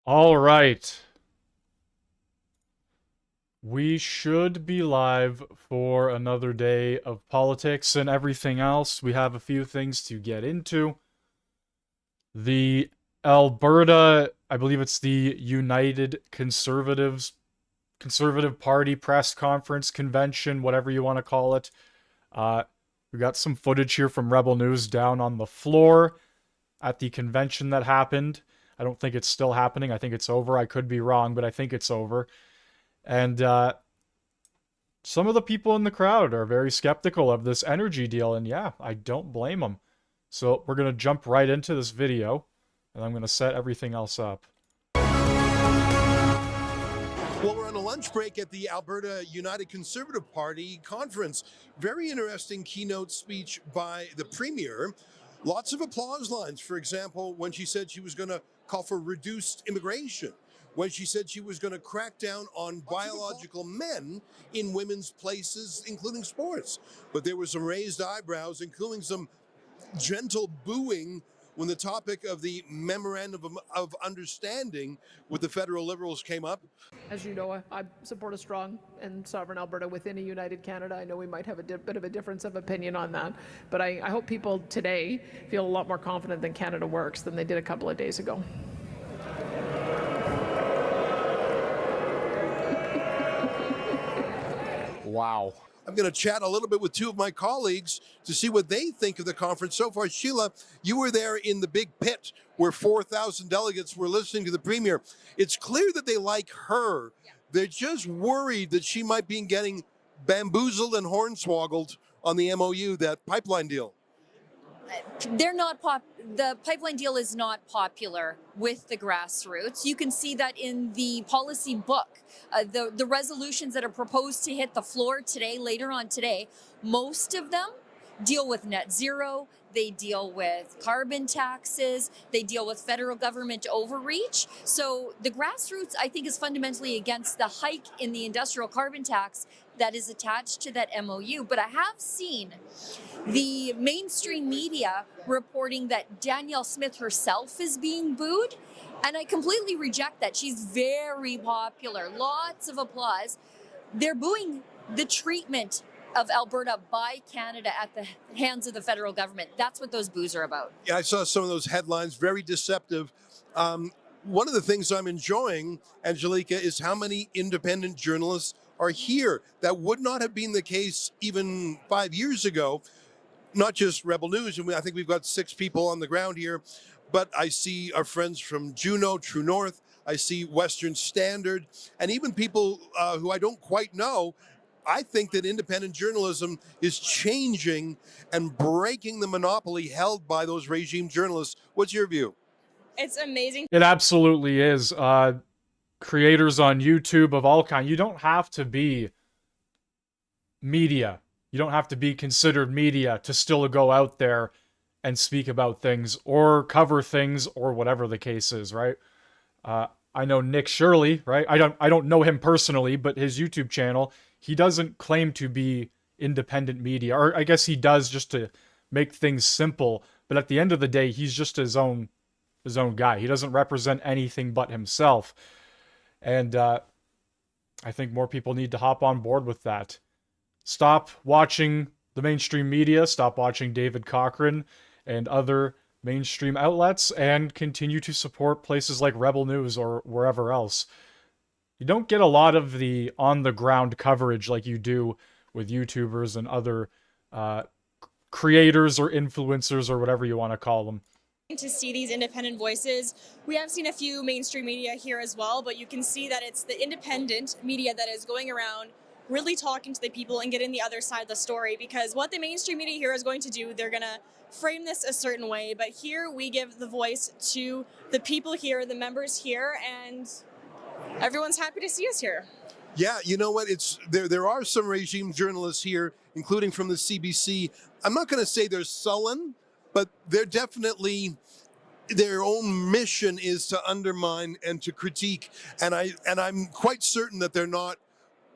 All right. We should be live for another day of politics and everything else. We have a few things to get into. The Alberta, I believe it's the United Conservative Party press conference convention, whatever you want to call it. Uh, we got some footage here from Rebel News down on the floor at the convention that happened. I don't think it's still happening. I think it's over. I could be wrong, but I think it's over. And some of the people in the crowd are very skeptical of this energy deal, and yeah, I don't blame them. So we're going to jump right into this video, and I'm going to set everything else up. Well, we're on a lunch break at the Alberta United Conservative Party conference. Very interesting keynote speech by the Premier. Lots of applause lines. For example, when she said she was going to call for reduced immigration, when she said she was going to crack down on biological men in women's places, including sports. But there were some raised eyebrows, including some gentle booing when the topic of the memorandum of understanding with the federal Liberals came up. As you know, I support a strong and sovereign Alberta within a united Canada. I know we might have a bit of a difference of opinion on that, but I hope people today feel a lot more confident that Canada works than they did a couple of days ago. Wow. I'm going to chat a little bit with two of my colleagues to see what they think of the conference so far. Sheila, you were there in the big pit where 4,000 delegates were listening to the Premier. It's clear that they like her. Yeah. They're just worried that she might be getting bamboozled and hornswoggled on the MOU, that pipeline deal. The pipeline deal is not popular with the grassroots. You can see that in the policy book. The resolutions that are proposed to hit the floor today, later on today, most of them deal with net zero, they deal with carbon taxes, they deal with federal government overreach. So the grassroots, I think, is fundamentally against the hike in the industrial carbon tax that is attached to that MOU. But I have seen the mainstream media reporting that Danielle Smith herself is being booed, and I completely reject that. She's very popular, lots of applause. They're booing the treatment of Alberta by Canada at the hands of the federal government. That's what those boos are about. Yeah, I saw some of those headlines, very deceptive. One of the things I'm enjoying, Angelica, is how many independent journalists are here. That would not have been the case even 5 years ago. Not just Rebel News, and I think we've got 6 people on the ground here, but I see our friends from Juno, True North, I see Western Standard, and even people who I don't quite know. I think that independent journalism is changing and breaking the monopoly held by those regime journalists. What's your view? It's amazing. It absolutely is. Creators on YouTube of all kinds. You don't have to be media. You don't have to be considered media to still go out there and speak about things or cover things or whatever the case is, right? I know Nick Shirley, right? I don't know him personally, but his YouTube channel, he doesn't claim to be independent media, or I guess he does just to make things simple. But at the end of the day, he's just his own guy. He doesn't represent anything but himself. And I think more people need to hop on board with that. Stop watching the mainstream media, stop watching David Cochrane and other mainstream outlets, and continue to support places like Rebel News or wherever else. You don't get a lot of the on-the-ground coverage like you do with YouTubers and other creators or influencers or whatever you want to call them. To see these independent voices. We have seen a few mainstream media here as well, but you can see that it's the independent media that is going around really talking to the people and getting the other side of the story, because what the mainstream media here is going to do, they're going to frame this a certain way, but here we give the voice to the people here, the members here, and everyone's happy to see us here. Yeah, you know what? It's there are some regime journalists here, including from the CBC. I'm not going to say they're sullen, but they're definitely, their own mission is to undermine and to critique, and I'm quite certain that they're not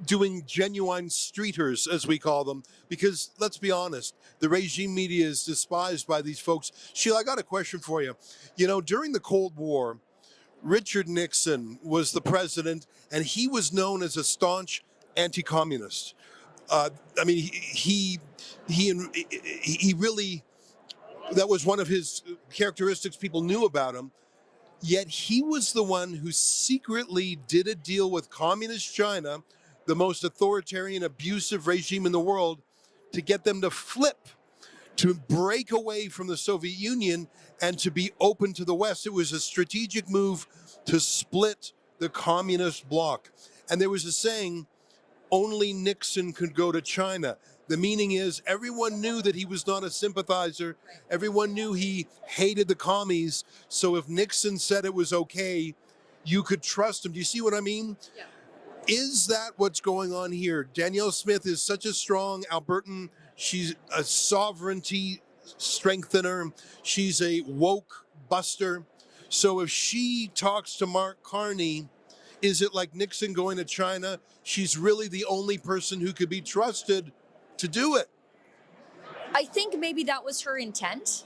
doing genuine streeters, as we call them, because let's be honest, the regime media is despised by these folks. Sheila, I got a question for you. You know, during the Cold War, Richard Nixon was the president, and he was known as a staunch anti-communist. I mean, he really, that was one of his characteristics people knew about him. Yet he was the one who secretly did a deal with Communist China, the most authoritarian, abusive regime in the world, to get them to flip, to break away from the Soviet Union and to be open to the West. It was a strategic move to split the communist bloc. And there was a saying, only Nixon could go to China. The meaning is everyone knew that he was not a sympathizer. Everyone knew he hated the commies. So if Nixon said it was okay, you could trust him. Do you see what I mean? Yeah. Is that what's going on here? Danielle Smith is such a strong Albertan. She's a sovereignty strengthener. She's a woke buster. So if she talks to Mark Carney, is it like Nixon going to China? She's really the only person who could be trusted to do it. I think maybe that was her intent,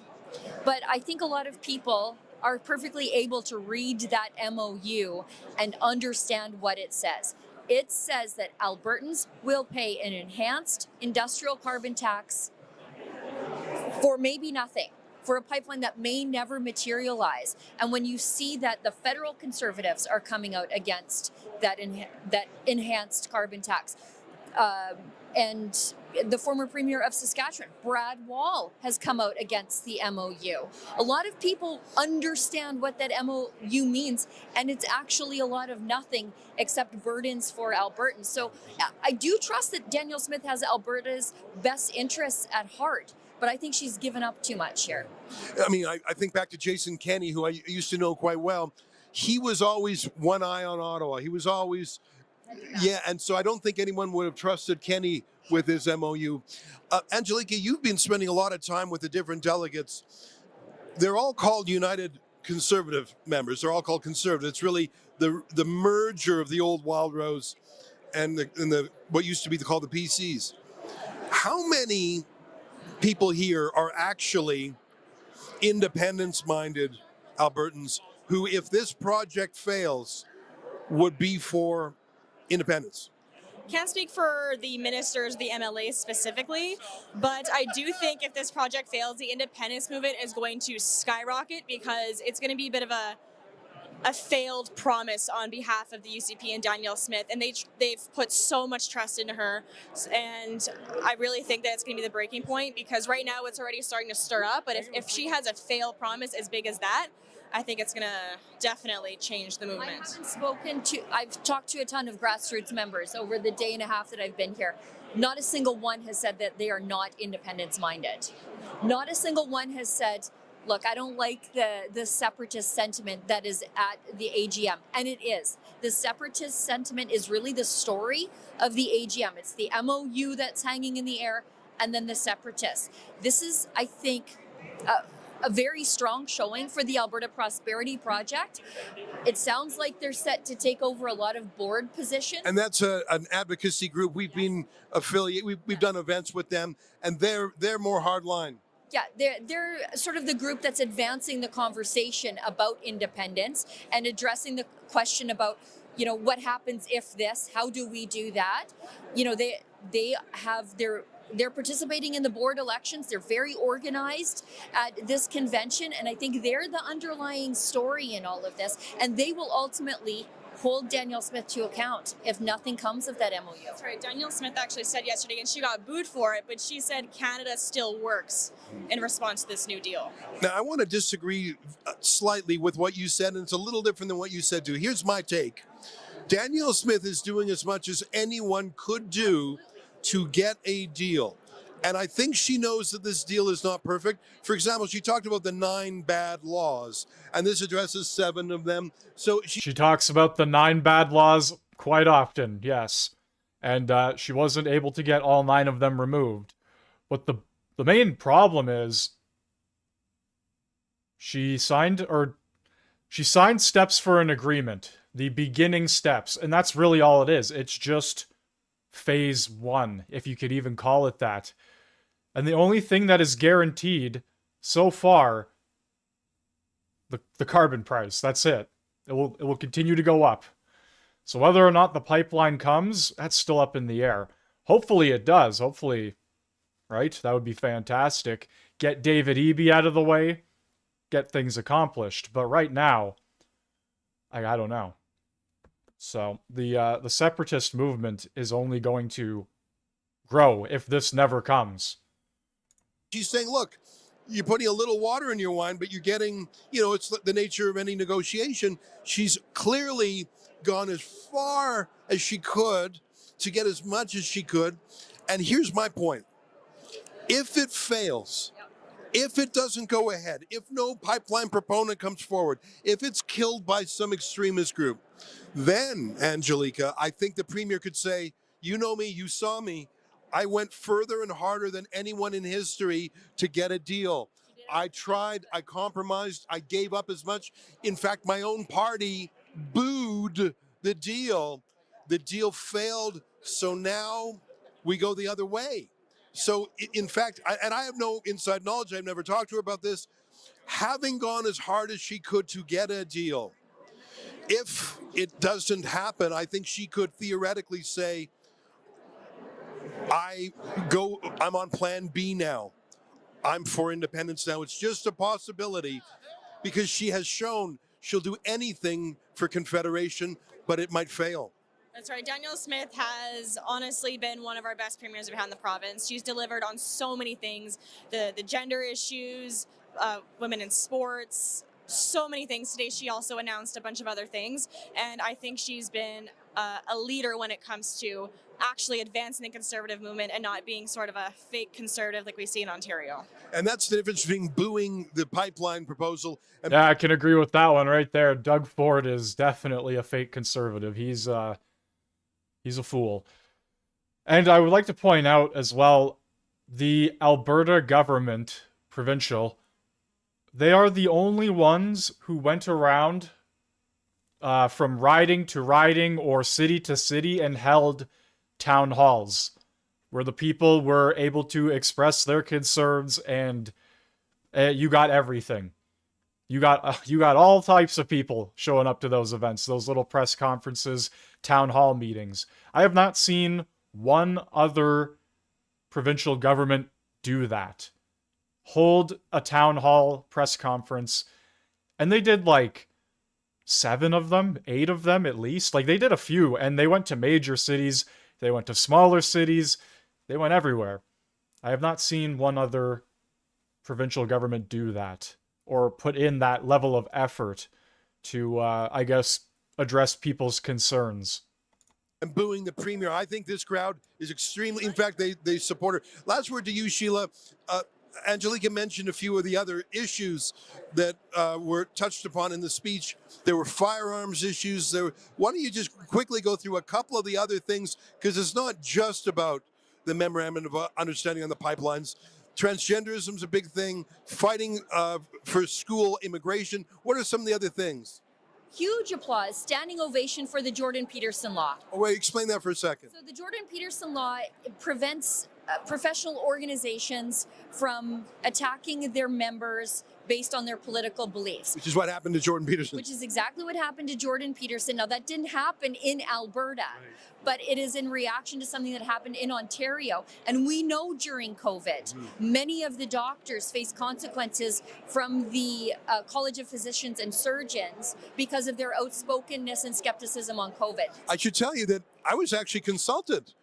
but I think a lot of people are perfectly able to read that MOU and understand what it says. It says that Albertans will pay an enhanced industrial carbon tax for maybe nothing, for a pipeline that may never materialize. And when you see that the federal Conservatives are coming out against that enhanced carbon tax, and the former Premier of Saskatchewan, Brad Wall, has come out against the MOU. A lot of people understand what that MOU means, and it's actually a lot of nothing except burdens for Albertans. So I do trust that Danielle Smith has Alberta's best interests at heart, but I think she's given up too much here. I mean, I think back to Jason Kenney, who I used to know quite well. He was always one eye on Ottawa. He was always, yeah, and so I don't think anyone would have trusted Kenney with his MOU. Angelica, you've been spending a lot of time with the different delegates. They're all called United Conservative members. They're all called Conservative. It's really the merger of the old Wild Rose and the what used to be called the PCs. How many people here are actually independence-minded Albertans who, if this project fails, would be for independence? Can't speak for the ministers, the MLAs specifically, but I do think if this project fails, the independence movement is going to skyrocket because it's going to be a bit of a failed promise on behalf of the UCP and Danielle Smith, and they've put so much trust into her, and I really think that it's going to be the breaking point because right now it's already starting to stir up, but if she has a failed promise as big as that, I think it's going to definitely change the movement. I've talked to a ton of grassroots members over the day and a half that I've been here. Not a single one has said that they are not independence minded. Not a single one has said, look, I don't like the separatist sentiment that is at the AGM. And it is. The separatist sentiment is really the story of the AGM. It's the MOU that's hanging in the air and then the separatists. This is, I think, a very strong showing for the Alberta Prosperity Project. It sounds like they're set to take over a lot of board positions. And that's an advocacy group. We've been affiliated. We've done events with them, and they're more hardline. Yeah, they're sort of the group that's advancing the conversation about independence and addressing the question about, you know, what happens if this, how do we do that? You know, they're participating in the board elections. They're very organized at this convention, and I think they're the underlying story in all of this, and they will ultimately hold Danielle Smith to account if nothing comes of that MOU. That's right. Danielle Smith actually said yesterday, and she got booed for it, but she said Canada still works in response to this new deal. Now, I want to disagree slightly with what you said, and it's a little different than what you said too. Here's my take. Danielle Smith is doing as much as anyone could do to get a deal. And I think she knows that this deal is not perfect. For example, she talked about the 9 bad laws, and this addresses 7 of them. So she talks about the 9 bad laws quite often, yes. And she wasn't able to get all 9 of them removed. But the main problem is she signed steps for an agreement, the beginning steps, and that's really all it is. It's just phase 1, if you could even call it that. And the only thing that is guaranteed so far, the carbon price, that's it. It will continue to go up. So whether or not the pipeline comes, that's still up in the air. Hopefully it does. Hopefully, right? That would be fantastic. Get David Eby out of the way, get things accomplished. But right now, I don't know. So the separatist movement is only going to grow if this never comes. She's saying, look, you're putting a little water in your wine, but you're getting, it's the nature of any negotiation. She's clearly gone as far as she could to get as much as she could. And here's my point. If it fails, if it doesn't go ahead, if no pipeline proponent comes forward, if it's killed by some extremist group, then, Angelica, I think the premier could say, you know me, you saw me. I went further and harder than anyone in history to get a deal. I tried, I compromised, I gave up as much. In fact, my own party booed the deal. The deal failed, so now we go the other way. So, in fact, I have no inside knowledge, I've never talked to her about this, having gone as hard as she could to get a deal, if it doesn't happen, I think she could theoretically say, I'm on plan B now. I'm for independence now. It's just a possibility because she has shown she'll do anything for Confederation, but it might fail. That's right. Danielle Smith has honestly been one of our best premiers we've had in the province. She's delivered on so many things, the gender issues, women in sports, so many things. Today she also announced a bunch of other things, and I think she's been a leader when it comes to actually advancing the conservative movement and not being sort of a fake conservative like we see in Ontario. And that's the difference between booing the pipeline proposal and Yeah, I can agree with that one right there. Doug Ford is definitely a fake conservative. He's a fool. And I would like to point out as well, the Alberta government, provincial, they are the only ones who went around from riding to riding or city to city and held town halls where the people were able to express their concerns, and you got everything. You got all types of people showing up to those events, those little press conferences, town hall meetings. I have not seen one other provincial government do that. Hold a town hall press conference, and they did like 7 of them, 8 of them at least. Like, they did a few, and they went to major cities, they went to smaller cities, they went everywhere. I have not seen one other provincial government do that, or put in that level of effort to, I guess, address people's concerns. and booing the premier. I think this crowd is extremely, in fact, they support her. Last word to you, Sheila. Angelica mentioned a few of the other issues that were touched upon in the speech. There were firearms issues. Why don't you just quickly go through a couple of the other things, because it's not just about the memorandum of understanding on the pipelines. Transgenderism is a big thing. Fighting for school immigration. What are some of the other things? Huge applause, standing ovation for the Jordan Peterson law. Oh, wait, explain that for a second. So the Jordan Peterson law prevents professional organizations from attacking their members based on their political beliefs. Which is what happened to Jordan Peterson. Which is exactly what happened to Jordan Peterson. Now, that didn't happen in Alberta, but it is in reaction to something that happened in Ontario. And we know during COVID, many of the doctors faced consequences from the College of Physicians and Surgeons because of their outspokenness and skepticism on COVID. I should tell you that I was actually consulted.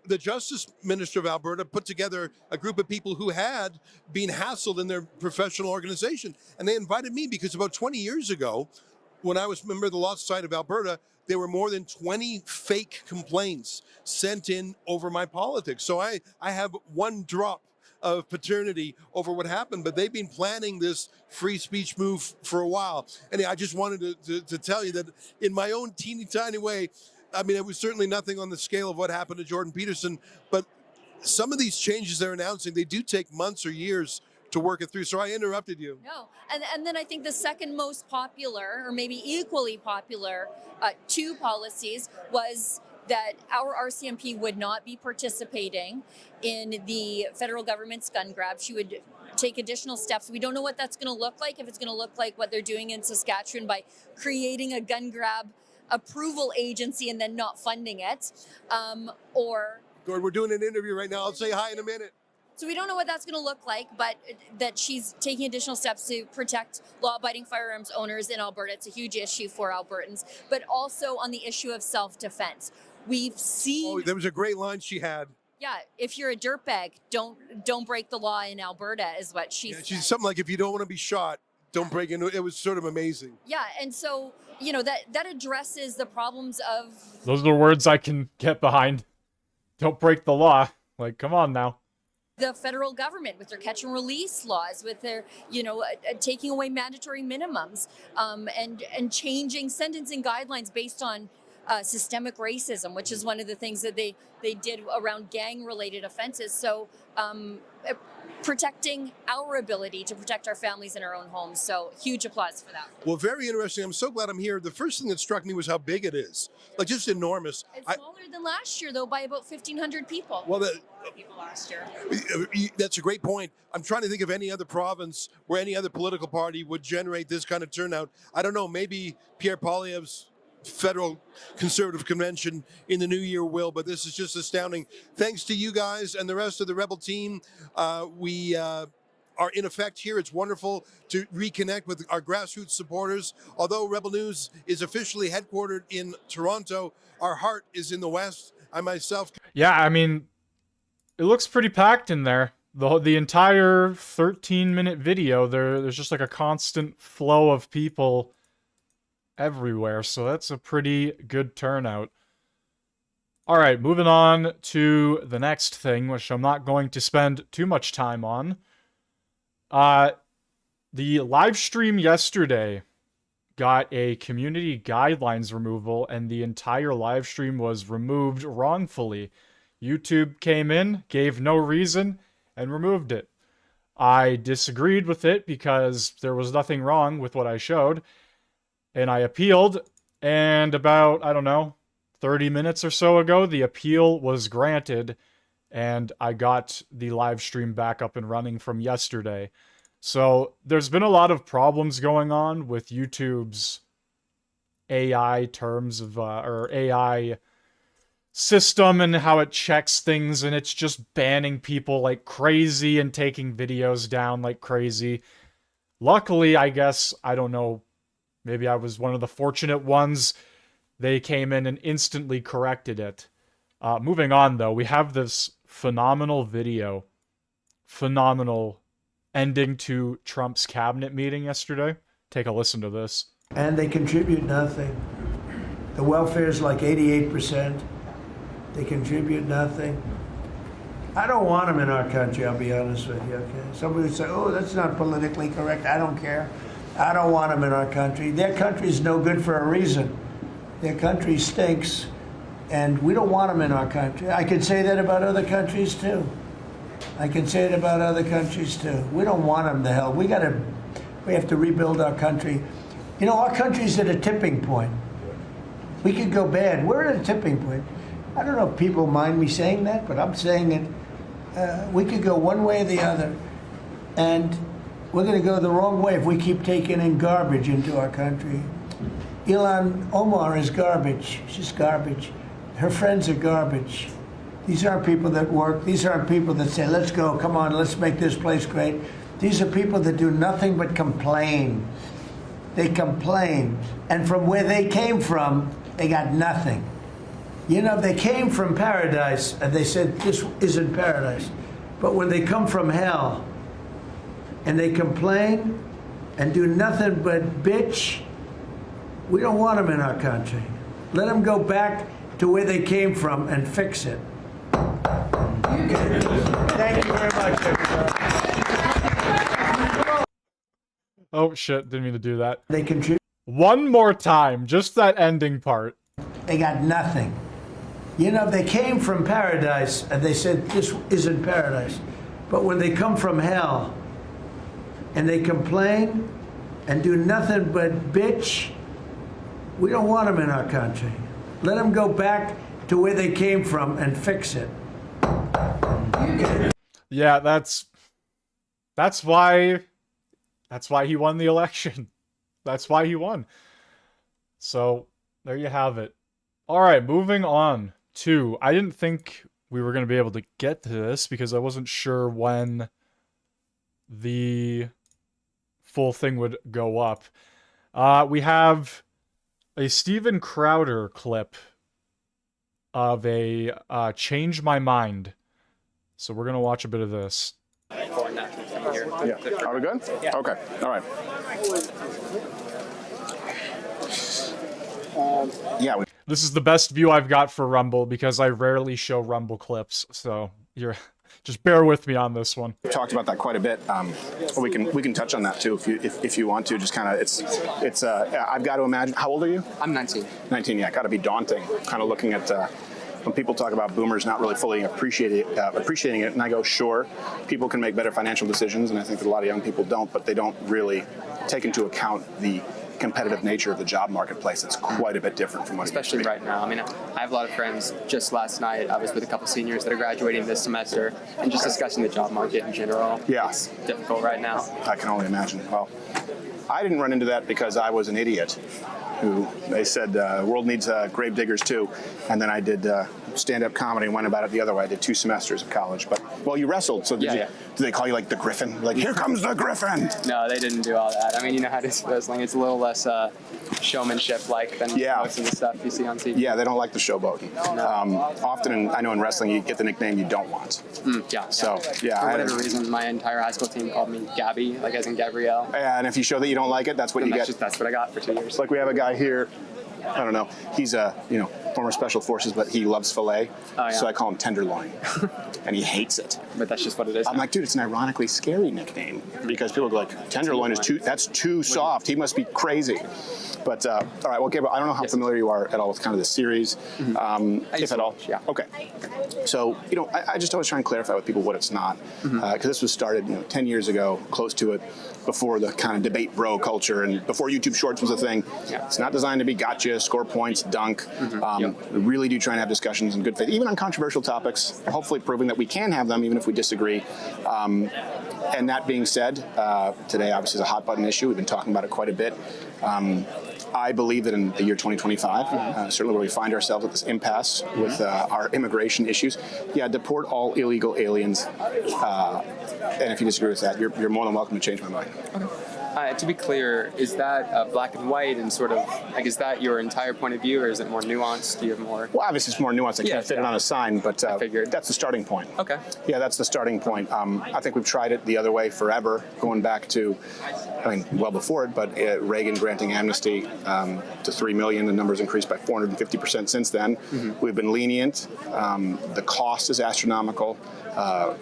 The Justice Minister of Alberta put together a group of people who had been hassled in their professional organization. And they invited me because about 20 years ago, when I was a member of the Law Society of Alberta, there were more than 20 fake complaints sent in over my politics. So I have one drop of paternity over what happened, but they've been planning this free speech move for a while. And I just wanted to tell you that in my own teeny tiny way, I mean, it was certainly nothing on the scale of what happened to Jordan Peterson, but some of these changes they're announcing, they do take months or years to work it through. So I interrupted you. No, and then I think the second most popular, or maybe equally popular, 2 policies was that our RCMP would not be participating in the federal government's gun grab. She would take additional steps. We don't know what that's going to look like, if it's going to look like what they're doing in Saskatchewan by creating a gun grab approval agency and then not funding it, or... Gord, we're doing an interview right now. I'll say hi in a minute. So we don't know what that's going to look like, but that she's taking additional steps to protect law-abiding firearms owners in Alberta. It's a huge issue for Albertans, but also on the issue of self-defense. We've seen... Oh, there was a great line she had. Yeah, if you're a dirtbag, don't break the law in Alberta, is what she said. She's something like, if you don't want to be shot, don't break into it. It was sort of amazing. Yeah, and so, you know, that addresses the problems of... Those are the words I can get behind. Don't break the law. Like, come on now. The federal government with their catch and release laws, with their, you know, taking away mandatory minimums, and changing sentencing guidelines based on systemic racism, which is one of the things that they did around gang-related offenses. So protecting our ability to protect our families in our own homes. So huge applause for that. Well, very interesting. I'm so glad I'm here. The first thing that struck me was how big it is. Like, just enormous. It's smaller than last year, though, by about 1,500 people. Well, People last year. that's a great point. I'm trying to think of any other province where any other political party would generate this kind of turnout. I don't know, maybe Pierre Poilievre's federal conservative convention in the new year will, but this is just astounding. Thanks to you guys and the rest of the Rebel team. We are in effect here. It's wonderful to reconnect with our grassroots supporters. Although Rebel News is officially headquartered in Toronto, our heart is in the West. I myself... Yeah, I mean, it looks pretty packed in there. The entire 13-minute video, there's just like a constant flow of people everywhere, so that's a pretty good turnout. Alright, moving on to the next thing, which I'm not going to spend too much time on. The live stream yesterday got a community guidelines removal, and the entire live stream was removed wrongfully. YouTube came in, gave no reason, and removed it. I disagreed with it because there was nothing wrong with what I showed, and I appealed, and about, I don't know, 30 minutes or so ago, the appeal was granted, and I got the live stream back up and running from yesterday. So there's been a lot of problems going on with YouTube's AI terms of, or AI system and how it checks things, and it's just banning people like crazy and taking videos down like crazy. Luckily, I guess, I don't know, maybe I was one of the fortunate ones. They came in and instantly corrected it. Moving on, though, we have this phenomenal video. Phenomenal ending to Trump's cabinet meeting yesterday. Take a listen to this. And they contribute nothing. The welfare is like 88%. They contribute nothing. I don't want them in our country, I'll be honest with you, okay? Somebody would say, oh, that's not politically correct. I don't care. I don't want them in our country. Their country's no good for a reason. Their country stinks, and we don't want them in our country. I could say that about other countries, too. I can say it about other countries, too. We don't want them to hell. We have to rebuild our country. You know, our country's at a tipping point. We could go bad. We're at a tipping point. I don't know if people mind me saying that, but I'm saying it. We could go one way or the other, and we're going to go the wrong way if we keep taking in garbage into our country. Ilhan Omar is garbage. She's garbage. Her friends are garbage. These aren't people that work. These aren't people that say, let's go, come on, let's make this place great. These are people that do nothing but complain. They complain. And from where they came from, they got nothing. You know, they came from paradise, and they said, this isn't paradise. But when they come from hell, and they complain, and do nothing but bitch, we don't want them in our country. Let them go back to where they came from and fix it. Okay. Thank you very much, everybody. Oh shit, didn't mean to do that. They contribute. One more time, just that ending part. They got nothing. You know, they came from paradise, and they said, this isn't paradise. But when they come from hell, and they complain, and do nothing but bitch, we don't want them in our country. Let them go back to where they came from and fix it. Okay. Yeah, that's That's why he won the election. That's why he won. So there you have it. All right, moving on to, I didn't think we were going to be able to get to this because I wasn't sure when the full thing would go up. We have a Steven Crowder clip of a Change My Mind. So we're going to watch a bit of this. Yeah. Are we good? Yeah. Okay. All right. Yeah. This is the best view I've got for Rumble because I rarely show Rumble clips. So you're just bear with me on this one. We talked about that quite a bit. We can touch on that too if you want to. Just kind of it's I've got to imagine. How old are you? I'm 19. 19. Yeah. Got to be daunting. Kind of looking at. When people talk about boomers not really fully appreciating it, and I go, sure, people can make better financial decisions, and I think that a lot of young people don't, but they don't really take into account the competitive nature of the job marketplace. It's quite a bit different from what Especially it used to be. right now. I mean, I have a lot of friends. Just last night, I was with a couple seniors that are graduating this semester, and just discussing the job market in general. Yeah. It's difficult right now. I can only imagine. Well, I didn't run into that because I was an idiot who they said the world needs grave diggers too. And then I did stand-up comedy and went about it the other way. I did 2 semesters of college. But, well, you wrestled. So did they call you like the Griffin? Like, here comes the Griffin! No, they didn't do all that. I mean, you know how it is wrestling. It's a little less showmanship-like than most of the stuff you see on TV. Yeah, they don't like the showboating. No. Often, I know in wrestling, you get the nickname you don't want. So, yeah. For whatever reason, my entire high school team called me Gabby, like as in Gabrielle. And if you show that you don't like it, that's what you get. That's what I got for 2 years. Like we have a guy here, I don't know, he's former special forces, but he loves filet. Oh, yeah. So I call him Tenderloin. And he hates it. But that's just what it is. I'm like, dude, it's an ironically scary nickname because people go like, Tenderloin is too soft. He must be crazy. But all right, well, Gabriel, I don't know how familiar you are at all with kind of the series, if at all. Yeah. Okay. So, I just always try and clarify with people what it's not, because this was started 10 years ago, close to it, before the kind of debate bro culture and before YouTube Shorts was a thing. Yeah. It's not designed to be gotcha, score points, dunk. We really do try and have discussions in good faith, even on controversial topics, hopefully proving that we can have them even if we disagree. And that being said, today obviously is a hot button issue. We've been talking about it quite a bit. I believe that in the year 2025, certainly where we find ourselves at this impasse with our immigration issues, deport all illegal aliens. And if you disagree with that, you're more than welcome to change my mind. Okay. To be clear, is that black and white and sort of, like, is that your entire point of view or is it more nuanced? Do you have more? Well, obviously it's more nuanced. I can't fit it on a sign, but that's the starting point. Okay. Yeah, that's the starting point. I think we've tried it the other way forever, going back to, well before it, but Reagan granting amnesty to 3 million. The number's increased by 450% since then. We've been lenient. The cost is astronomical.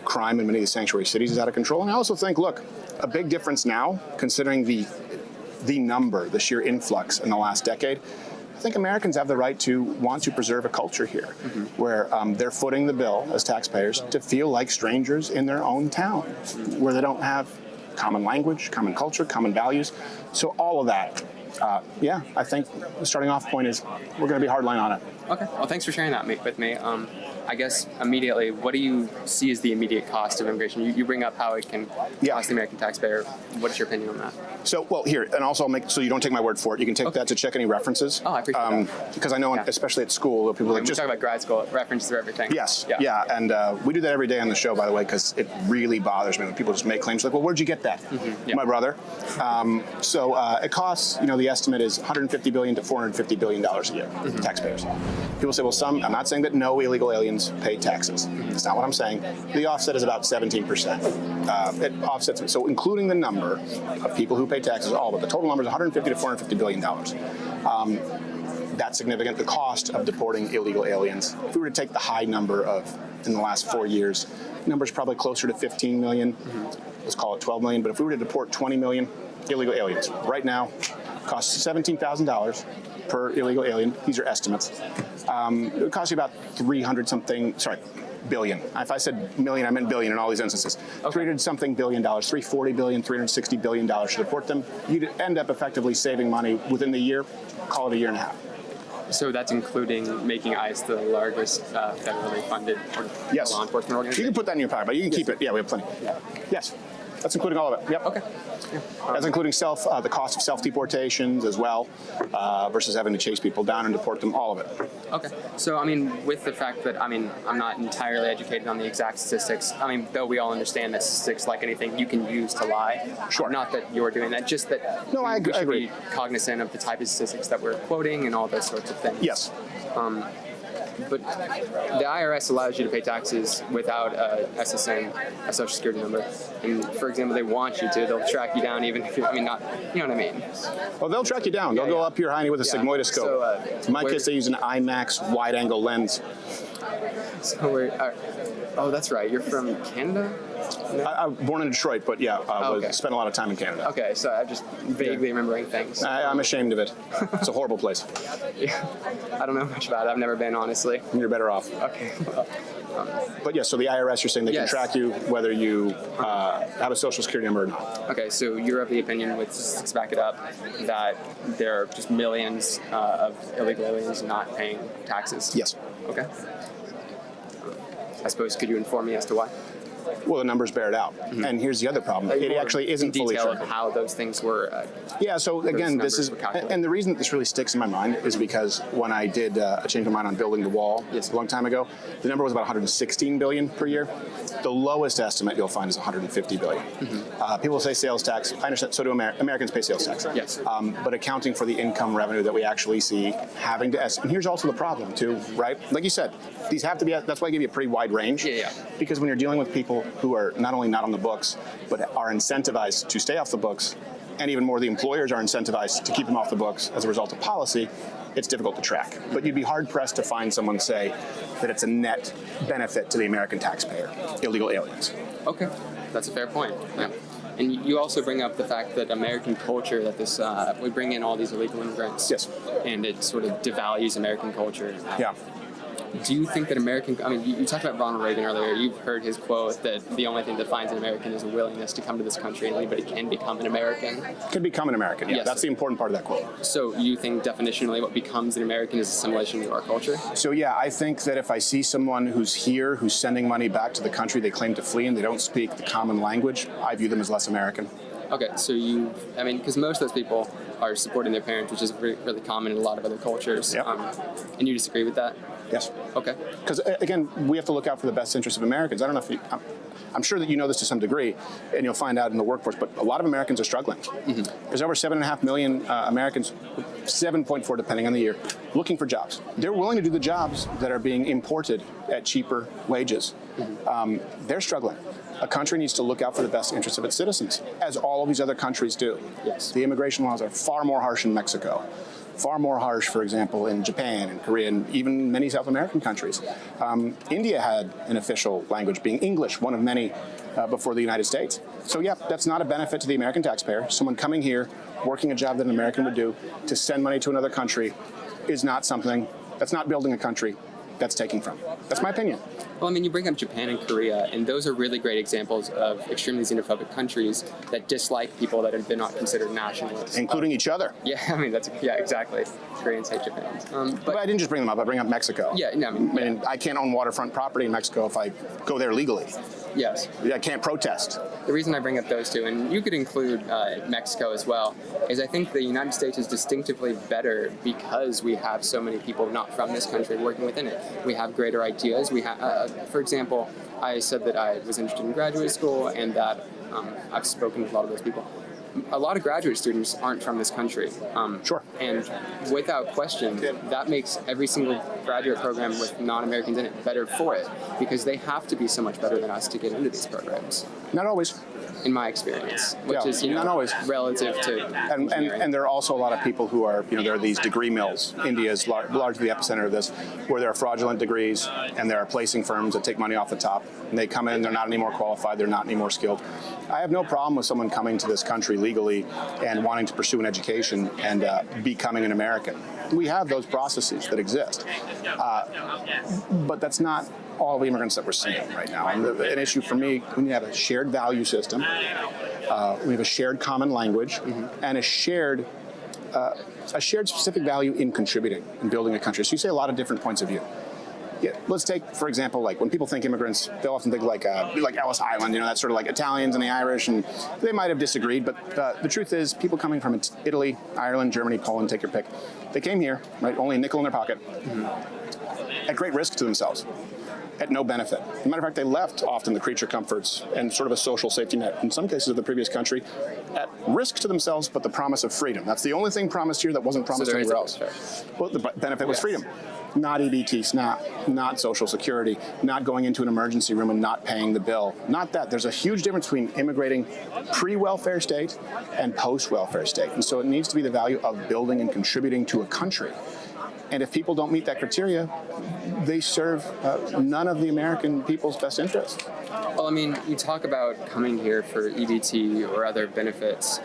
Crime in many of the sanctuary cities is out of control. And I also think, look, a big difference now, considering the number, the sheer influx in the last decade, I think Americans have the right to want to preserve a culture here where they're footing the bill as taxpayers to feel like strangers in their own town, where they don't have common language, common culture, common values. So all of that, I think the starting off point is we're going to be hardline on it. Okay. Well, thanks for sharing that with me. I guess immediately, what do you see as the immediate cost of immigration? You bring up how it can cost the American taxpayer. What is your opinion on that? So, well, here, and also I'll make so you don't take my word for it. You can take that to check any references. Oh, I appreciate that. Because I know, especially at school, people we talk about grad school, references are everything. Yes, and we do that every day on the show, by the way, because it really bothers me when people just make claims like, well, where'd you get that? My brother. So it costs, the estimate is $150 billion to $450 billion a year, taxpayers. People say, well, I'm not saying that no illegal aliens pay taxes. That's not what I'm saying. The offset is about 17%. It offsets, so including the number of people who pay taxes, all but the total number is $150 to $450 billion. That's significant. The cost of deporting illegal aliens, if we were to take the high number in the last 4 years, the number is probably closer to 15 million. Let's call it 12 million. But if we were to deport 20 million illegal aliens, right now, it costs $17,000 per illegal alien. These are estimates. It would cost you about billion. If I said million, I meant billion in all these instances. Okay. 300-something billion dollars, $340 billion, $360 billion to deport them. You'd end up effectively saving money within the year, call it a year and a half. So that's including making ICE the largest federally funded law enforcement organization? You can put that in your pocket, but you can keep it. Yeah, we have plenty. Yeah. Yes. That's including all of it. Yep. Okay. That's including the cost of self-deportations as well, versus having to chase people down and deport them, all of it. Okay. So, I mean, with the fact that, I mean, I'm not entirely educated on the exact statistics, I mean, though we all understand that statistics, like anything, you can use to lie. Sure. Not that you're doing that, just that No, I we should agree. be cognizant of the type of statistics that we're quoting and all those sorts of things. Yes. But the IRS allows you to pay taxes without a SSN, a social security number. And for example, they want you to. They'll track you down even if you, I mean, not, you know what I mean? Well, they'll track you down. They'll go up here behind you with a sigmoidoscope. So, in my case, they use an IMAX wide-angle lens. So we're, oh, that's right. You're from Canada? No? I'm born in Detroit, but yeah, okay. spent a lot of time in Canada. Okay, so I'm just vaguely remembering things. I'm ashamed of it. It's a horrible place. Yeah. I don't know much about it. I've never been, honestly. You're better off. Okay. Well, But yeah, so the IRS, you're saying they Yes. can track you whether you have a social security number or not. okay, so you're of the opinion, with statistics back it up, that there are just millions of illegal aliens not paying taxes? Yes. Okay. I suppose, could you inform me as to why? Well, the numbers bear it out. And here's the other problem. It More actually isn't in fully detail true. of how those things were. Yeah, so again, this numbers is, were calculated. and the reason that this really sticks in my mind is because when I did a change my mind on building the wall Yes. a long time ago, the number was about 116 billion per year. The lowest estimate you'll find is 150 billion. People say sales tax. I understand. So do Americans pay sales tax. Yes. But accounting for the income revenue that we actually see having to and here's also the problem too, right? Like you said, these have to be. That's why I give you a pretty wide range. Yeah. Because when you're dealing with people who are not only not on the books, but are incentivized to stay off the books, and even more, the employers are incentivized to keep them off the books as a result of policy, it's difficult to track. But you'd be hard-pressed to find someone say that it's a net benefit to the American taxpayer, illegal aliens. Okay, that's a fair point. Yeah. And you also bring up the fact that American culture, that this we bring in all these illegal immigrants. Yes. And it sort of devalues American culture. Yeah. Do you think that I mean, you talked about Ronald Reagan earlier. You've heard his quote that the only thing that defines an American is a willingness to come to this country, and anybody can become an American. Could become an American, yeah. Yes. That's the important part of that quote. So you think definitionally what becomes an American is assimilation to our culture? So yeah, I think that if I see someone who's here, who's sending money back to the country they claim to flee and they don't speak the common language, I view them as less American. Okay, so I mean, because most of those people are supporting their parents, which is really common in a lot of other cultures. Yep. And you disagree with that? Yes. Okay. Because again, we have to look out for the best interests of Americans. I don't know if I'm sure that you know this to some degree, and you'll find out in the workforce, but a lot of Americans are struggling. There's over 7.5 million Americans, 7.4 depending on the year, looking for jobs. They're willing to do the jobs that are being imported at cheaper wages. They're struggling. A country needs to look out for the best interests of its citizens, as all of these other countries do. Yes. The immigration laws are far more harsh in Mexico, far more harsh, for example, in Japan and Korea and even many South American countries. India had an official language being English, one of many before the United States. So yeah, that's not a benefit to the American taxpayer. Someone coming here, working a job that an American would do, to send money to another country is not something, that's not building a country, that's taking from. That's my opinion. Well, I mean, you bring up Japan and Korea, and those are really great examples of extremely xenophobic countries that dislike people that they're not considered nationalists. Including each other. Yeah, I mean, yeah, exactly. Koreans hate Japan. But I didn't just bring them up, I bring up Mexico. Yeah, no, I mean, I can't own waterfront property in Mexico if I go there legally. Yes. I can't protest. The reason I bring up those two, and you could include Mexico as well, is I think the United States is distinctively better because we have so many people not from this country working within it. We have greater ideas. We have, for example, I said that I was interested in graduate school and that I've spoken with a lot of those people. A lot of graduate students aren't from this country. Sure. And without question, that makes every single graduate program with non-Americans in it better for it, because they have to be so much better than us to get into these programs. Not always. In my experience, which Yeah, is, you know, not always. relative to And there are also a lot of people who are, there are these degree mills. India is largely the epicenter of this, where there are fraudulent degrees and there are placing firms that take money off the top. And they come in, they're not any more qualified, they're not any more skilled. I have no problem with someone coming to this country legally and wanting to pursue an education and becoming an American. We have those processes that exist. But that's not all the immigrants that we're seeing right now. And an issue for me, we need to have a shared value system. We have a shared common language and a shared specific value in contributing and building a country. So you say a lot of different points of view. Yeah, let's take, for example, like when people think immigrants, they'll often think like Ellis Island, that's sort of like Italians and the Irish, and they might have disagreed, but the truth is people coming from Italy, Ireland, Germany, Poland, take your pick, they came here, right, only a nickel in their pocket, at great risk to themselves, at no benefit. As a matter of fact, they left often the creature comforts and sort of a social safety net, in some cases of the previous country, at risk to themselves, but the promise of freedom. That's the only thing promised here that wasn't promised anywhere else. Well, the benefit was freedom. Not EBT SNAP, not Social Security, not going into an emergency room and not paying the bill. Not that. There's a huge difference between immigrating pre-welfare state and post-welfare state. And so it needs to be the value of building and contributing to a country. And if people don't meet that criteria, they serve none of the American people's best interests. Well, I mean, you talk about coming here for EBT or other benefits.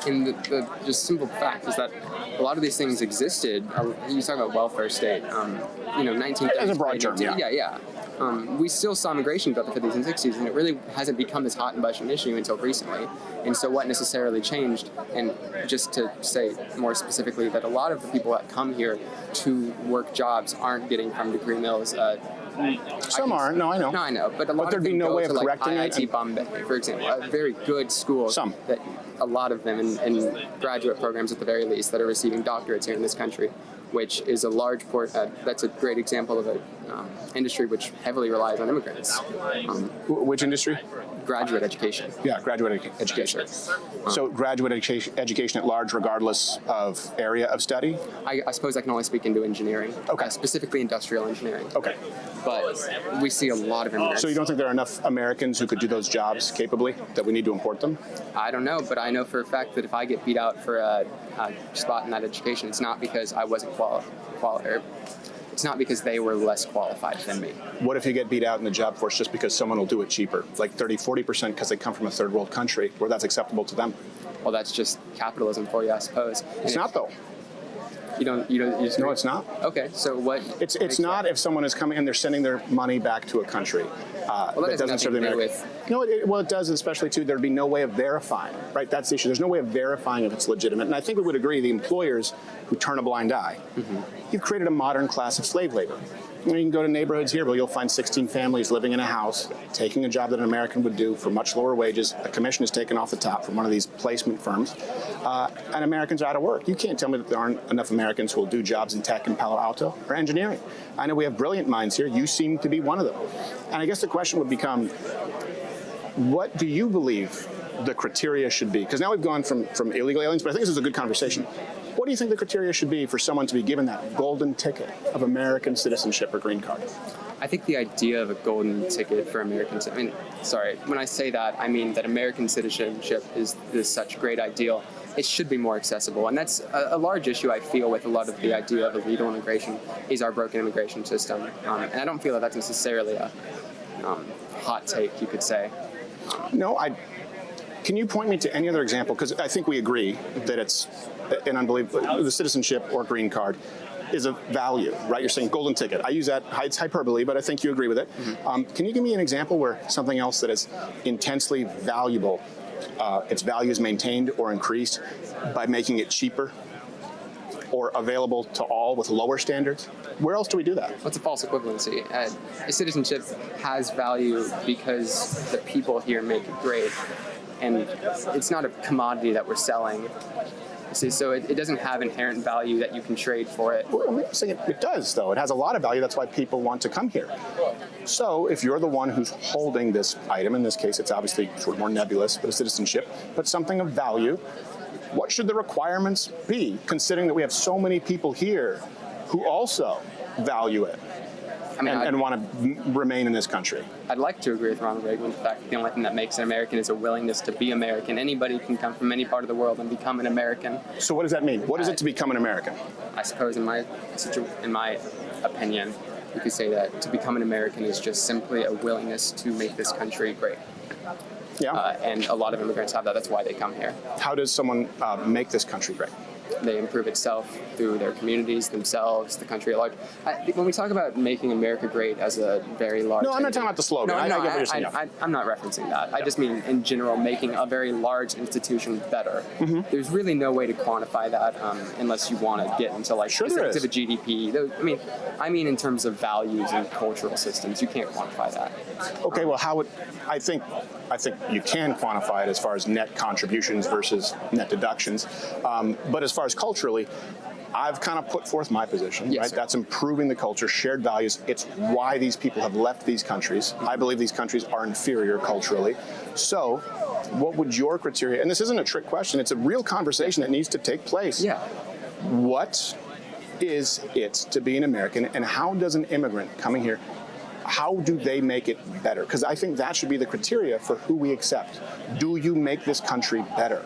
And the just simple fact is that a lot of these things existed. You talk about welfare state. 1930s. As a broad term, yeah. We still saw immigration throughout the 50s and 60s, and it really hasn't become this hot and button issue until recently. And so what necessarily changed, and just to say more specifically, that a lot of the people that come here to work jobs aren't getting from degree mills. Some aren't. No, I know. No, I know. But a lot there'd of them be no go way to of like correcting it. IIT Bombay, for example, a very good school. Some. That a lot of them in graduate programs at the very least that are receiving doctorates here in this country, which is a large that's a great example of an industry which heavily relies on immigrants. Which industry? Graduate education. Yeah, graduate education. So graduate education at large, regardless of area of study? I suppose I can only speak into engineering. Okay. Specifically industrial engineering. Okay. But we see a lot of immigrants. So you don't think there are enough Americans who could do those jobs capably that we need to import them? I don't know, but I know for a fact that if I get beat out for a spot in that education, it's not because I wasn't qualified. It's not because they were less qualified than me. What if you get beat out in the job force just because someone will do it cheaper, like 30-40% because they come from a third world country where that's acceptable to them? Well, that's just capitalism for you, I suppose. It's not, though. You just No, it's not. Okay, so what? It's not if someone is coming and they're sending their money back to a country that doesn't serve the American. No, it does, especially too. There'd be no way of verifying, right? That's the issue. There's no way of verifying if it's legitimate. And I think we would agree, the employers who turn a blind eye, you've created a modern class of slave labor. You can go to neighborhoods here where you'll find 16 families living in a house, taking a job that an American would do for much lower wages. A commission is taken off the top from one of these placement firms, and Americans are out of work. You can't tell me that there aren't enough Americans who will do jobs in tech in Palo Alto or engineering. I know we have brilliant minds here. You seem to be one of them. And I guess the question would become, what do you believe the criteria should be? Because now we've gone from illegal aliens, but I think this is a good conversation. What do you think the criteria should be for someone to be given that golden ticket of American citizenship or green card? I think the idea of a golden ticket for Americans, when I say that, I mean that American citizenship is such a great ideal. It should be more accessible. And that's a large issue I feel with a lot of the idea of illegal immigration is our broken immigration system. And I don't feel that that's necessarily a hot take, you could say. No, can you point me to any other example? Because I think we agree that it's an unbelievable, the citizenship or green card is a value, right? You're saying golden ticket. I use that, it's hyperbole, but I think you agree with it. Can you give me an example where something else that is intensely valuable, its value is maintained or increased by making it cheaper or available to all with lower standards? Where else do we do that? What's a false equivalency? Citizenship has value because the people here make it great. And it's not a commodity that we're selling. See, so it doesn't have inherent value that you can trade for it. Well, I'm saying it does, though. It has a lot of value. That's why people want to come here. So if you're the one who's holding this item, in this case, it's obviously sort of more nebulous, but a citizenship, but something of value, what should the requirements be, considering that we have so many people here who also value it? And want to remain in this country. I'd like to agree with Ronald Reagan. In fact, the only thing that makes an American is a willingness to be American. Anybody can come from any part of the world and become an American. So what does that mean? What is it to become an American? I suppose in my opinion, you could say that to become an American is just simply a willingness to make this country great. Yeah. And a lot of immigrants have that. That's why they come here. How does someone make this country great? they improve itself through their communities, themselves, the country at large. When we talk about making America great as a very large... No, I'm not talking about the slogan. I get what you're saying. I'm not referencing that. I just mean, in general, making a very large institution better. There's really no way to quantify that unless you want to get into like specifics of a GDP. I mean in terms of values and cultural systems. You can't quantify that. Okay, well, I think you can quantify it as far as net contributions versus net deductions. But as far as culturally, I've kind of put forth my position, yes, right? Sir. That's improving the culture, shared values. It's why these people have left these countries. I believe these countries are inferior culturally. So what would your criteria, and this isn't a trick question, it's a real conversation that needs to take place. Yeah. What is it to be an American, and how does an immigrant coming here, how do they make it better? Because I think that should be the criteria for who we accept. Do you make this country better?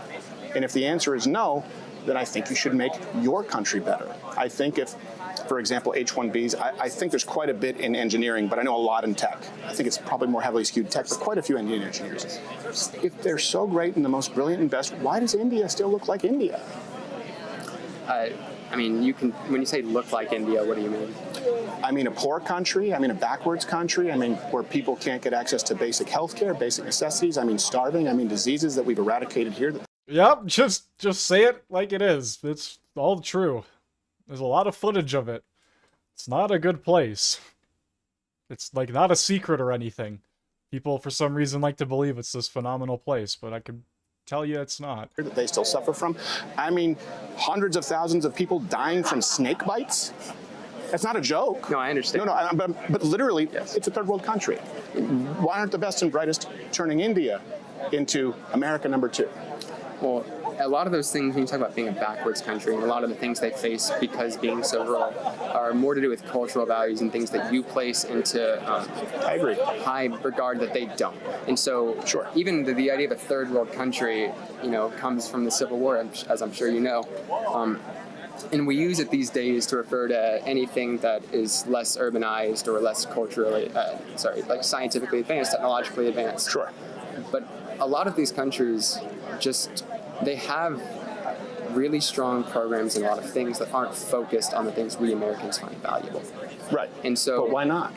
And if the answer is no, then I think you should make your country better. I think if, for example, H-1Bs, I think there's quite a bit in engineering, but I know a lot in tech. I think it's probably more heavily skewed tech, but quite a few Indian engineers. If they're so great and the most brilliant and best, why does India still look like India? I mean, when you say look like India, what do you mean? I mean a poor country, I mean a backwards country, I mean where people can't get access to basic health care, basic necessities, I mean starving, I mean diseases that we've eradicated here. Yep, just say it like it is. It's all true. There's a lot of footage of it. It's not a good place. It's like not a secret or anything. People for some reason like to believe it's this phenomenal place, but I can tell you it's not. That they still suffer from. I mean, hundreds of thousands of people dying from snake bites. That's not a joke. No, I understand. No, but literally, yes, it's a third world country. Why aren't the best and brightest turning India into America number 2? Well, a lot of those things, when you talk about being a backwards country, and a lot of the things they face because being so rural are more to do with cultural values and things that you place into I agree. high regard that they don't. And so Sure. even the idea of a third world country, comes from the Civil War, as I'm sure you know. And we use it these days to refer to anything that is less urbanized or less culturally, like scientifically advanced, technologically advanced. Sure. But a lot of these countries they have really strong programs and a lot of things that aren't focused on the things we Americans find valuable. Right. And so, but why not?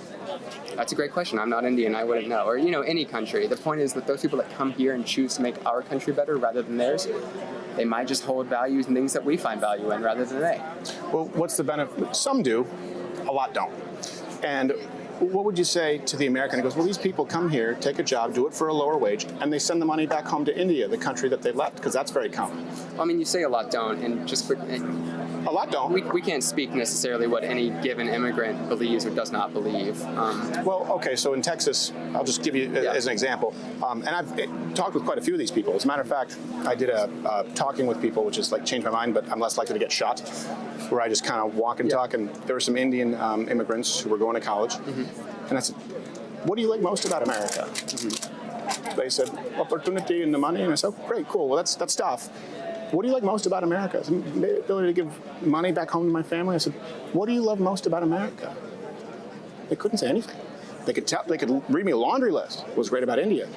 That's a great question. I'm not Indian. I wouldn't know. Or, any country. The point is that those people that come here and choose to make our country better rather than theirs, they might just hold values and things that we find value in rather than they. Well, what's the benefit? Some do, a lot don't. And what would you say to the American who goes, well, these people come here, take a job, do it for a lower wage, and they send the money back home to India, the country that they left, because that's very common. I mean, you say a lot don't, and just quickly, a lot don't. We can't speak necessarily what any given immigrant believes or does not believe. Well, okay, so in Texas, I'll just give you as an example, and I've talked with quite a few of these people. As a matter of fact, I did a talking with people, which is like changed my mind, but I'm less likely to get shot, where I just kind of walk and talk, and there were some Indian immigrants who were going to college, and I said, what do you like most about America? They said, opportunity and the money, and I said, oh, great, cool, well, that's tough. What do you like most about America? I said, the ability to give money back home to my family. I said, what do you love most about America? They couldn't say anything. They could read me a laundry list. What was great about India.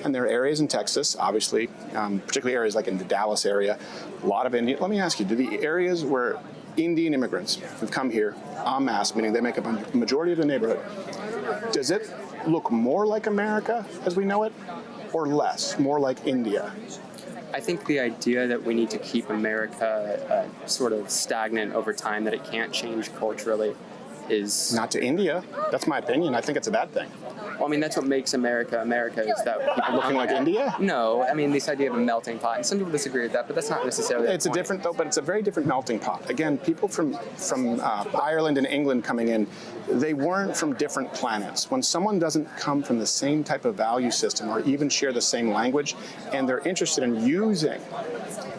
And there are areas in Texas, obviously, particularly areas like in the Dallas area, a lot of Indian. Let me ask you, do the areas where Indian immigrants have come here en masse, meaning they make up a majority of the neighborhood, does it look more like America as we know it, or less, more like India? I think the idea that we need to keep America sort of stagnant over time, that it can't change culturally, is... Not to India. That's my opinion. I think it's a bad thing. Well, I mean, that's what makes America America, is that people looking like India? No, I mean, this idea of a melting pot, and some people disagree with that, but that's not necessarily It's a different, though, but it's a very different melting pot. Again, people from Ireland and England coming in, they weren't from different planets. When someone doesn't come from the same type of value system or even share the same language, and they're interested in using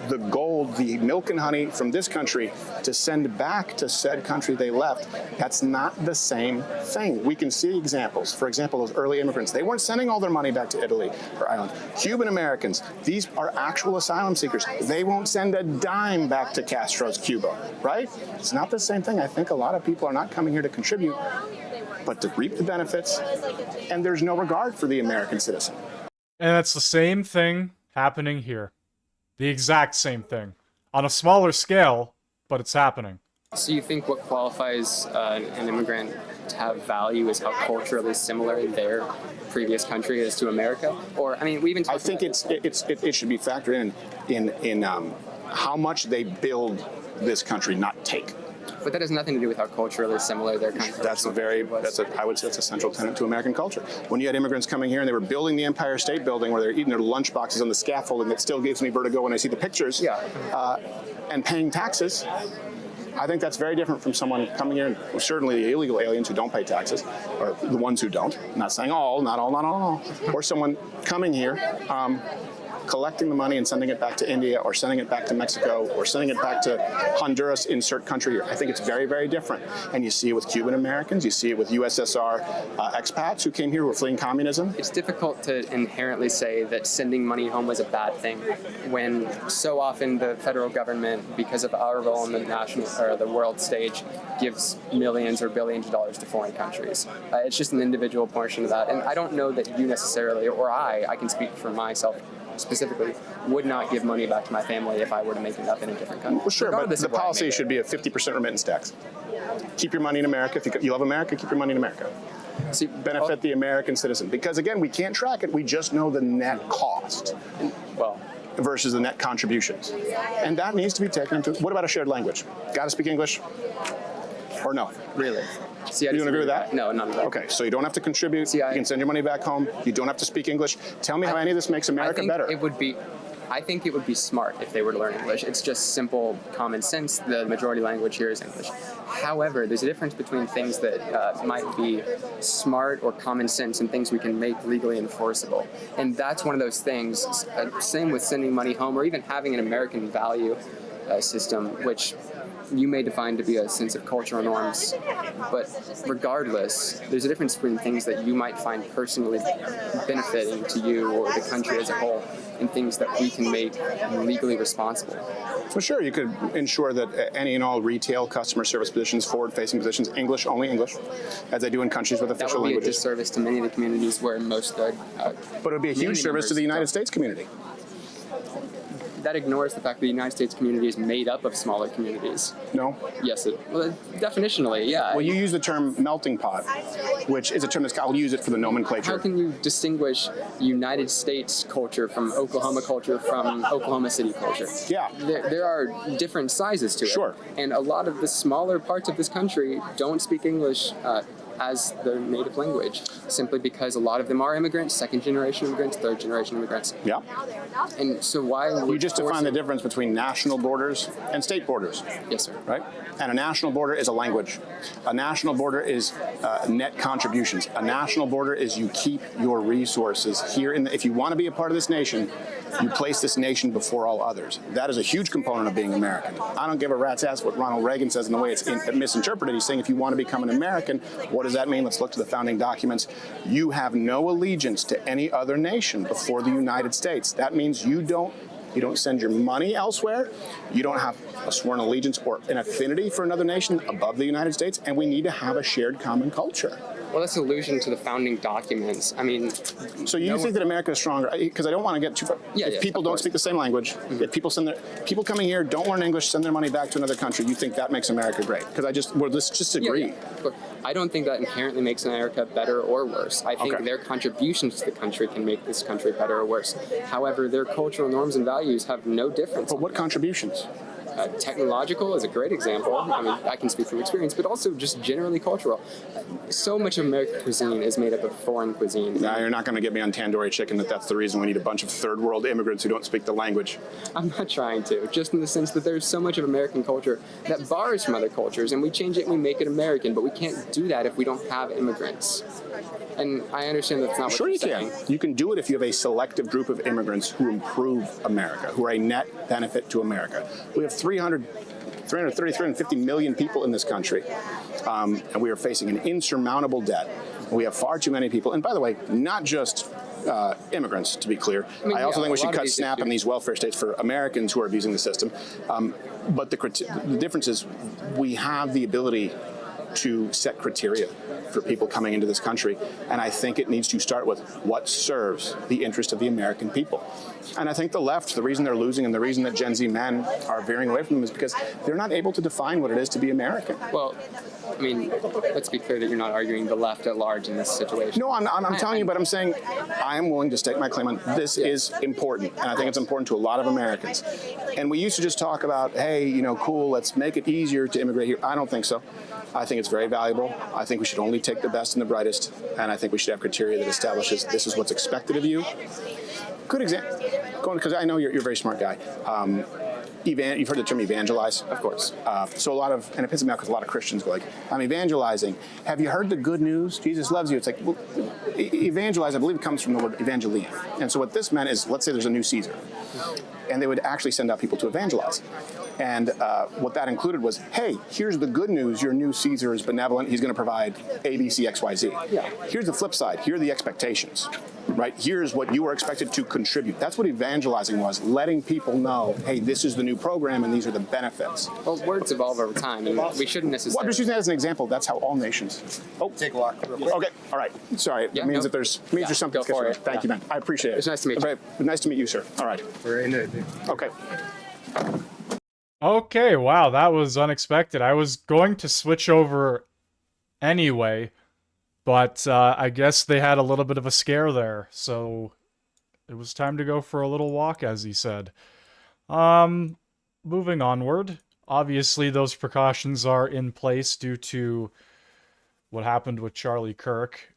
the gold, the milk and honey from this country to send back to said country they left, that's not the same thing. We can see examples. For example, those early immigrants, they weren't sending all their money back to Italy or Ireland. Cuban Americans, these are actual asylum seekers. They won't send a dime back to Castro's Cuba, right? It's not the same thing. I think a lot of people are not coming here to contribute, but to reap the benefits, and there's no regard for the American citizen. And it's the same thing happening here. The exact same thing. on a smaller scale, but it's happening. So you think what qualifies an immigrant to have value is how culturally similar their previous country is to America? Or, I mean, we even I think it should be factored in how much they build this country, not take. But that has nothing to do with how culturally similar their country I would say that's a central tenet to American culture. When you had immigrants coming here and they were building the Empire State Building, where they're eating their lunch boxes on the scaffolding, that still gives me vertigo when I see the pictures. Yeah. And paying taxes. I think that's very different from someone coming here, and certainly the illegal aliens who don't pay taxes, or the ones who don't. I'm not saying all, not all. Or someone coming here, collecting the money and sending it back to India, or sending it back to Mexico, or sending it back to Honduras, insert country here. I think it's very, very different. And you see it with Cuban Americans, you see it with USSR expats who came here who were fleeing communism. It's difficult to inherently say that sending money home was a bad thing when so often the federal government, because of our role in the national or the world stage, gives millions or billions of dollars to foreign countries. It's just an individual portion of that. And I don't know that you necessarily, or I can speak for myself specifically, would not give money back to my family if I were to make enough in a different country. Well, sure, but the policy should be a 50% remittance tax. Keep your money in America. If you love America, keep your money in America. See, benefit the American citizen. Because again, we can't track it. We just know the net cost. Well, versus the net contributions. And that needs to be taken into. What about a shared language? Got to speak English? Or no? Really? See, you don't agree with that? No, none of that. Okay, so you don't have to contribute. You can send your money back home. You don't have to speak English. Tell me how any of this makes America better. I think it would be smart if they were to learn English. It's just simple common sense. The majority language here is English. However, there's a difference between things that might be smart or common sense and things we can make legally enforceable. And that's one of those things. Same with sending money home or even having an American value system, which you may define to be a sense of cultural norms. But regardless, there's a difference between things that you might find personally benefiting to you or the country as a whole and things that we can make legally responsible. For sure, you could ensure that any and all retail customer service positions, forward-facing positions, English, only English, as they do in countries with official languages. That would be a disservice to many of the communities where most but it would be a huge service to the United States community. That ignores the fact that the United States community is made up of smaller communities. No? Yes, definitionally, yeah. Well, you use the term melting pot, which is a term I'll use it for the nomenclature. How can you distinguish United States culture from Oklahoma culture from Oklahoma City culture? Yeah. There are different sizes to it. Sure. And a lot of the smaller parts of this country don't speak English as their native language, simply because a lot of them are immigrants, second-generation immigrants, third-generation immigrants. Yeah. And so why would you just define the difference between national borders and state borders? Yes, sir. Right? And a national border is a language. A national border is net contributions. A national border is you keep your resources here. If you want to be a part of this nation, you place this nation before all others. That is a huge component of being American. I don't give a rat's ass what Ronald Reagan says and the way it's misinterpreted. He's saying if you want to become an American, what does that mean? Let's look to the founding documents. You have no allegiance to any other nation before the United States. That means you don't send your money elsewhere. You don't have a sworn allegiance or an affinity for another nation above the United States, and we need to have a shared common culture. Well, that's allusion to the founding documents. I mean, so you think that America is stronger? Because I don't want to get too far. If people don't speak the same language, if people coming here don't learn English, send their money back to another country, you think that makes America great? Because let's just agree. Look, I don't think that inherently makes America better or worse. I think their contributions to the country can make this country better or worse. However, their cultural norms and values have no difference. But what contributions? Technological is a great example. I mean, I can speak from experience, but also just generally cultural. So much of American cuisine is made up of foreign cuisine. Now, you're not going to get me on tandoori chicken that's the reason we need a bunch of third world immigrants who don't speak the language. I'm not trying to, just in the sense that there's so much of American culture that borrows from other cultures, and we change it and we make it American, but we can't do that if we don't have immigrants. And I understand that's not what you're saying. Sure you can. You can do it if you have a selective group of immigrants who improve America, who are a net benefit to America. We have 350 million people in this country, and we are facing an insurmountable debt. We have far too many people, and by the way, not just immigrants, to be clear. I also think we should cut SNAP in these welfare states for Americans who are abusing the system. But the difference is we have the ability to set criteria for people coming into this country. And I think it needs to start with what serves the interest of the American people. And I think the left, the reason they're losing and the reason that Gen Z men are veering away from them is because they're not able to define what it is to be American. Well, I mean, let's be clear that you're not arguing the left at large in this situation. No, I'm telling you, but I'm saying I am willing to stake my claim on this is important, and I think it's important to a lot of Americans. And we used to just talk about, hey, you know, cool, let's make it easier to immigrate here. I don't think so. I think it's very valuable. I think we should only take the best and the brightest, and I think we should have criteria that establishes this is what's expected of you. Good example, because I know you're a very smart guy. You've heard the term evangelize, of course. So a lot of, and it pisses me off because a lot of Christians go like, I'm evangelizing. Have you heard the good news? Jesus loves you. It's like, well, evangelize, I believe it comes from the word evangelion. And so what this meant is, let's say there's a new Caesar. And they would actually send out people to evangelize. And what that included was, hey, here's the good news. Your new Caesar is benevolent. He's going to provide A, B, C, X, Y, Z. Yeah. Here's the flip side. Here are the expectations. Right? Here's what you are expected to contribute. That's what evangelizing was, letting people know, hey, this is the new program and these are the benefits. Well, words evolve over time, and we shouldn't necessarily... Well, I'm just using that as an example. That's how all nations... Oh, take a walk real quick. Okay, all right. Sorry, Yeah, it means that there's something... Go for it. Thank you, man. I appreciate it. It's nice to meet you. Very, nice to meet you, sir. All right. Very nice. Okay. Okay, wow, that was unexpected. I was going to switch over anyway, but I guess they had a little bit of a scare there, so it was time to go for a little walk, as he said. Moving onward, obviously those precautions are in place due to what happened with Charlie Kirk.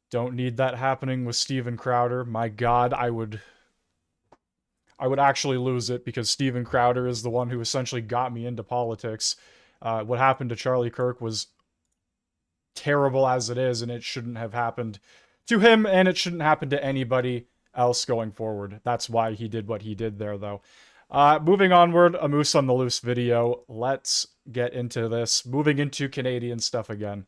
Don't need that happening with Steven Crowder. My God, I would actually lose it because Steven Crowder is the one who essentially got me into politics. What happened to Charlie Kirk was terrible as it is, and it shouldn't have happened to him, and it shouldn't happen to anybody else going forward. That's why he did what he did there, though. Moving onward, a Moose on the Loose video. Let's get into this. Moving into Canadian stuff again.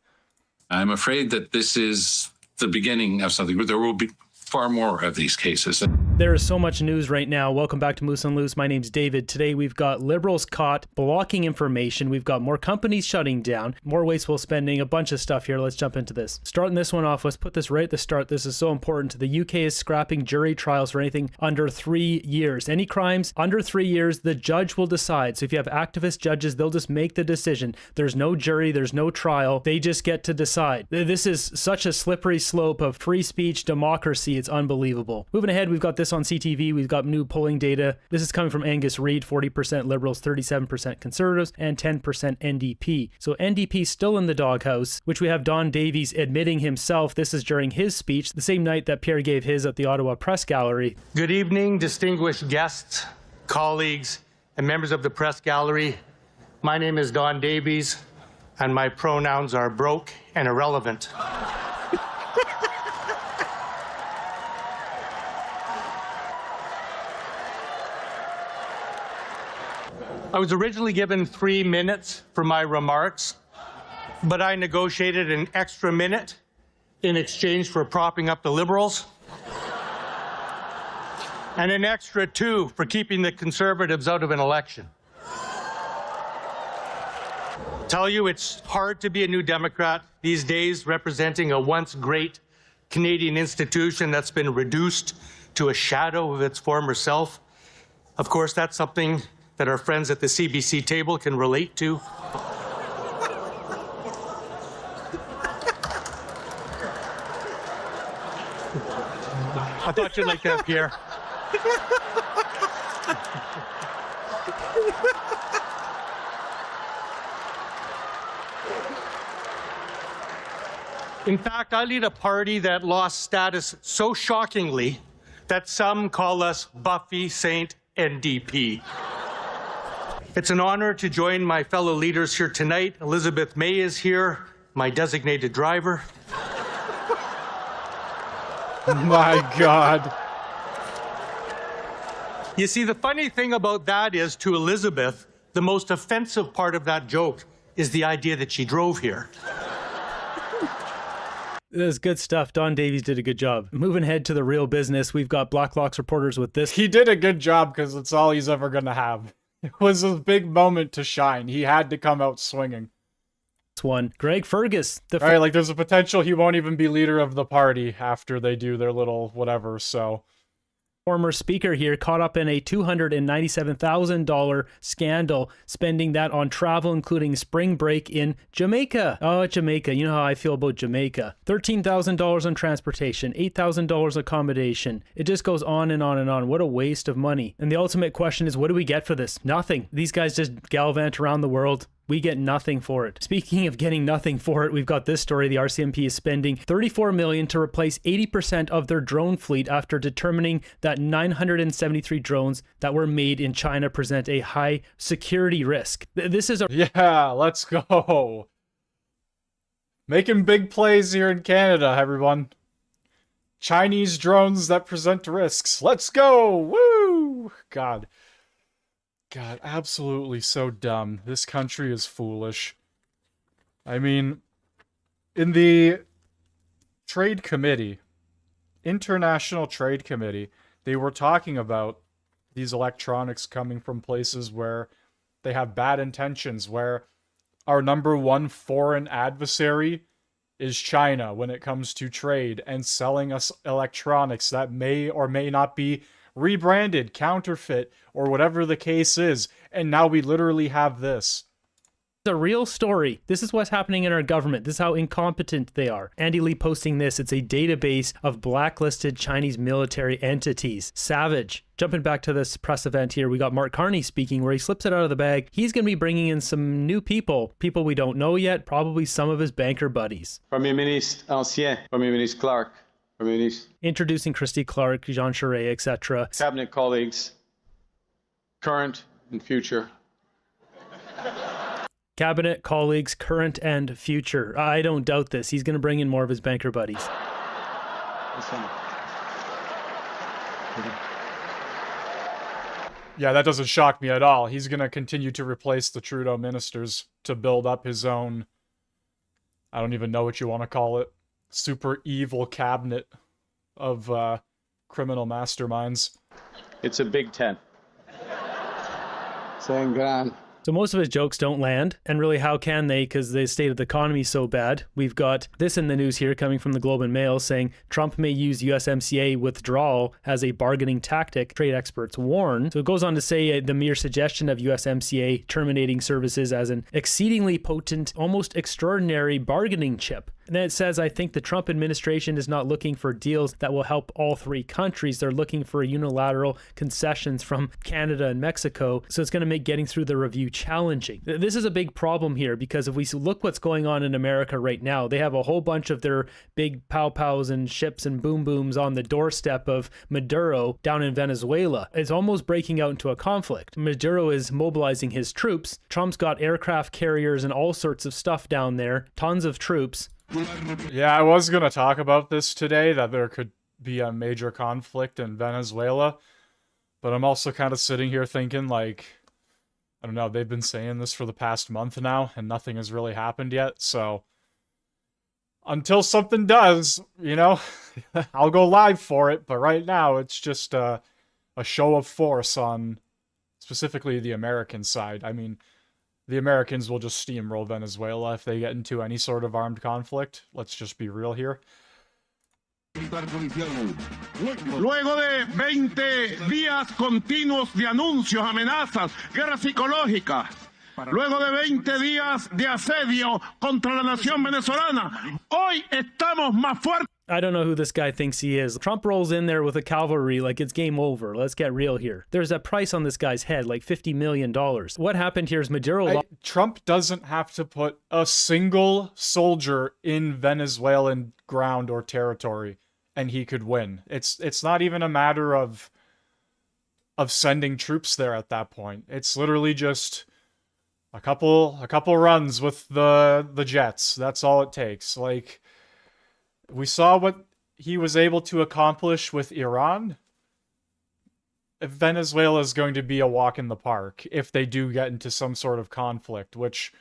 I'm afraid that this is the beginning of something, but there will be far more of these cases. There is so much news right now. Welcome back to Moose on Loose. My name's David. Today we've got Liberals caught blocking information. We've got more companies shutting down, more wasteful spending, a bunch of stuff here. Let's jump into this. Starting this one off, let's put this right at the start. This is so important. The UK is scrapping jury trials for anything under 3 years. Any crimes under 3 years, the judge will decide. So if you have activist judges, they'll just make the decision. There's no jury, there's no trial. They just get to decide. This is such a slippery slope of free speech, democracy. It's unbelievable. Moving ahead, we've got this on CTV. We've got new polling data. This is coming from Angus Reid, 40% Liberals, 37% Conservatives, and 10% NDP. So NDP still in the doghouse, which we have Don Davies admitting himself. This is during his speech, the same night that Pierre gave his at the Ottawa Press Gallery. Good evening, distinguished guests, colleagues, and members of the Press Gallery. My name is Don Davies, and my pronouns are broke and irrelevant. I was originally given 3 minutes for my remarks, but I negotiated an extra minute in exchange for propping up the Liberals, and an extra 2 for keeping the Conservatives out of an election. Tell you it's hard to be a New Democrat these days, representing a once great Canadian institution that's been reduced to a shadow of its former self. Of course, that's something that our friends at the CBC table can relate to. I thought you'd like that, Pierre. In fact, I lead a party that lost status so shockingly that some call us Buffy Saint NDP. It's an honor to join my fellow leaders here tonight. Elizabeth May is here, my designated driver. My God. You see, the funny thing about that is, to Elizabeth, the most offensive part of that joke is the idea that she drove here. This is good stuff. Don Davies did a good job. Moving ahead to the real business, we've got Blacklock's reporters with this. He did a good job because it's all he's ever going to have. It was a big moment to shine. He had to come out swinging. one. Greg Fergus, right, like there's a potential he won't even be leader of the party after they do their little whatever, so... former speaker here, caught up in a $297,000 scandal, spending that on travel, including spring break in Jamaica. Oh, Jamaica. You know how I feel about Jamaica. $13,000 on transportation, $8,000 accommodation. It just goes on and on and on. What a waste of money. And the ultimate question is, what do we get for this? Nothing. These guys just gallivant around the world. We get nothing for it. Speaking of getting nothing for it, we've got this story. The RCMP is spending $34 million to replace 80% of their drone fleet after determining that 973 drones that were made in China present a high security risk. This is a... Yeah, let's go. Making big plays here in Canada, everyone. Chinese drones that present risks. Let's go! Woo! God, absolutely so dumb. This country is foolish. I mean, in the Trade Committee, International Trade Committee, they were talking about these electronics coming from places where they have bad intentions, where our number one foreign adversary is China when it comes to trade and selling us electronics that may or may not be rebranded, counterfeit, or whatever the case is. And now we literally have this. A real story. This is what's happening in our government. This is how incompetent they are. Andy Lee posting this. It's a database of blacklisted Chinese military entities. Savage. Jumping back to this press event here, we got Mark Carney speaking where he slips it out of the bag. He's going to be bringing in some new people we don't know yet, probably some of his banker buddies. Premier Ministre Ancien, Premier Ministre Clark, Premier Ministre. Introducing Christy Clark, Jean Charest, etc. Cabinet colleagues, current and future. Cabinet colleagues, current and future. I don't doubt this. He's going to bring in more of his banker buddies. Yeah, that doesn't shock me at all. He's going to continue to replace the Trudeau ministers to build up his own, I don't even know what you want to call it, super evil cabinet of criminal masterminds. It's a Big Ten. Saying grand. So most of his jokes don't land, and really how can they, because the state of the economy is so bad. We've got this in the news here coming from the Globe and Mail saying Trump may use USMCA withdrawal as a bargaining tactic, trade experts warn. So it goes on to say the mere suggestion of USMCA terminating services as an exceedingly potent, almost extraordinary bargaining chip. And then it says, I think the Trump administration is not looking for deals that will help all three countries. They're looking for unilateral concessions from Canada and Mexico. So it's going to make getting through the review challenging. This is a big problem here because if we look what's going on in America right now, they have a whole bunch of their big pow-pows and ships and boom-booms on the doorstep of Maduro down in Venezuela. It's almost breaking out into a conflict. Maduro is mobilizing his troops. Trump's got aircraft carriers and all sorts of stuff down there, tons of troops. Yeah, I was going to talk about this today, that there could be a major conflict in Venezuela, but I'm also kind of sitting here thinking, like, I don't know, they've been saying this for the past month now, and nothing has really happened yet, so until something does, you know, I'll go live for it, but right now it's just a show of force on specifically the American side. I mean, the Americans will just steamroll Venezuela if they get into any sort of armed conflict. Let's just be real here. Luego de 20 días continuos de anuncios, amenazas, guerra psicológica, luego de 20 días de asedio contra la nación venezolana, hoy estamos más fuertes. I don't know who this guy thinks he is. Trump rolls in there with a cavalry like it's game over. Let's get real here. There's a price on this guy's head, like $50 million. What happened here is Maduro... Trump doesn't have to put a single soldier in Venezuelan ground or territory, and he could win. It's not even a matter of sending troops there at that point. It's literally just a couple runs with the jets. That's all it takes. Like, we saw what he was able to accomplish with Iran. Venezuela is going to be a walk in the park if they do get into some sort of conflict, which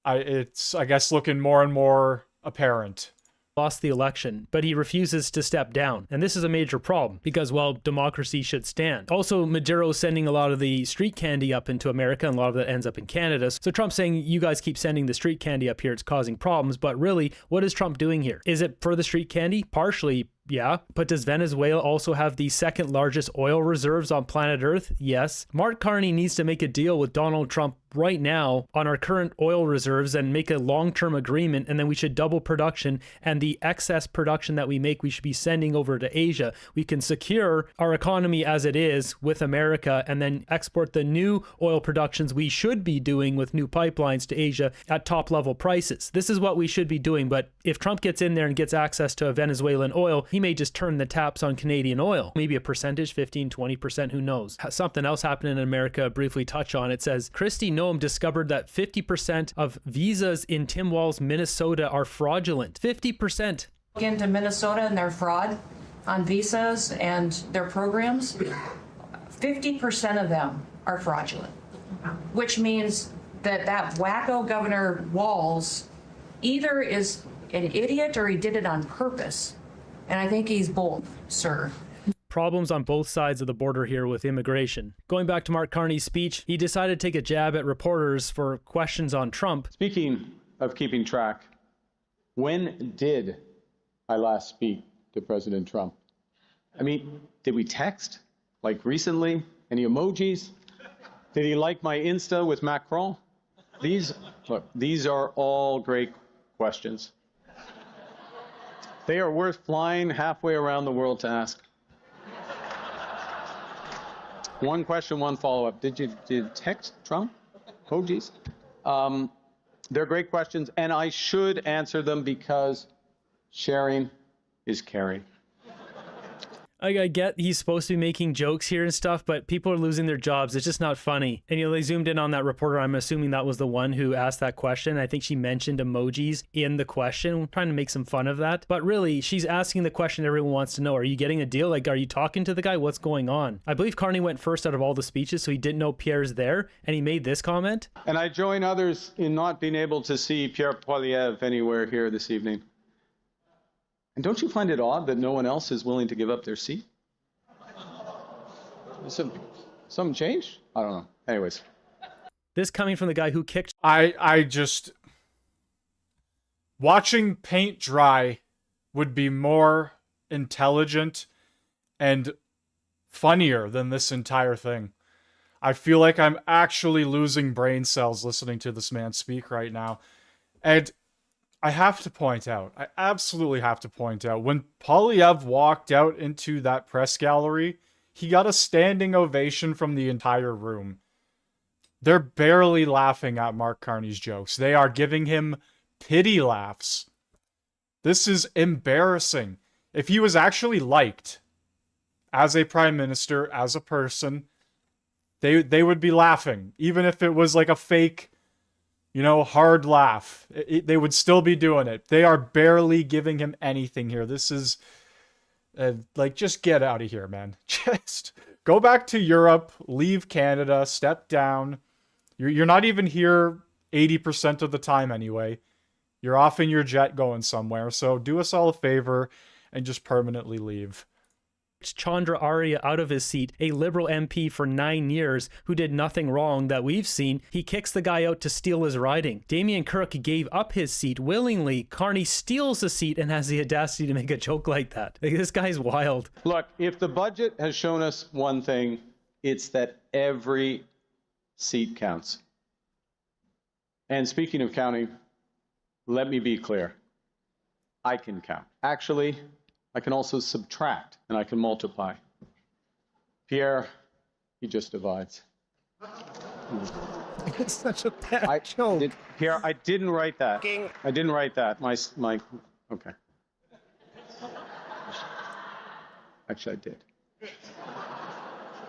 it's, I guess, looking more and more apparent lost the election, but he refuses to step down. And this is a major problem because, well, democracy should stand. Also, Maduro is sending a lot of the street candy up into America, and a lot of that ends up in Canada. So Trump's saying, you guys keep sending the street candy up here, it's causing problems. But really, what is Trump doing here? Is it for the street candy? Partially, yeah. But does Venezuela also have the second largest oil reserves on planet Earth? Yes. Mark Carney needs to make a deal with Donald Trump right now on our current oil reserves and make a long-term agreement, and then we should double production, and the excess production that we make we should be sending over to Asia. We can secure our economy as it is with America and then export the new oil productions we should be doing with new pipelines to Asia at top level prices. This is what we should be doing, but if Trump gets in there and gets access to Venezuelan oil, he may just turn the taps on Canadian oil. Maybe a percentage, 15, 20%, who knows. Something else happened in America, briefly touch on. It says, Kristi Noem discovered that 50% of visas in Tim Walz, Minnesota are fraudulent. 50%. Look into Minnesota and their fraud on visas and their programs. 50% of them are fraudulent, which means that wacko Governor Walz either is an idiot or he did it on purpose. And I think he's both, sir. Problems on both sides of the border here with immigration. Going back to Mark Carney's speech, he decided to take a jab at reporters for questions on Trump. Speaking of keeping track, when did I last speak to President Trump? I mean, did we text? Like recently? Any emojis? Did he like my Insta with Macron? These are all great questions. They are worth flying halfway around the world to ask. One question, one follow-up. Did you text Trump? Emojis? They're great questions, and I should answer them because sharing is caring. I get he's supposed to be making jokes here and stuff, but people are losing their jobs. It's just not funny. And they zoomed in on that reporter. I'm assuming that was the one who asked that question. I think she mentioned emojis in the question. I'm trying to make some fun of that. But really, she's asking the question everyone wants to know. Are you getting a deal? Like, are you talking to the guy? What's going on? I believe Carney went first out of all the speeches, so he didn't know Pierre's there, and he made this comment. And I join others in not being able to see Pierre Poilievre anywhere here this evening. And don't you find it odd that no one else is willing to give up their seat? Something changed? I don't know. Anyways. This coming from the guy who kicked... I just... Watching paint dry would be more intelligent and funnier than this entire thing. I feel like I'm actually losing brain cells listening to this man speak right now. And I have to point out, I absolutely have to point out, when Poilievre walked out into that press gallery, he got a standing ovation from the entire room. They're barely laughing at Mark Carney's jokes. They are giving him pity laughs. This is embarrassing. If he was actually liked as a prime minister, as a person, they would be laughing. Even if it was like a fake, hard laugh. They would still be doing it. They are barely giving him anything here. This is, just get out of here, man. Just go back to Europe, leave Canada, step down. You're not even here 80% of the time anyway. You're off in your jet going somewhere. So do us all a favor and just permanently leave. Chandra Arya out of his seat, a Liberal MP for 9 years who did nothing wrong that we've seen. He kicks the guy out to steal his riding. Damien Kirk gave up his seat willingly. Carney steals the seat and has the audacity to make a joke like that. This guy's wild. Look, if the budget has shown us one thing, it's that every seat counts. And speaking of counting, let me be clear. I can count. Actually, I can also subtract, and I can multiply. Pierre, he just divides. It's such a bad joke. Pierre, I didn't write that. I didn't write that. Okay. Actually, I did.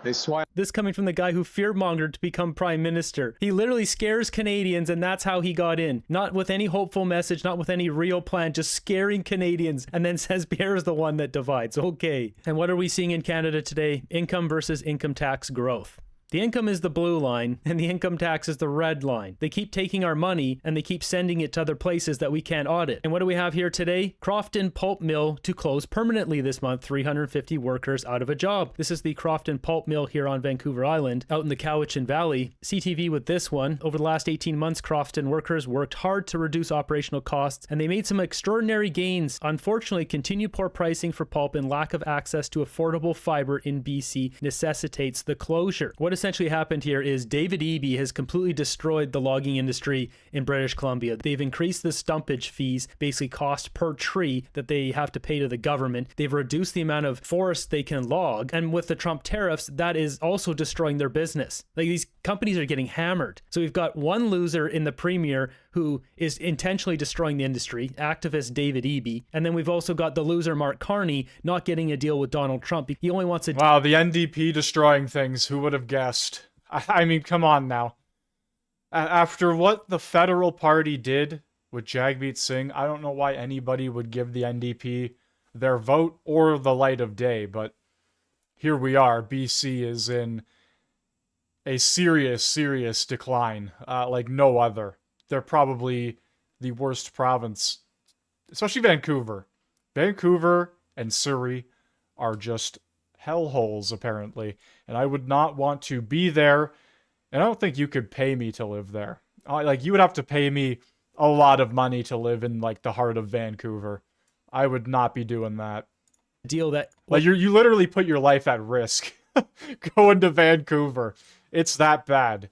This coming from the guy who fear-mongered to become prime minister. He literally scares Canadians, and that's how he got in. Not with any hopeful message, not with any real plan, just scaring Canadians, and then says Pierre's the one that divides. Okay. And what are we seeing in Canada today? Income versus income tax growth. The income is the blue line, and the income tax is the red line. They keep taking our money, and they keep sending it to other places that we can't audit. And what do we have here today? Crofton Pulp Mill to close permanently this month, 350 workers out of a job. This is the Crofton Pulp Mill here on Vancouver Island, out in the Cowichan Valley. CTV with this one. Over the last 18 months, Crofton workers worked hard to reduce operational costs, and they made some extraordinary gains. Unfortunately, continued poor pricing for pulp and lack of access to affordable fiber in BC necessitates the closure. What essentially happened here is David Eby has completely destroyed the logging industry in British Columbia. They've increased the stumpage fees, basically cost per tree that they have to pay to the government. They've reduced the amount of forest they can log. And with the Trump tariffs, that is also destroying their business. Like, these companies are getting hammered. So we've got one loser in the premier who is intentionally destroying the industry, activist David Eby. And then we've also got the loser Mark Carney not getting a deal with Donald Trump. He only wants a... Wow, the NDP destroying things. Who would have guessed? I mean, come on now. After what the federal party did with Jagmeet Singh, I don't know why anybody would give the NDP their vote or the light of day, but here we are. BC is in a serious decline, like no other. They're probably the worst province, especially Vancouver. Vancouver and Surrey are just hellholes, apparently, and I would not want to be there, and I don't think you could pay me to live there. Like, you would have to pay me a lot of money to live in, like, the heart of Vancouver. I would not be doing that. Deal that... Like, you literally put your life at risk going to Vancouver. It's that bad.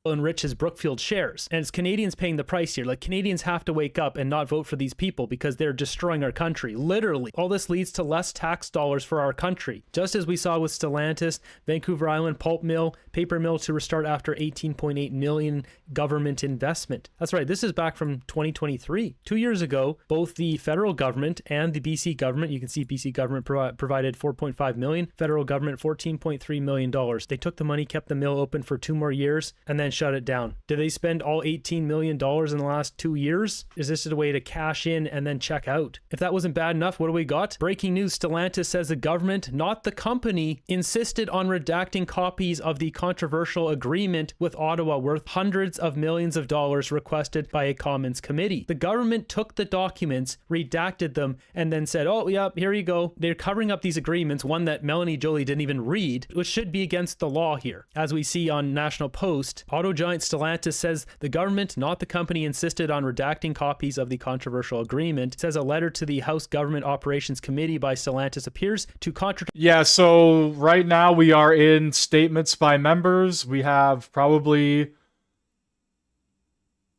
Enrich his Brookfield shares, and it's Canadians paying the price here. Like, Canadians have to wake up and not vote for these people because they're destroying our country. Literally, all this leads to less tax dollars for our country, just as we saw with Stellantis, Vancouver Island pulp mill, paper mill to restart after 18.8 million government investment. That's right, this is back from 2023. 2 years ago, both the federal government and the BC government, you can see BC government provided 4.5 million, federal government $14.3 million. They took the money, kept the mill open for 2 more years, and then shut it down. Did they spend all $18 million in the last 2 years? Is this a way to cash in and then check out? If that wasn't bad enough, what do we got? Breaking news, Stellantis says the government, not the company, insisted on redacting copies of the controversial agreement with Ottawa worth hundreds of millions of dollars requested by a Commons committee. The government took the documents, redacted them, and then said, oh, yeah, here you go. They're covering up these agreements, one that Melanie Joly didn't even read, which should be against the law here. As we see on National Post, auto giant Stellantis says the government, not the company, insisted on redacting copies of the controversial agreement. It says a letter to the House Government Operations Committee by Stellantis appears to contradict... Yeah, so right now we are in statements by members. We have probably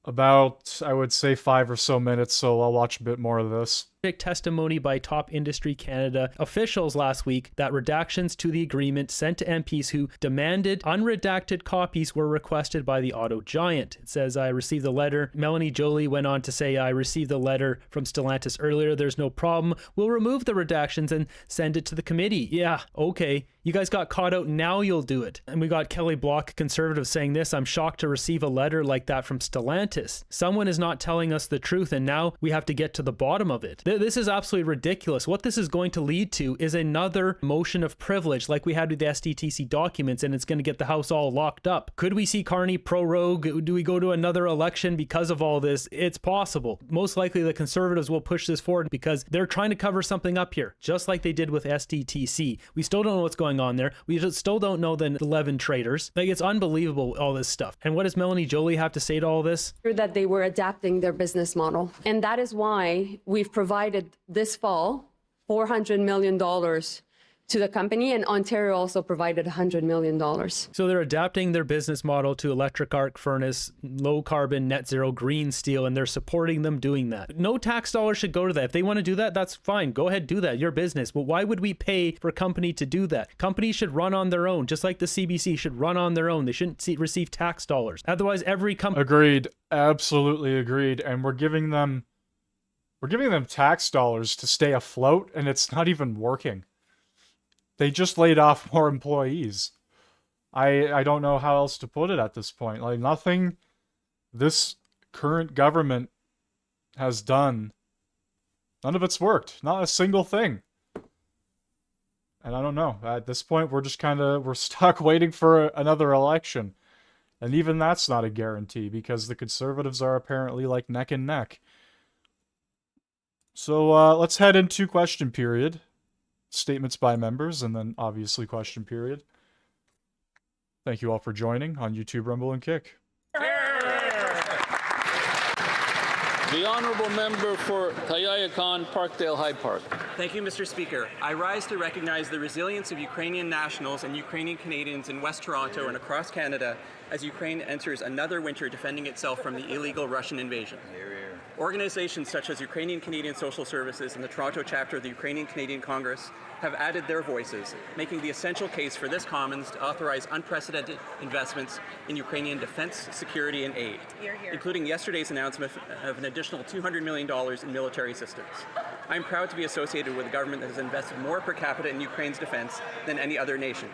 about, I would say, 5 or so minutes, so I'll watch a bit more of this. Testimony by Top Industry Canada officials last week that redactions to the agreement sent to MPs who demanded unredacted copies were requested by the auto giant. It says, I received the letter. Melanie Joly went on to say, I received the letter from Stellantis earlier. There's no problem. We'll remove the redactions and send it to the committee. Yeah, okay. You guys got caught out. Now you'll do it. And we got Kelly Block, conservative, saying this, I'm shocked to receive a letter like that from Stellantis. Someone is not telling us the truth, and now we have to get to the bottom of it. This is absolutely ridiculous. What this is going to lead to is another motion of privilege like we had with the SDTC documents, and it's going to get the House all locked up. Could we see Carney prorogue? Do we go to another election because of all this? It's possible. Most likely the Conservatives will push this forward because they're trying to cover something up here, just like they did with SDTC. We still don't know what's going on there. We still don't know the 11 traitors. Like, it's unbelievable, all this stuff. And what does Melanie Joly have to say to all this? That they were adapting their business model. And that is why we've provided this fall $400 million to the company, and Ontario also provided $100 million. So they're adapting their business model to electric arc furnace, low carbon, net zero, green steel, and they're supporting them doing that. No tax dollars should go to that. If they want to do that, that's fine. Go ahead, do that. Your business. But why would we pay for a company to do that? Companies should run on their own, just like the CBC should run on their own. They shouldn't receive tax dollars. Otherwise, every company... Agreed. Absolutely agreed. And we're giving them tax dollars to stay afloat, and it's not even working. They just laid off more employees. I don't know how else to put it at this point. Like, nothing this current government has done, none of it's worked. Not a single thing. And I don't know. At this point, we're stuck waiting for another election. And even that's not a guarantee because the Conservatives are apparently like neck and neck. So let's head into question period. Statements by members, and then obviously question period. Thank you all for joining on YouTube, Rumble, and Kick. The Honourable Member for Tayayakan, Parkdale Hyde Park. Thank you, Mr. Speaker. I rise to recognize the resilience of Ukrainian nationals and Ukrainian Canadians in West Toronto and across Canada as Ukraine enters another winter defending itself from the illegal Russian invasion. Organizations such as Ukrainian Canadian Social Services and the Toronto chapter of the Ukrainian Canadian Congress have added their voices, making the essential case for this Commons to authorize unprecedented investments in Ukrainian defense, security, and aid, including yesterday's announcement of an additional $200 million in military assistance. I am proud to be associated with a government that has invested more per capita in Ukraine's defense than any other nation.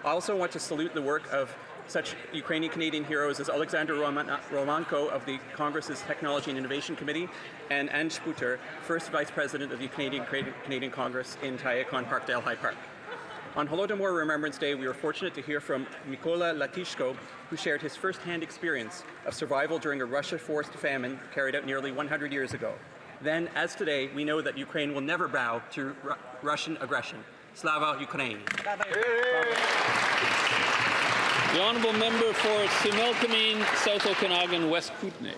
I also want to salute the work of such Ukrainian Canadian heroes as Alexander Romanko of the Congress's Technology and Innovation Committee and Anne Sputer, first Vice President of the Canadian Congress in Tayayakan, Parkdale High Park. On Holodomor Remembrance Day, we were fortunate to hear from Mykola Latishko, who shared his first-hand experience of survival during a Russia-forced famine carried out nearly 100 years ago. Then, as today, we know that Ukraine will never bow to Russian aggression. Slava Ukraine. The Honourable Member for Similkameen, South Okanagan, West Kootenay.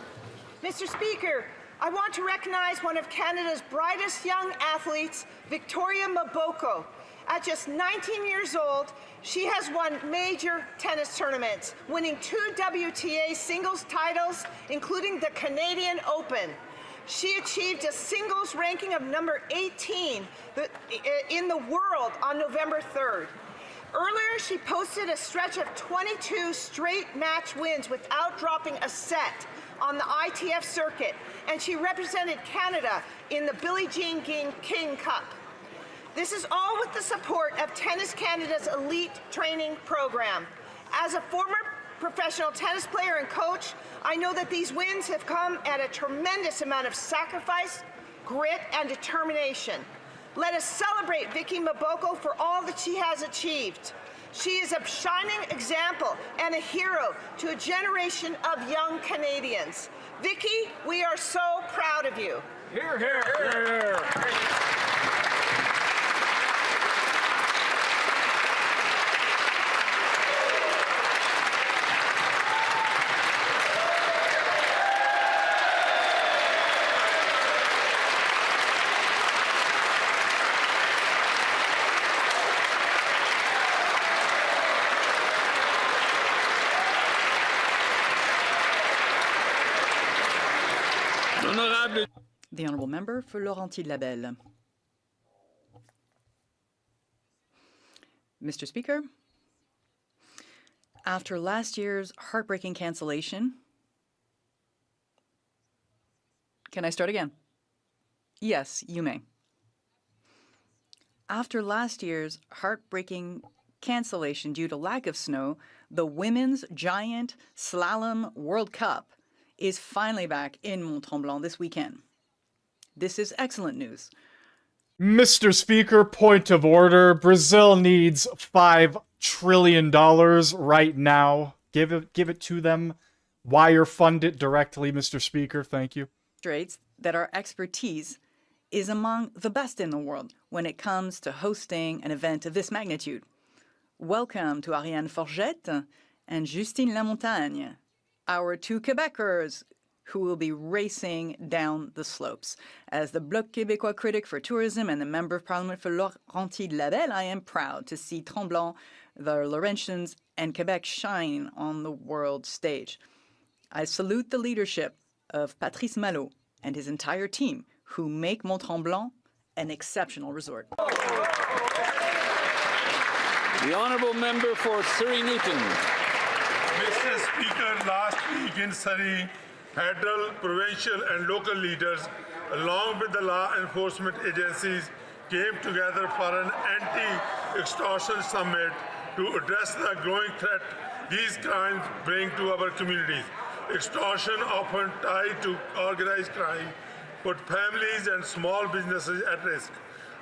Mr. Speaker, I want to recognize one of Canada's brightest young athletes, Victoria Maboko. At just 19 years old, she has won major tennis tournaments, winning 2 WTA singles titles, including the Canadian Open. She achieved a singles ranking of number 18 in the world on November 3rd. Earlier, she posted a stretch of 22 straight match wins without dropping a set on the ITF circuit, and she represented Canada in the Billie Jean King Cup. This is all with the support of Tennis Canada's elite training program. As a former professional tennis player and coach, I know that these wins have come at a tremendous amount of sacrifice, grit, and determination. Let us celebrate Vicky Maboko for all that she has achieved. She is a shining example and a hero to a generation of young Canadians. Vicky, we are so proud of you. Hear, hear, hear. The Honourable Member for Laurentides-Labelle. Mr. Speaker, after last year's heartbreaking cancellation... Can I start again? Yes, you may. After last year's heartbreaking cancellation due to lack of snow, the Women's Giant Slalom World Cup is finally back in Mont-Tremblant this weekend. This is excellent news. Mr. Speaker, point of order. Brazil needs $5 trillion right now. Give it to them. Wire fund it directly, Mr. Speaker. Thank you. Demonstrates that our expertise is among the best in the world when it comes to hosting an event of this magnitude. Welcome to Ariane Forget and Justine Lamontagne, our 2 Quebecers who will be racing down the slopes. As the Bloc Québécois critic for tourism and the Member of Parliament for Laurentides-Labelle, I am proud to see Tremblant, the Laurentians, and Quebec shine on the world stage. I salute the leadership of Patrice Malo and his entire team who make Mont-Tremblant an exceptional resort. The Honourable Member for Surrey Newton. Mr. Speaker, last week in Surrey, federal, provincial and local leaders, along with the law enforcement agencies, came together for an anti-extortion summit to address the growing threat these crimes bring to our communities. Extortion, often tied to organized crime, put families and small businesses at risk.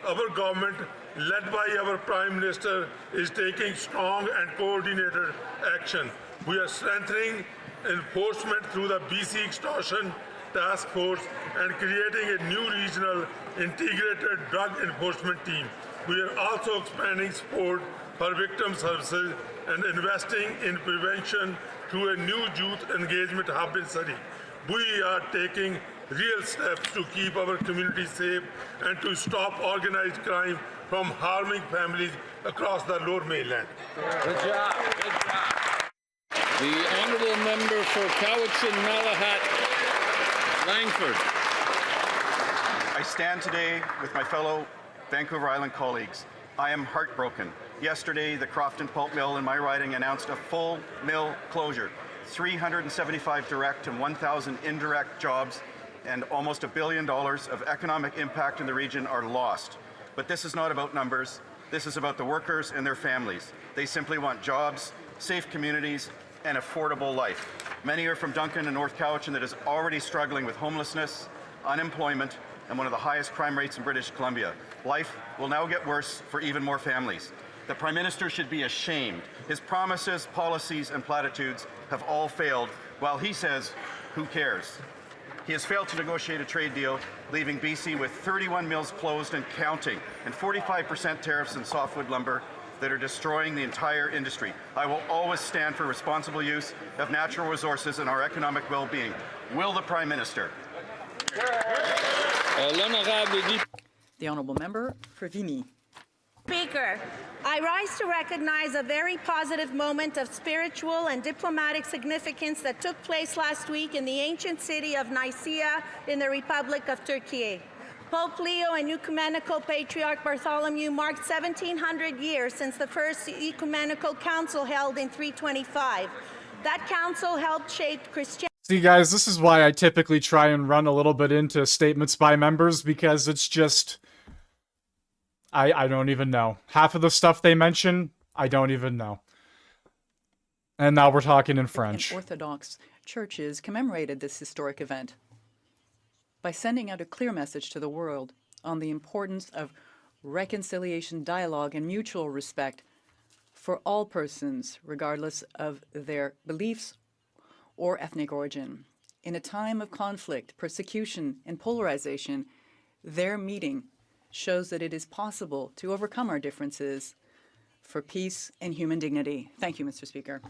Our government led by our Prime Minister, is taking strong and coordinated action. We are strengthening enforcement through the BC Extortion Task Force and creating a new regional integrated drug enforcement team. We are also expanding support for victim services and investing in prevention through a new youth engagement hub in Surrey. We are taking real steps to keep our communities safe and to stop organized crime from harming families across the Lower Mainland. Good job. Good job. The honourable member for Cowichan Malahat Langford. I stand today with my fellow Vancouver Island colleagues. I am heartbroken. Yesterday, the Crofton Pulp Mill in my riding announced a full mill closure. 375 direct and 1,000 indirect jobs and almost $1 billion of economic impact in the region are lost. But this is not about numbers. This is about the workers and their families. They simply want jobs, safe communities, and affordable life. Many are from Duncan and North Cowichan that is already struggling with homelessness, unemployment, and one of the highest crime rates in British Columbia. Life will now get worse for even more families. The Prime Minister should be ashamed. His promises, policies, and platitudes have all failed, while he says, who cares? He has failed to negotiate a trade deal, leaving BC with 31 mills closed and counting, and 45% tariffs in softwood lumber that are destroying the entire industry. I will always stand for responsible use of natural resources and our economic well-being. Will the Prime Minister? The honourable member for Vimy. Speaker, I rise to recognize a very positive moment of spiritual and diplomatic significance that took place last week in the ancient city of Nicaea in the Republic of Turkey. Pope Leo and Ecumenical Patriarch Bartholomew marked 1,700 years since the first Ecumenical Council held in 325. That council helped shape Christianity. See, guys, this is why I typically try and run a little bit into statements by members, because it's just... I don't even know. Half of the stuff they mention, I don't even know. And now we're talking in French. Orthodox churches commemorated this historic event by sending out a clear message to the world on the importance of reconciliation, dialogue, and mutual respect for all persons, regardless of their beliefs or ethnic origin. In a time of conflict, persecution, and polarization, their meeting shows that it is possible to overcome our differences for peace and human dignity. Thank you, Mr. Speaker.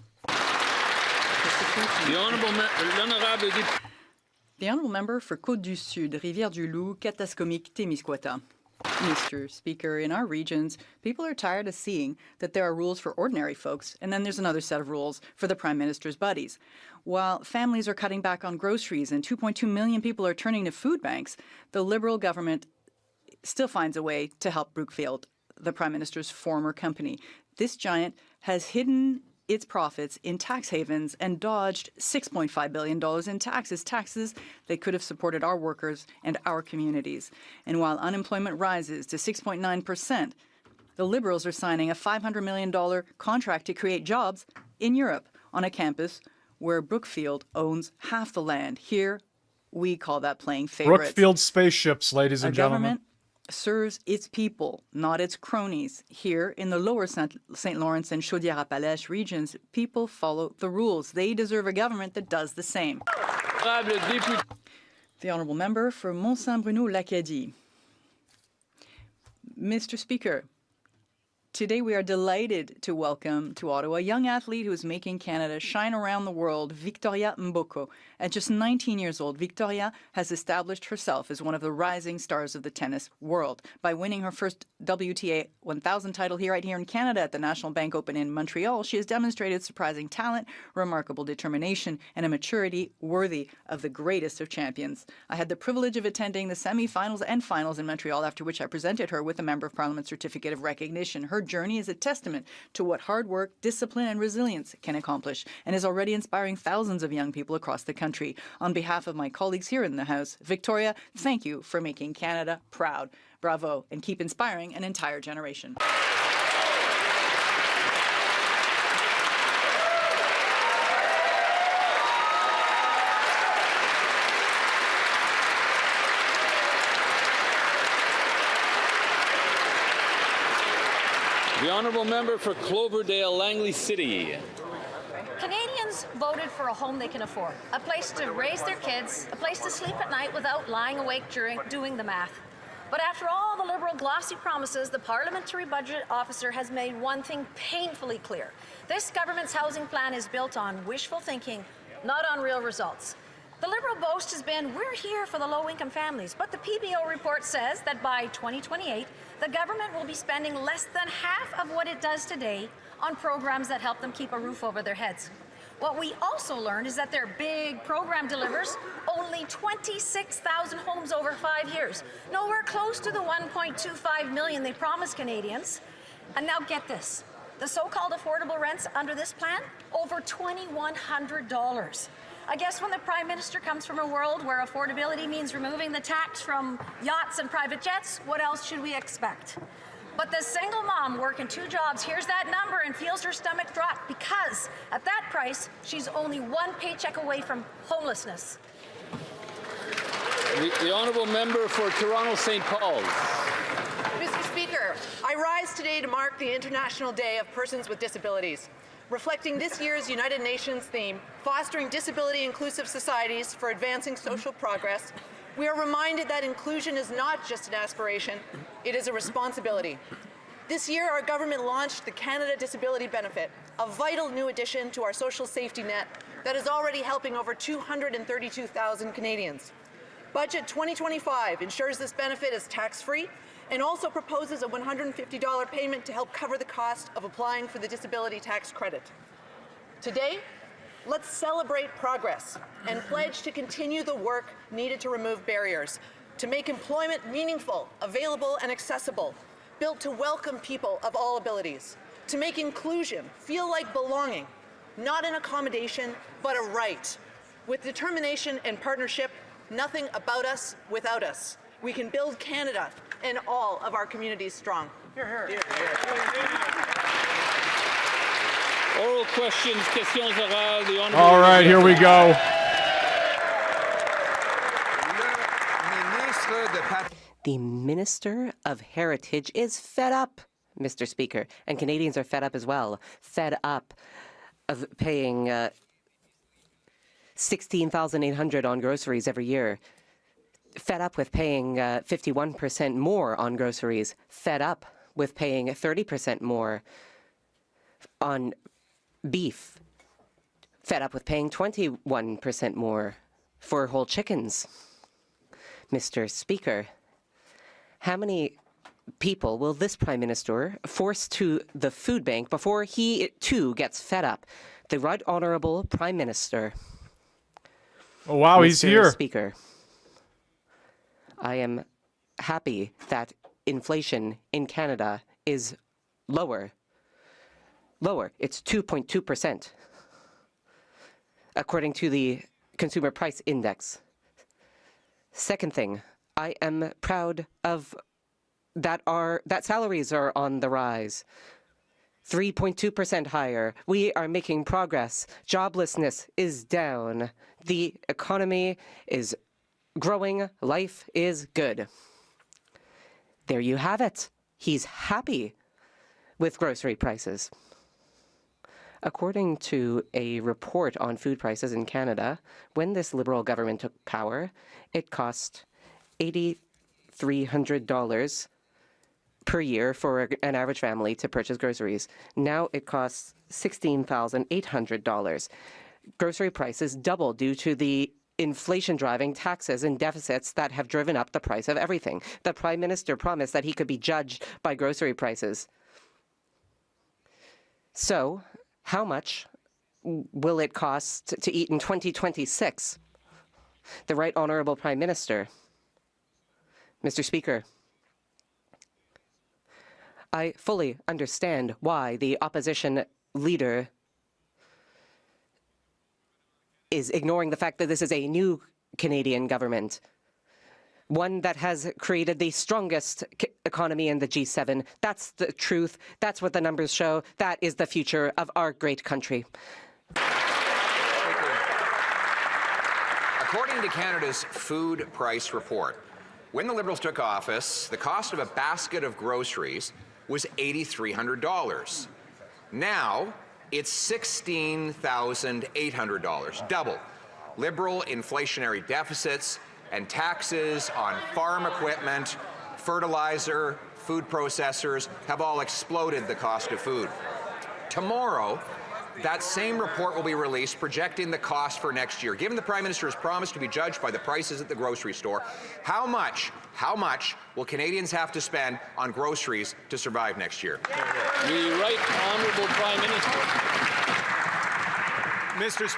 The honourable member for Côte-du-Sud, Rivière-du-Loup, Katascomique-Témiscouata. Mr. Speaker, in our regions, people are tired of seeing that there are rules for ordinary folks, and then there's another set of rules for the Prime Minister's buddies. While families are cutting back on groceries and 2.2 million people are turning to food banks, the Liberal government still finds a way to help Brookfield, the Prime Minister's former company. This giant has hidden its profits in tax havens and dodged $6.5 billion in taxes that could have supported our workers and our communities. And while unemployment rises to 6.9%, the Liberals are signing a $500 million contract to create jobs in Europe on a campus where Brookfield owns half the land. Here, we call that playing favorites. Brookfield spaceships, ladies and gentlemen. Government serves its people, not its cronies. Here in the lower St. Lawrence and Chaudière-Appalaches regions, people follow the rules. They deserve a government that does the same. The honourable member for Mont-Saint-Bruno-L'Acadie. Mr. Speaker, today we are delighted to welcome to Ottawa a young athlete who is making Canada shine around the world, Victoria Mboko. At just 19 years old, Victoria has established herself as one of the rising stars of the tennis world by winning her first WTA 1000 title right here in Canada at the National Bank Open in Montreal. She has demonstrated surprising talent, remarkable determination, and a maturity worthy of the greatest of champions. I had the privilege of attending the semifinals and finals in Montreal, after which I presented her with a Member of Parliament Certificate of Recognition. Her journey is a testament to what hard work, discipline, and resilience can accomplish, and is already inspiring thousands of young people across the country. On behalf of my colleagues here in the House, Victoria, thank you for making Canada proud. Bravo, and keep inspiring an entire generation. The honourable member for Cloverdale Langley City. Canadians voted for a home they can afford, a place to raise their kids, a place to sleep at night without lying awake during doing the math. But after all the Liberal glossy promises, the Parliamentary Budget Officer has made one thing painfully clear. This government's housing plan is built on wishful thinking, not on real results. The Liberal boast has been, we're here for the low-income families, but the PBO report says that by 2028, the government will be spending less than half of what it does today on programs that help them keep a roof over their heads. What we also learned is that their big program delivers only 26,000 homes over 5 years, nowhere close to the 1.25 million they promised Canadians. And now get this, the so-called affordable rents under this plan, over $2,100. I guess when the Prime Minister comes from a world where affordability means removing the tax from yachts and private jets, what else should we expect? But the single mom working 2 jobs hears that number and feels her stomach drop because at that price, she's only 1 paycheck away from homelessness. The honourable member for Toronto St. Paul's. Mr. Speaker, I rise today to mark the International Day of Persons with Disabilities. Reflecting this year's United Nations theme, fostering disability-inclusive societies for advancing social progress, we are reminded that inclusion is not just an aspiration, it is a responsibility. This year, our government launched the Canada Disability Benefit, a vital new addition to our social safety net that is already helping over 232,000 Canadians. Budget 2025 ensures this benefit is tax-free and also proposes a $150 payment to help cover the cost of applying for the disability tax credit. Today, let's celebrate progress and pledge to continue the work needed to remove barriers, to make employment meaningful, available, and accessible, built to welcome people of all abilities, to make inclusion feel like belonging, not an accommodation, but a right. With determination and partnership, nothing about us without us. We can build Canada and all of our communities strong. Hear, hear. Oral questions, questions orales. The honourable. All right, here we go. The Minister of Heritage is fed up, Mr. Speaker, and Canadians are fed up as well. Fed up of paying $16,800 on groceries every year. Fed up with paying 51% more on groceries. Fed up with paying 30% more on beef. Fed up with paying 21% more for whole chickens. Mr. Speaker, how many people will this Prime Minister force to the food bank before he, too, gets fed up? The Right Honourable Prime Minister. Oh, wow, he's here. Mr. Speaker, I am happy that inflation in Canada is lower. It's 2.2%, according to the Consumer Price Index. Second thing, I am proud of that salaries are on the rise. 3.2% higher. We are making progress. Joblessness is down. The economy is growing. Life is good. There you have it. He's happy with grocery prices. According to a report on food prices in Canada, when this Liberal government took power, it cost $8,300 per year for an average family to purchase groceries. Now it costs $16,800. Grocery prices doubled due to the inflation-driving taxes and deficits that have driven up the price of everything. The Prime Minister promised that he could be judged by grocery prices. So, how much will it cost to eat in 2026? The Right Honourable Prime Minister. Mr. Speaker, I fully understand why the opposition leader is ignoring the fact that this is a new Canadian government, one that has created the strongest economy in the G7. That's the truth. That's what the numbers show. That is the future of our great country. According to Canada's food price report, when the Liberals took office, the cost of a basket of groceries was $8,300. Now, it's $16,800, double. Liberal inflationary deficits and taxes on farm equipment, fertilizer, food processors have all exploded the cost of food. Tomorrow, that same report will be released projecting the cost for next year. Given the Prime Minister's promise to be judged by the prices at the grocery store, how much will Canadians have to spend on groceries to survive next year? The Right Honourable Prime Minister. Mr.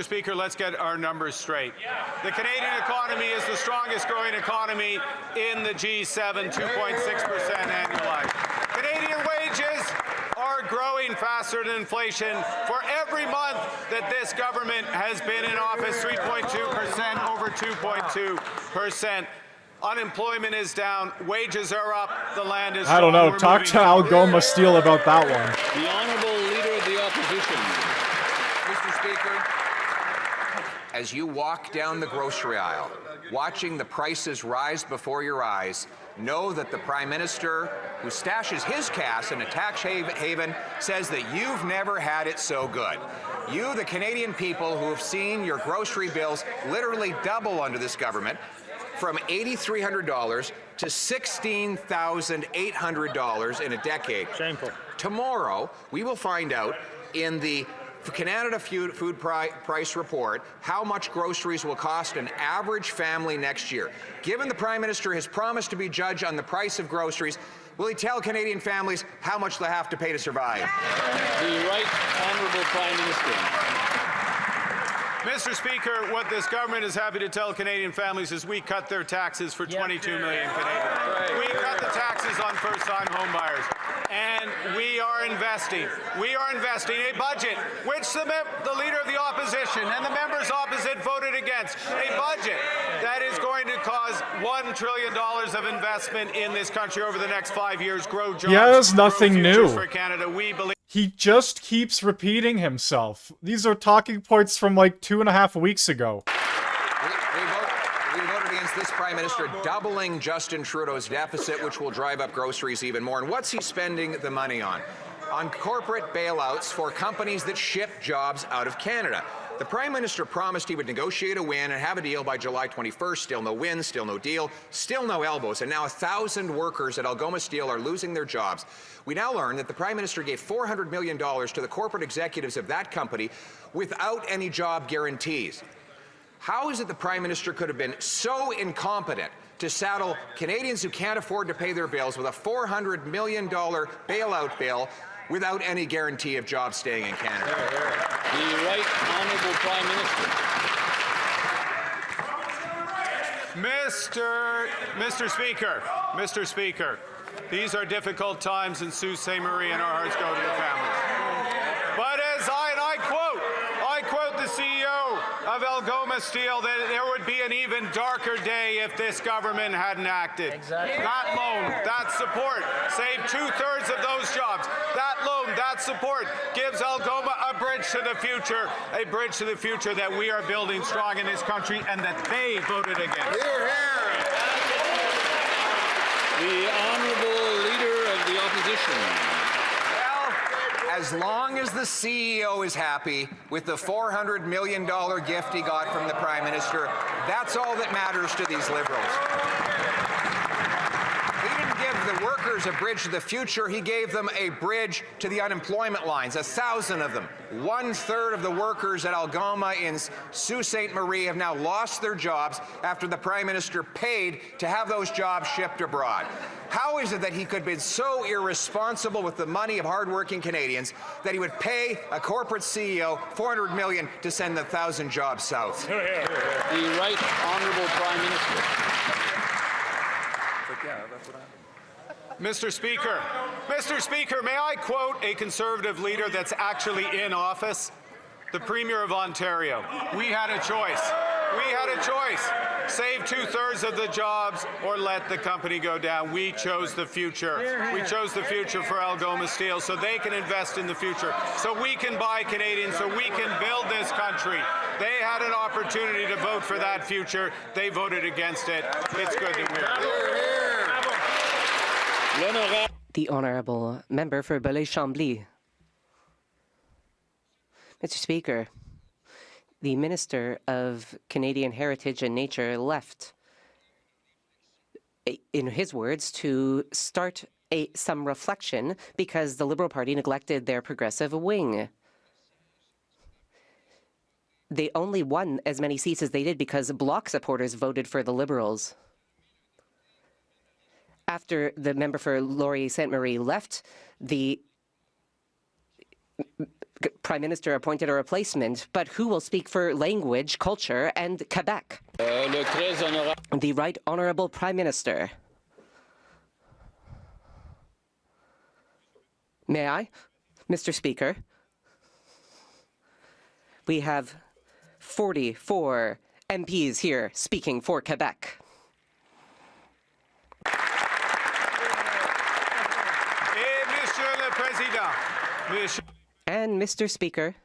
Speaker, let's get our numbers straight. The Canadian economy is the strongest growing economy in the G7, 2.6% annualized. Canadian wages are growing faster than inflation. For every month that this government has been in office, 3.2%, over 2.2%. Unemployment is down, wages are up, the land is I don't know. We're Talk to Algoma Steele about that one. The Honourable Leader of the Opposition. Mr. Speaker, as you walk down the grocery aisle, watching the prices rise before your eyes, know that the Prime Minister, who stashes his cash in a tax haven, says that you've never had it so good. You, the Canadian people who have seen your grocery bills literally double under this government, from $8,300 to $16,800 in a decade. Shameful. Tomorrow, we will find out in the Canada Food Price Report how much groceries will cost an average family next year. Given the Prime Minister has promised to be judged on the price of groceries, will he tell Canadian families how much they'll have to pay to survive? The Right Honourable Prime Minister. Mr. Speaker, what this government is happy to tell Canadian families is we cut their taxes for 22 million Canadians. We cut the taxes on first-time home buyers. And we are investing a budget, which the Leader of the Opposition and the members opposite voted against, a budget that is going to cause $1 trillion of investment in this country over the next 5 years, grow jobs, He has nothing new. for Canada. We believe. He just keeps repeating himself. These are talking points from like 2.5 weeks ago. We voted against this Prime Minister doubling Justin Trudeau's deficit, which will drive up groceries even more. And what's he spending the money on? On corporate bailouts for companies that ship jobs out of Canada. The Prime Minister promised he would negotiate a win and have a deal by July 21st. Still no win, still no deal, still no elbows. And now 1,000 workers at Algoma Steel are losing their jobs. We now learn that the Prime Minister gave $400 million to the corporate executives of that company without any job guarantees. How is it the Prime Minister could have been so incompetent to saddle Canadians who can't afford to pay their bills with a $400 million bailout bill without any guarantee of jobs staying in Canada? The Right Honourable Prime Minister. Mr. Speaker, these are difficult times in Sault Ste. Marie, and our hearts go to the families. But as I quote the CEO of Algoma Steel, that there would be an even darker day if this government hadn't acted. Exactly. That loan, that support, saved 2/3 of those jobs. That loan, that support gives Algoma a bridge to the future that we are building strong in this country and that they voted against. The Honourable Leader of the Opposition. As long as the CEO is happy with the $400 million gift he got from the Prime Minister, that's all that matters to these Liberals. He didn't give the workers a bridge to the future, he gave them a bridge to the unemployment lines, 1,000 of them. 1/3 of the workers at Algoma in Sault Ste. Marie have now lost their jobs after the Prime Minister paid to have those jobs shipped abroad. How is it that he could have been so irresponsible with the money of hardworking Canadians that he would pay a corporate CEO $400 million to send 1,000 jobs south? The Right Honourable Prime Minister. Mr. Speaker, may I quote a Conservative leader that's actually in office? The Premier of Ontario. We had a choice. Save 2/3 of the jobs or let the company go down. We chose the future. We chose the future for Algoma Steel so they can invest in the future, so we can buy Canadian, so we can build this country. They had an opportunity to vote for that future. They voted against it. It's good that we're here. The honourable member for Belleuil-Chambly. Mr. Speaker, the Minister of Canadian Heritage and Nature left, in his words, to start some reflection because the Liberal Party neglected their progressive wing. They only won as many seats as they did because Bloc supporters voted for the Liberals. After the member for Laurier-Sainte-Marie left, the Prime Minister appointed a replacement, but who will speak for language, culture, and Quebec? The Right Honourable Prime Minister. May I? Mr. Speaker, we have 44 MPs here speaking for Quebec. And Mr. Speaker,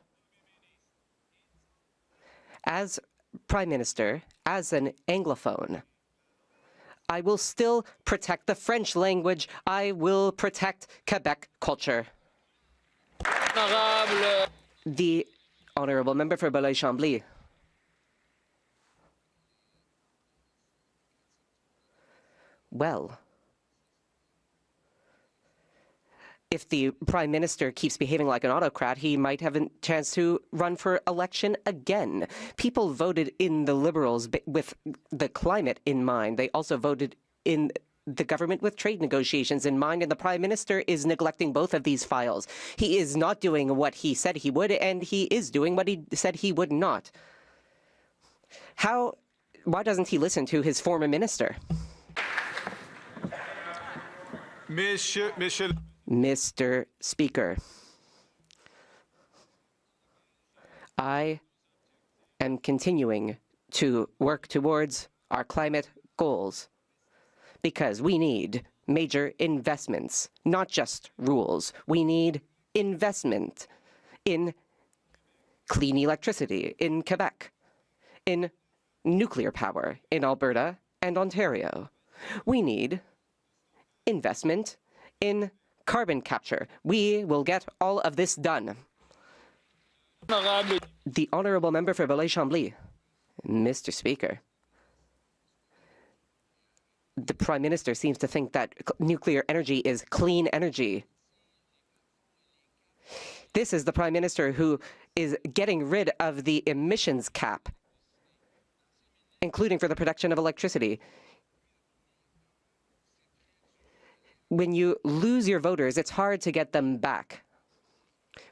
as Prime Minister, as an Anglophone, I will still protect the French language. I will protect Quebec culture. The honourable member for Belleuil-Chambly. Well, if the Prime Minister keeps behaving like an autocrat, he might have a chance to run for election again. People voted in the Liberals with the climate in mind. They also voted in the government with trade negotiations in mind, and the Prime Minister is neglecting both of these files. He is not doing what he said he would, and he is doing what he said he would not. Why doesn't he listen to his former minister? Mr. Speaker, I am continuing to work towards our climate goals because we need major investments, not just rules. We need investment in clean electricity in Quebec, in nuclear power in Alberta and Ontario. We need investment in carbon capture. We will get all of this done. The honourable member for Belleuil-Chambly. Mr. Speaker, the Prime Minister seems to think that nuclear energy is clean energy. This is the Prime Minister who is getting rid of the emissions cap, including for the production of electricity. When you lose your voters, it's hard to get them back.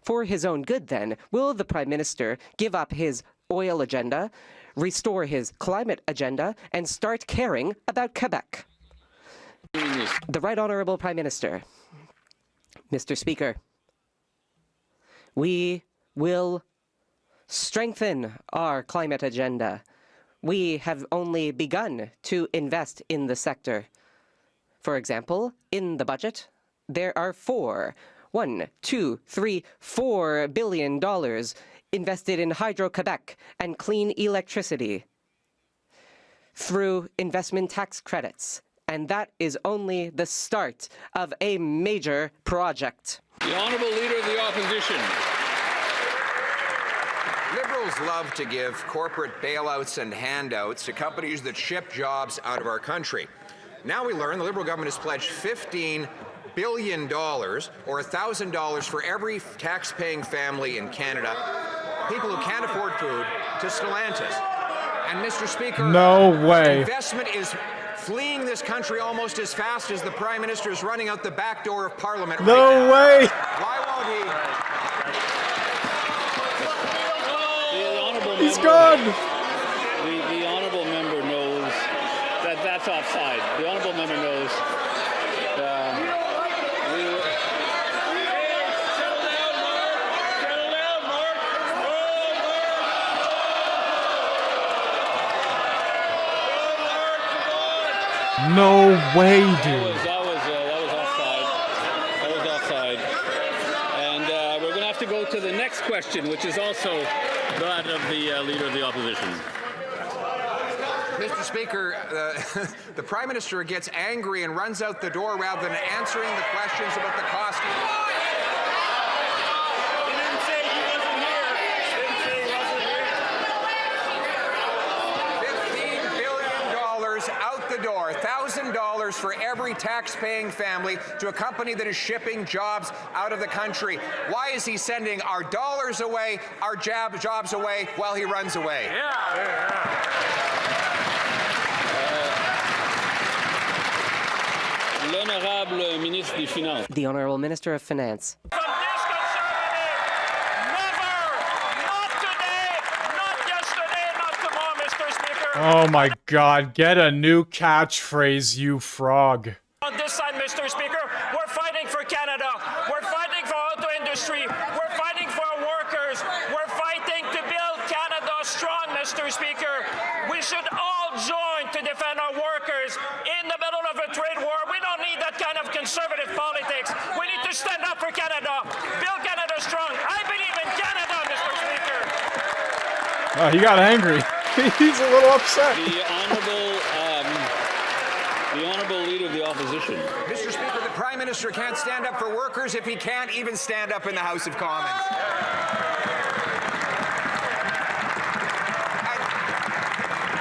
For his own good, then, will the Prime Minister give up his oil agenda, restore his climate agenda, and start caring about Quebec? The Right Honourable Prime Minister. Mr. Speaker, we will strengthen our climate agenda. We have only begun to invest in the sector. For example, in the budget, there are $4 billion invested in Hydro-Quebec and clean electricity through investment tax credits. And that is only the start of a major project. The Honourable Leader of the Opposition. Liberals love to give corporate bailouts and handouts to companies that ship jobs out of our country. Now we learn the Liberal government has pledged $15 billion, or $1,000 for every tax-paying family in Canada, people who can't afford food, to Stellantis. And Mr. Speaker, no way. Investment is fleeing this country almost as fast as the Prime Minister is running out the back door of Parliament right now. No way. Why won't he? He's gone. The honourable member knows that that's offside. The honourable member knows. No way, dude. That was offside. That was offside. And we're going to have to go to the next question, which is also that of the Leader of the Opposition. Mr. Speaker, the Prime Minister gets angry and runs out the door rather than answering the questions about the cost. Out the door, $1,000 for every tax-paying family to a company that is shipping jobs out of the country. Why is he sending our dollars away, our jobs away, while he runs away? L'honorable ministre des Finances. The Honourable Minister of Finance. Oh my God, get a new catchphrase, you frog. On this side, Mr. Speaker, we're fighting for Canada. We're fighting for auto industry. We're fighting for our workers. We're fighting to build Canada strong, Mr. Speaker. We should all join to defend our workers in the middle of a trade war. We don't need that kind of conservative politics. We need to stand up for Canada. Build Canada strong. I believe in Canada, Mr. Speaker. Oh, he got angry. He's a little upset. The honourable leader of the opposition. Mr. Speaker, the Prime Minister can't stand up for workers if he can't even stand up in the House of Commons.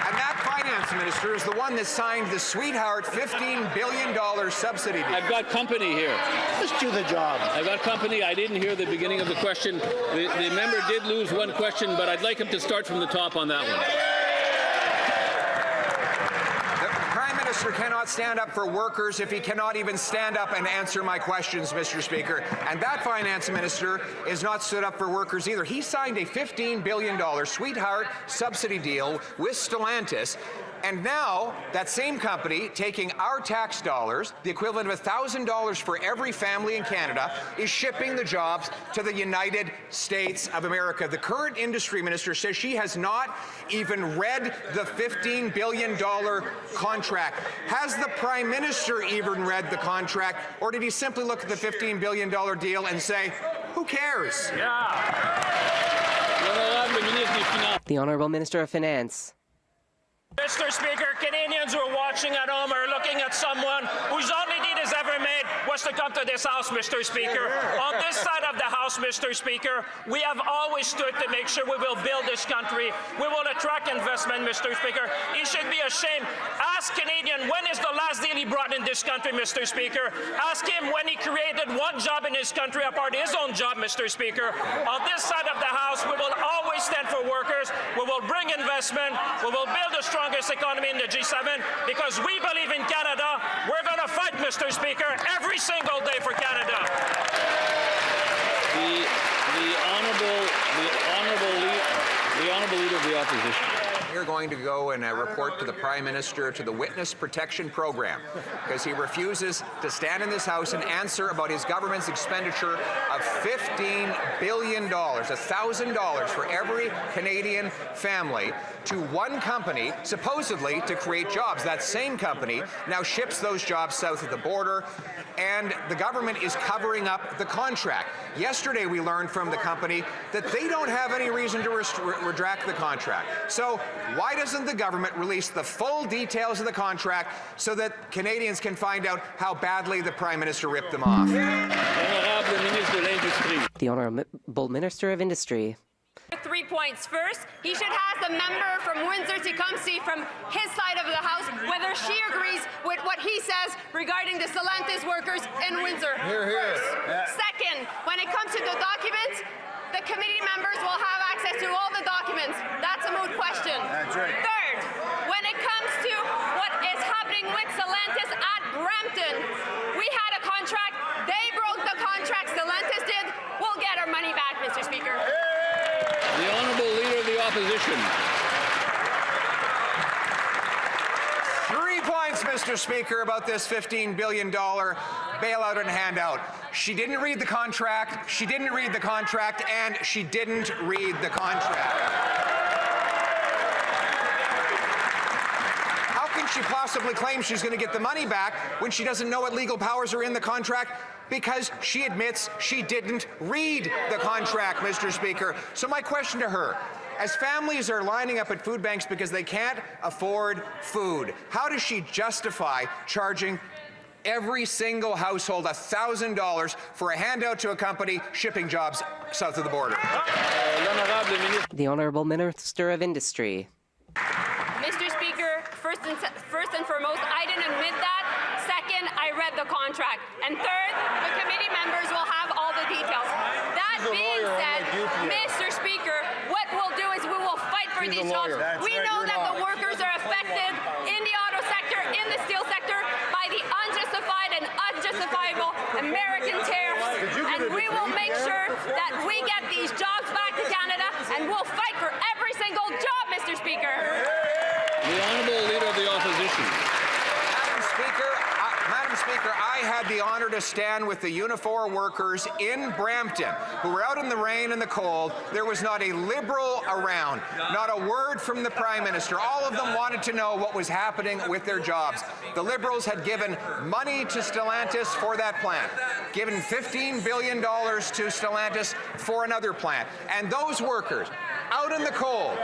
And that Finance Minister is the one that signed the sweetheart $15 billion subsidy deal. I've got company here. Just do the job. I've got company. I didn't hear the beginning of the question. The member did lose one question, but I'd like him to start from the top on that one. The Prime Minister cannot stand up for workers if he cannot even stand up and answer my questions, Mr. Speaker. And that Finance Minister is not stood up for workers either. He signed a $15 billion sweetheart subsidy deal with Stellantis. And now, that same company, taking our tax dollars, the equivalent of $1,000 for every family in Canada, is shipping the jobs to the United States of America. The current industry minister says she has not even read the $15 billion contract. Has the Prime Minister even read the contract, or did he simply look at the $15 billion deal and say, who cares? The Honourable Minister of Finance. Mr. Speaker, Canadians who are watching at home are looking at someone whose only need is ever made was to come to this House, Mr. Speaker. On this side of the House, Mr. Speaker, we have always stood to make sure we will build this country. We will attract investment, Mr. Speaker. He should be ashamed. Ask Canadian, when is the last deal he brought in this country, Mr. Speaker? Ask him when he created one job in his country apart his own job, Mr. Speaker. On this side of the House, we will always stand for workers. We will bring investment. We will build a strongest economy in the G7 because we believe in Canada. We're going to fight, Mr. Speaker, every single day for Canada. The honourable leader of the opposition. You're going to go and report to the Prime Minister to the Witness Protection Program because he refuses to stand in this House and answer about his government's expenditure of $15 billion, $1,000 for every Canadian family to one company, supposedly to create jobs. That same company now ships those jobs south of the border, and the government is covering up the contract. Yesterday, we learned from the company that they don't have any reason to retract the contract. So why doesn't the government release the full details of the contract so that Canadians can find out how badly the Prime Minister ripped them off? The Honourable Minister of Industry. 3 points. First, he should ask the member from Windsor-Tecumseh from his side of the House whether she agrees with what he says regarding the Stellantis workers in Windsor. Second, when it comes to the documents, the committee members will have access to all the documents. That's a moot question. Third, when it comes to what is happening with Stellantis at Brampton, we had a contract. They broke the contract. Stellantis did. We'll get our money back, Mr. Speaker. The honourable leader of the opposition. 3 points, Mr. Speaker, about this $15 billion bailout and handout. She didn't read the contract, she didn't read the contract, and she didn't read the contract. How can she possibly claim she's going to get the money back when she doesn't know what legal powers are in the contract? Because she admits she didn't read the contract, Mr. Speaker. So my question to her, as families are lining up at food banks because they can't afford food? How does she justify charging every single household $1,000 for a handout to a company shipping jobs south of the border? The Honourable Minister of Industry. Mr. Speaker, first and foremost, I didn't admit that. Second, I read the contract. And third, the committee members will have all the details. That being said, Mr. Speaker, what we'll do is we will fight for these jobs. We know that the workers are affected in the auto sector, in the steel sector, by the unjustified and unjustifiable American tariffs. And we will make sure that we get these jobs back to Canada, and we'll fight for every single job, Mr. Speaker. The Honourable Leader of the Opposition. Madam Speaker, I had the honour to stand with the Unifor workers in Brampton who were out in the rain and the cold. There was not a Liberal around, not a word from the Prime Minister. All of them wanted to know what was happening with their jobs. The Liberals had given money to Stellantis for that plant, given $15 billion to Stellantis for another plant. And those workers, out in the cold,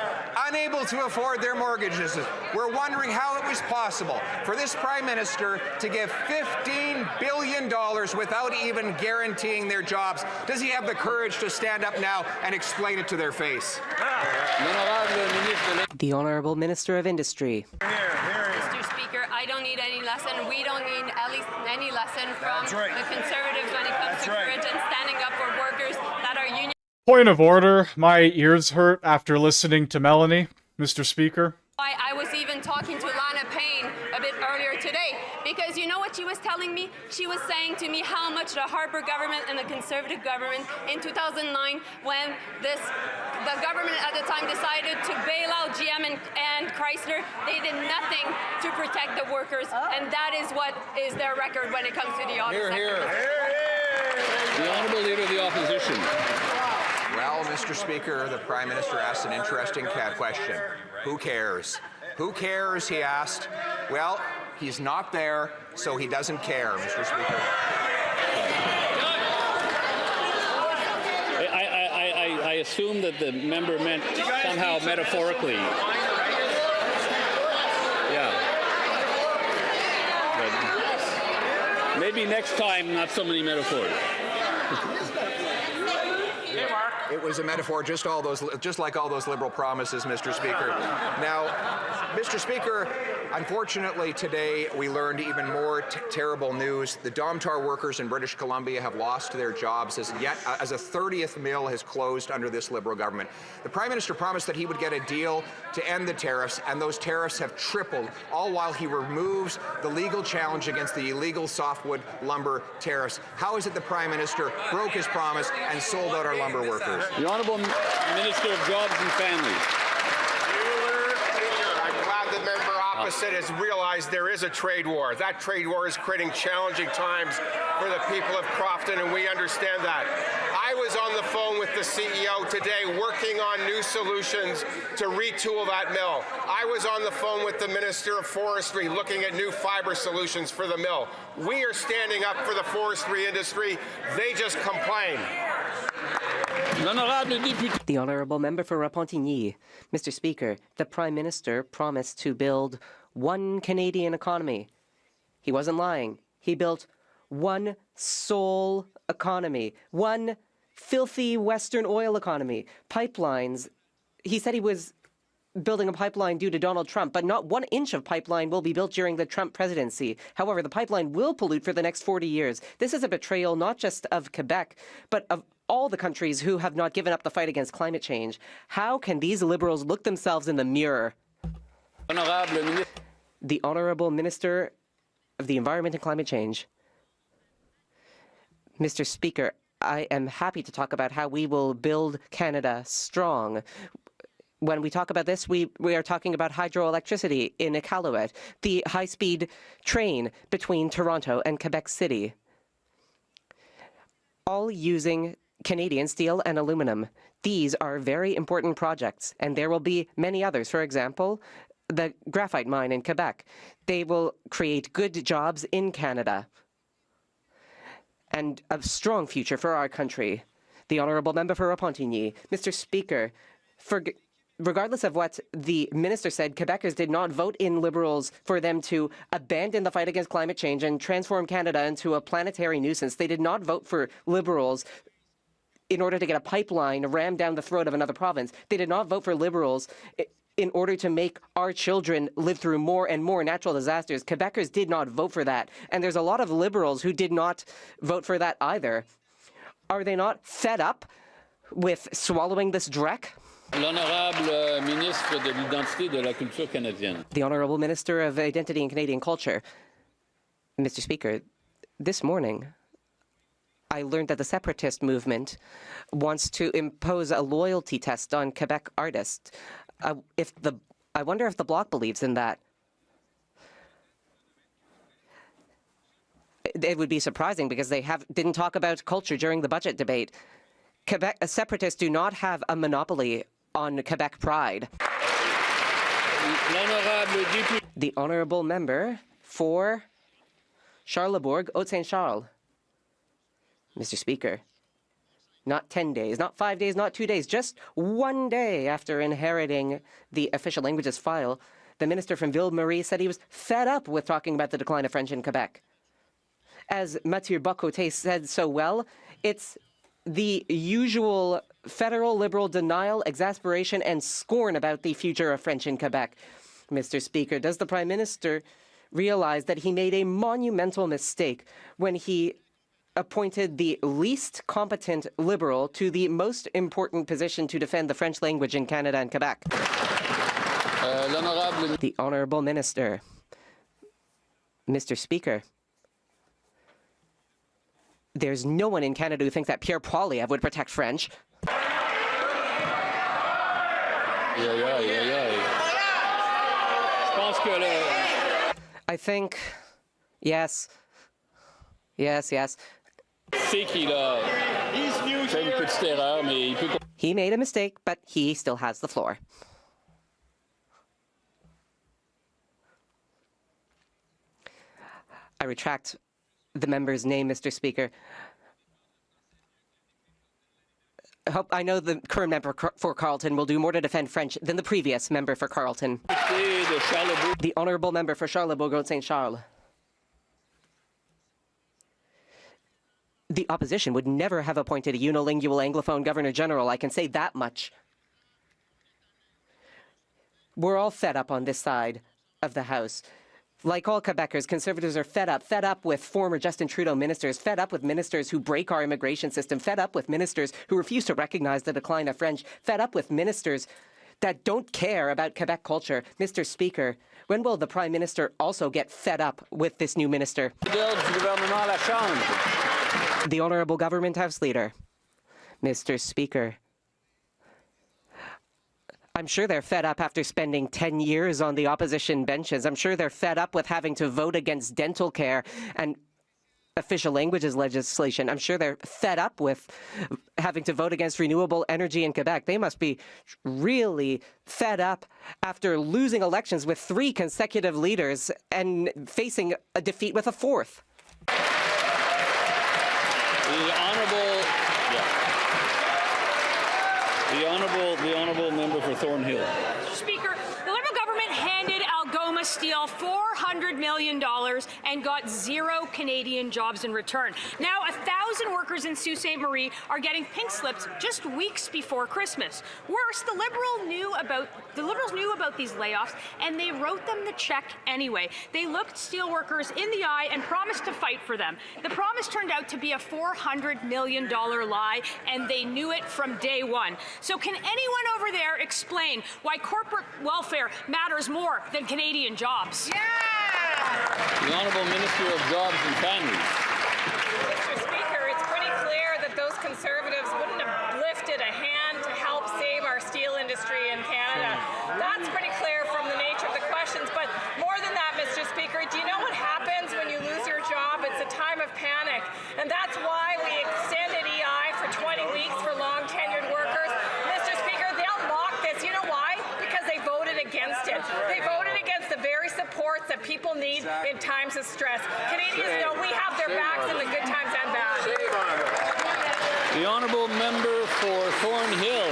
unable to afford their mortgages, were wondering how it was possible for this Prime Minister to give $15 billion without even guaranteeing their jobs. Does he have the courage to stand up now and explain it to their face? The Honourable Minister of Industry. Mr. Speaker, I don't need any lesson. We don't need at least any lesson from the Conservatives when it comes to courage and standing up for workers that are union. Point of order. My ears hurt after listening to Melanie, Mr. Speaker. I was even talking to Lana Payne a bit earlier today, because you know what she was telling me? She was saying to me how much the Harper government and the Conservative government in 2009, when the government at the time decided to bail out GM and Chrysler, they did nothing to protect the workers, and that is what is their record when it comes to the auto sector. The Honourable Leader of the Opposition. Well, Mr. Speaker, the Prime Minister asked an interesting question. Who cares? Who cares, he asked. Well, he's not there, so he doesn't care, Mr. Speaker. I assume that the member meant somehow metaphorically. Yeah. But maybe next time, not so many metaphors. It was a metaphor, just like all those Liberal promises, Mr. Speaker. Now, Mr. Speaker, unfortunately today we learned even more terrible news. The Domtar workers in British Columbia have lost their jobs as a 30th mill has closed under this Liberal government. The Prime Minister promised that he would get a deal to end the tariffs, and those tariffs have tripled, all while he removes the legal challenge against the illegal softwood lumber tariffs. How is it the Prime Minister broke his promise and sold out our lumber workers? The Honourable Minister of Jobs and Families. I'm glad the member opposite has realized there is a trade war. That trade war is creating challenging times for the people of Crofton, and we understand that. I was on the phone with the CEO today working on new solutions to retool that mill. I was on the phone with the Minister of Forestry looking at new fiber solutions for the mill. We are standing up for the forestry industry. They just complain. The Honourable Member for Repentigny. Mr. Speaker, the Prime Minister promised to build one Canadian economy. He wasn't lying. He built one sole economy, one filthy Western oil economy, pipelines. He said he was building a pipeline due to Donald Trump, but not 1 inch of pipeline will be built during the Trump presidency. However, the pipeline will pollute for the next 40 years. This is a betrayal not just of Quebec, but of all the countries who have not given up the fight against climate change. How can these Liberals look themselves in the mirror? The Honourable Minister of the Environment and Climate Change. Mr. Speaker, I am happy to talk about how we will build Canada strong. When we talk about this, we are talking about hydroelectricity in Iqaluit, the high-speed train between Toronto and Quebec City, all using Canadian steel and aluminum. These are very important projects, and there will be many others. For example, the graphite mine in Quebec. They will create good jobs in Canada and a strong future for our country. The Honourable Member for Repentigny. Mr. Speaker, regardless of what the minister said, Quebecers did not vote in Liberals for them to abandon the fight against climate change and transform Canada into a planetary nuisance. They did not vote for Liberals in order to get a pipeline rammed down the throat of another province. They did not vote for Liberals in order to make our children live through more and more natural disasters. Quebecers did not vote for that. And there's a lot of Liberals who did not vote for that either. Are they not fed up with swallowing this dreck? L'honorable ministre de l'identité de la culture canadienne. The Honourable Minister of Identity and Canadian Culture. Mr. Speaker, this morning, I learned that the separatist movement wants to impose a loyalty test on Quebec artists. I wonder if the Bloc believes in that. It would be surprising because they didn't talk about culture during the budget debate. Quebec separatists do not have a monopoly on Quebec pride. The Honourable Member for Charlesbourg, Haute-Saint-Charles. Mr. Speaker, not 10 days, not 5 days, not 2 days, just 1 day after inheriting the official languages file, the minister from Ville-Marie said he was fed up with talking about the decline of French in Quebec. As Mathieu Bocoté said so well, it's the usual federal Liberal denial, exasperation, and scorn about the future of French in Quebec. Mr. Speaker, does the Prime Minister realize that he made a monumental mistake when he appointed the least competent Liberal to the most important position to defend the French language in Canada and Quebec? The Honourable Minister. Mr. Speaker, there's no one in Canada who thinks that Pierre Poilievre would protect French. I think, yes. He made a mistake, but he still has the floor. I retract the member's name, Mr. Speaker. I know the current member for Carleton will do more to defend French than the previous member for Carleton. The Honourable Member for Charlesbourg, Haute-Saint-Charles. The opposition would never have appointed a unilingual Anglophone Governor-General, I can say that much. We're all fed up on this side of the House. Like all Quebecers, Conservatives are fed up with former Justin Trudeau ministers, fed up with ministers who break our immigration system, fed up with ministers who refuse to recognize the decline of French, fed up with ministers that don't care about Quebec culture. Mr. Speaker, when will the Prime Minister also get fed up with this new minister? The Honourable Government House Leader. Mr. Speaker, I'm sure they're fed up after spending 10 years on the opposition benches. I'm sure they're fed up with having to vote against dental care and official languages legislation. I'm sure they're fed up with having to vote against renewable energy in Quebec. They must be really fed up after losing elections with 3 consecutive leaders and facing a defeat with a 4th. The honourable member for Thornhill. Mr. Speaker, the Liberal government handed Algoma Steel $400 million and got 0 Canadian jobs in return. Now, 1,000 workers in Sault Ste. Marie are getting pink slips just weeks before Christmas. Worse, the Liberals knew about these layoffs, and they wrote them the check anyway. They looked steelworkers in the eye and promised to fight for them. The promise turned out to be a $400 million lie, and they knew it from day one. So can anyone over there explain why corporate welfare matters more than Canadian jobs? The Honourable Minister of Jobs and Families. Mr. Speaker, it's pretty clear that those Conservatives wouldn't have lifted a hand to help save our steel industry in Canada. That's pretty clear from the nature of the questions. But more than that, Mr. Speaker, do you know what happens when you lose your job? It's a time of panic. And that's why we extended EI for 20 weeks for long-tenured workers. Mr. Speaker, they'll mock this. You know why? Because they voted against it. They voted against the very supports that people need in times of stress. Canadians know we have their backs in the good times and bad. The honourable member for Thornhill.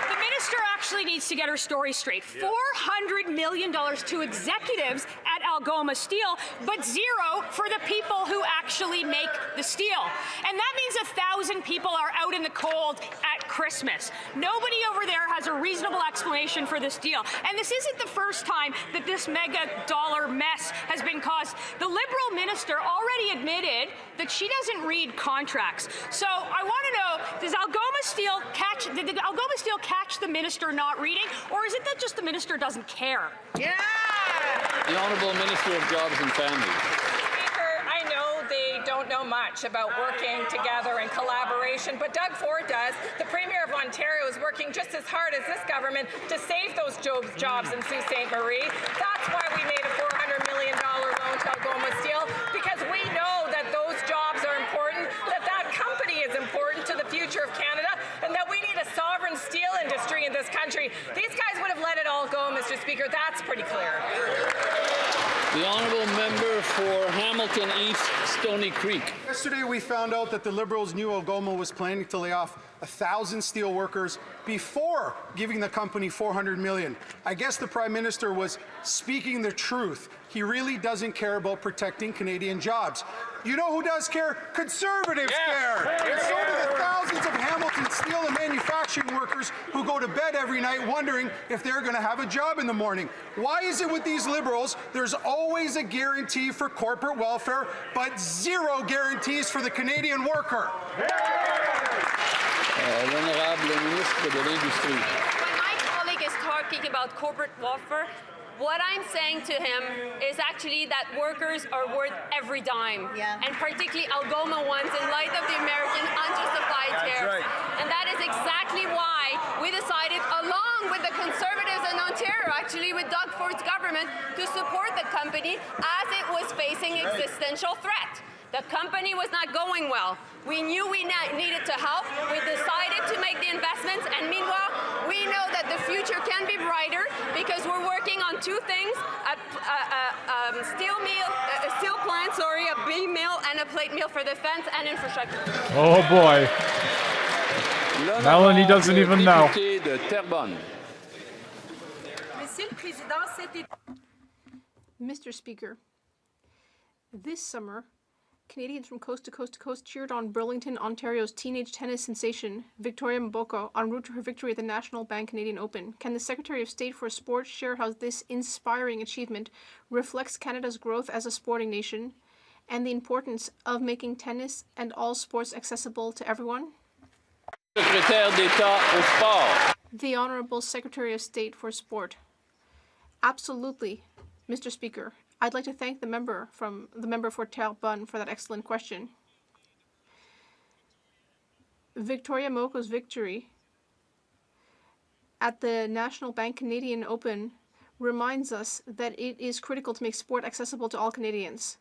The minister actually needs to get her story straight. $400 million to executives at Algoma Steel, but zero for the people who actually make the steel. And that means 1,000 people are out in the cold at Christmas. Nobody over there has a reasonable explanation for this deal. And this isn't the first time that this mega dollar mess has been caused. The Liberal minister already admitted that she doesn't read contracts. So I want to know, did Algoma Steel catch the minister not reading, or is it that just the minister doesn't care? Yeah! The Honourable Minister of Jobs and Families. Speaker, I know they don't know much about working together and collaboration, but Doug Ford does. The Premier of Ontario is working just as hard as this government to save those jobs in Sault Ste. Marie. That's why we made a $400 million loan to Algoma Steel, because we know that those jobs are important, that that company is important to the future of Canada, and that we need a sovereign steel industry in this country. These guys would have let it all go, Mr. Speaker. That's pretty clear. The Honourable Member for Hamilton East, Stony Creek. Yesterday we found out that the Liberals knew Algoma was planning to lay off 1,000 steel workers before giving the company $400 million. I guess the Prime Minister was speaking the truth. He really doesn't care about protecting Canadian jobs. You know who does care? Conservatives care. And so do the thousands of Hamilton steel and manufacturing workers who go to bed every night wondering if they're going to have a job in the morning. Why is it with these Liberals there's always a guarantee for corporate welfare, but zero guarantees for the Canadian worker? L'Honorable Ministre de l'Industrie. When my colleague is talking about corporate welfare, what I'm saying to him is actually that workers are worth every dime, and particularly Algoma ones in light of the American unjustified tariffs. And that is exactly why we decided, along with the Conservatives in Ontario, actually with Doug Ford's government, to support the company as it was facing existential threat. The company was not going well. We knew we needed to help. We decided to make the investments, and meanwhile, we know that the future can be brighter because we're working on two things: a steel plant, a beam mill, and a plate mill for defense and infrastructure. Oh boy. Melanie doesn't even know. Mr. Speaker, this summer, Canadians from coast to coast to coast cheered on Burlington, Ontario's teenage tennis sensation, Victoria Mboko, en route to her victory at the National Bank Canadian Open. Can the Secretary of State for Sport share how this inspiring achievement reflects Canada's growth as a sporting nation and the importance of making tennis and all sports accessible to everyone? Secrétaire d'État au sport. The Honourable Secretary of State for Sport. Absolutely, Mr. Speaker. I'd like to thank the member for Terrebonne for that excellent question. Victoria Moko's victory at the National Bank Canadian Open reminds us that it is critical to make sport accessible to all Canadians.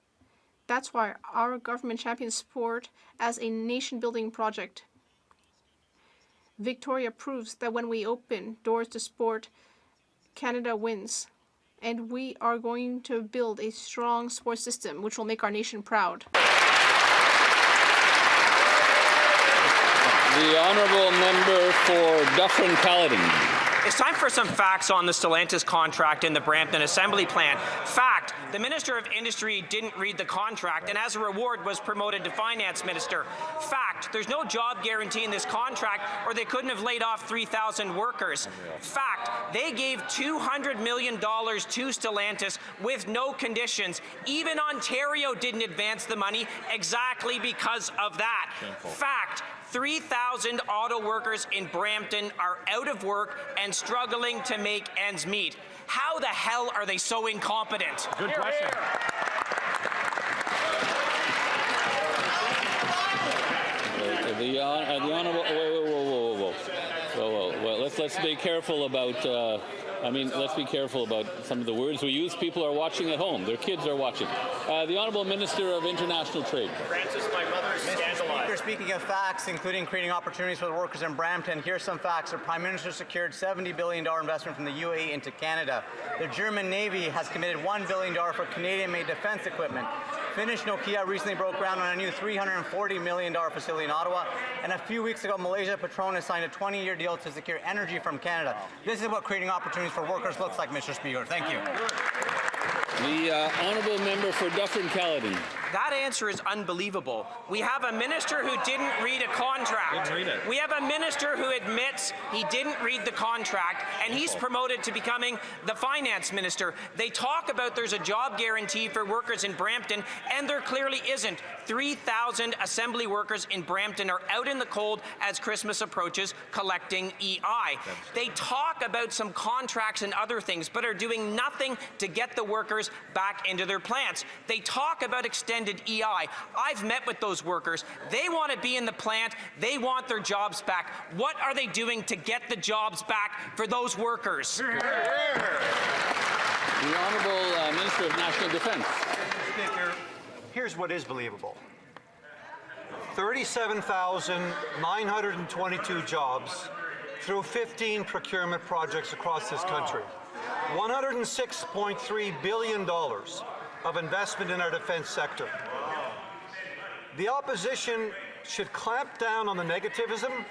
That's why our government champions sport as a nation-building project. Victoria proves that when we open doors to sport, Canada wins. And we are going to build a strong sports system which will make our nation proud. The Honourable Member for Dufferin-Caledon. It's time for some facts on the Stellantis contract in the Brampton Assembly Plant. Fact, the Minister of Industry didn't read the contract and as a reward was promoted to Finance Minister. Fact, there's no job guarantee in this contract or they couldn't have laid off 3,000 workers. Fact, they gave $200 million to Stellantis with no conditions. Even Ontario didn't advance the money exactly because of that. Fact, 3,000 auto workers in Brampton are out of work and struggling to make ends meet. How the hell are they so incompetent? Good question. The Honourable. Whoa. Let's be careful about. Let's be careful about some of the words we use. People are watching at home. Their kids are watching. The Honourable Minister of International Trade. Francis, my mother's scandalized. Speaking of facts, including creating opportunities for the workers in Brampton, here's some facts. The Prime Minister secured $70 billion investment from the UAE into Canada. The German Navy has committed $1 billion for Canadian-made defence equipment. Finnish Nokia recently broke ground on a new $340 million facility in Ottawa. And a few weeks ago, Malaysia Petronas signed a 20-year deal to secure energy from Canada. This is what creating opportunities for workers looks like, Mr. Speaker. Thank you. The honourable member for Dufferin-Caledon. That answer is unbelievable. We have a minister who didn't read a contract. Didn't read it. We have a minister who admits he didn't read the contract, and he's promoted to becoming the finance minister. They talk about there's a job guarantee for workers in Brampton, and there clearly isn't. 3,000 assembly workers in Brampton are out in the cold as Christmas approaches collecting EI. They talk about some contracts and other things, but are doing nothing to get the workers back into their plants. They talk about extended EI. I've met with those workers. They want to be in the plant. They want their jobs back. What are they doing to get the jobs back for those workers? The Honourable Minister of National Defence. Speaker, here's what is believable. 37,922 jobs through 15 procurement projects across this country. $106.3 billion of investment in our defense sector. The opposition should clamp down on the negativism,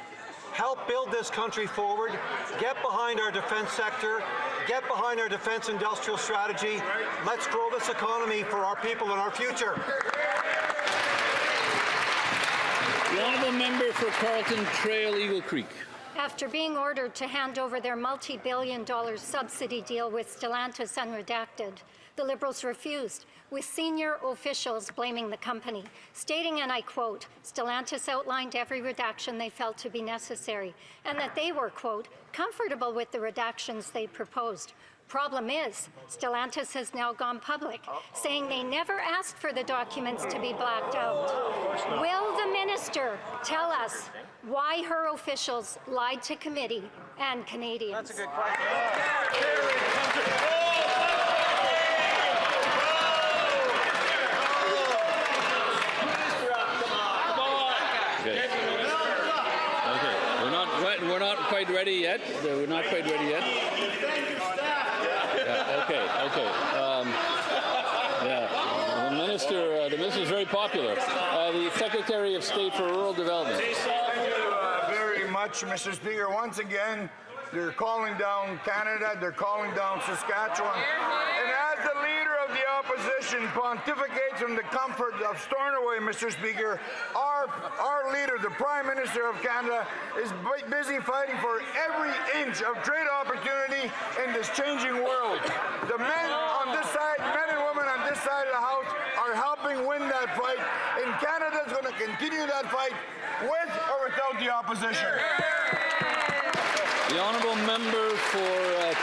help build this country forward, get behind our defense sector, get behind our defense industrial strategy. Let's grow this economy for our people and our future. The honourable member for Carlton Trail Eagle Creek. After being ordered to hand over their multi-billion-dollar subsidy deal with Stellantis unredacted, the Liberals refused, with senior officials blaming the company, stating, and I quote, Stellantis outlined every redaction they felt to be necessary, and that they were, quote, comfortable with the redactions they proposed. Problem is, Stellantis has now gone public, saying they never asked for the documents to be blacked out. Will the minister tell us why her officials lied to committee and Canadians? That's a good question. We're not quite ready yet. We're not quite ready yet. Yeah, okay. The minister is very popular. The Secretary of State for Rural Development. Thank you very much, Mr. Speaker. Once again, they're calling down Canada, they're calling down Saskatchewan. And as the leader of the opposition pontificates from the comfort of Stornoway, Mr. Speaker, our leader, the Prime Minister of Canada, is busy fighting for every inch of trade opportunity in this changing world. The men on this side, men and women on this side of the House are helping win that fight, and Canada is going to continue that fight with or without the opposition. The honourable member for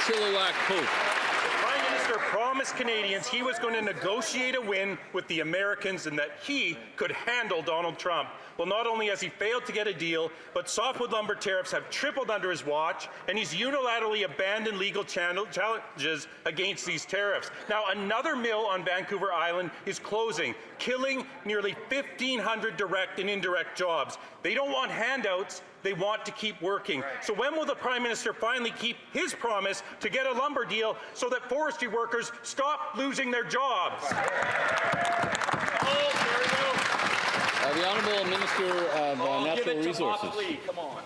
Chilliwack Post. The Prime Minister promised Canadians he was going to negotiate a win with the Americans and that he could handle Donald Trump. Well, not only has he failed to get a deal, but softwood lumber tariffs have tripled under his watch, and he's unilaterally abandoned legal challenges against these tariffs. Now, another mill on Vancouver Island is closing, killing nearly 1,500 direct and indirect jobs. They don't want handouts. They want to keep working. So when will the Prime Minister finally keep his promise to get a lumber deal so that forestry workers stop losing their jobs? The Honourable Minister of Natural Resources. Come on.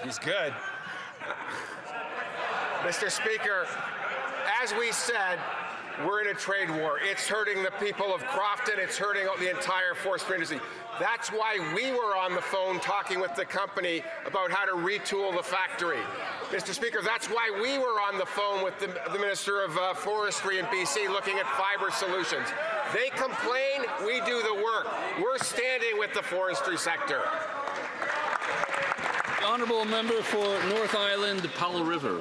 He's good. Mr. Speaker, as we said, we're in a trade war. It's hurting the people of Crofton. It's hurting the entire forestry industry. That's why we were on the phone talking with the company about how to retool the factory. Mr. Speaker, that's why we were on the phone with the Minister of Forestry in BC looking at fiber solutions. They complain, we do the work. We're standing with the forestry sector. The honourable member for North Island, Powell River.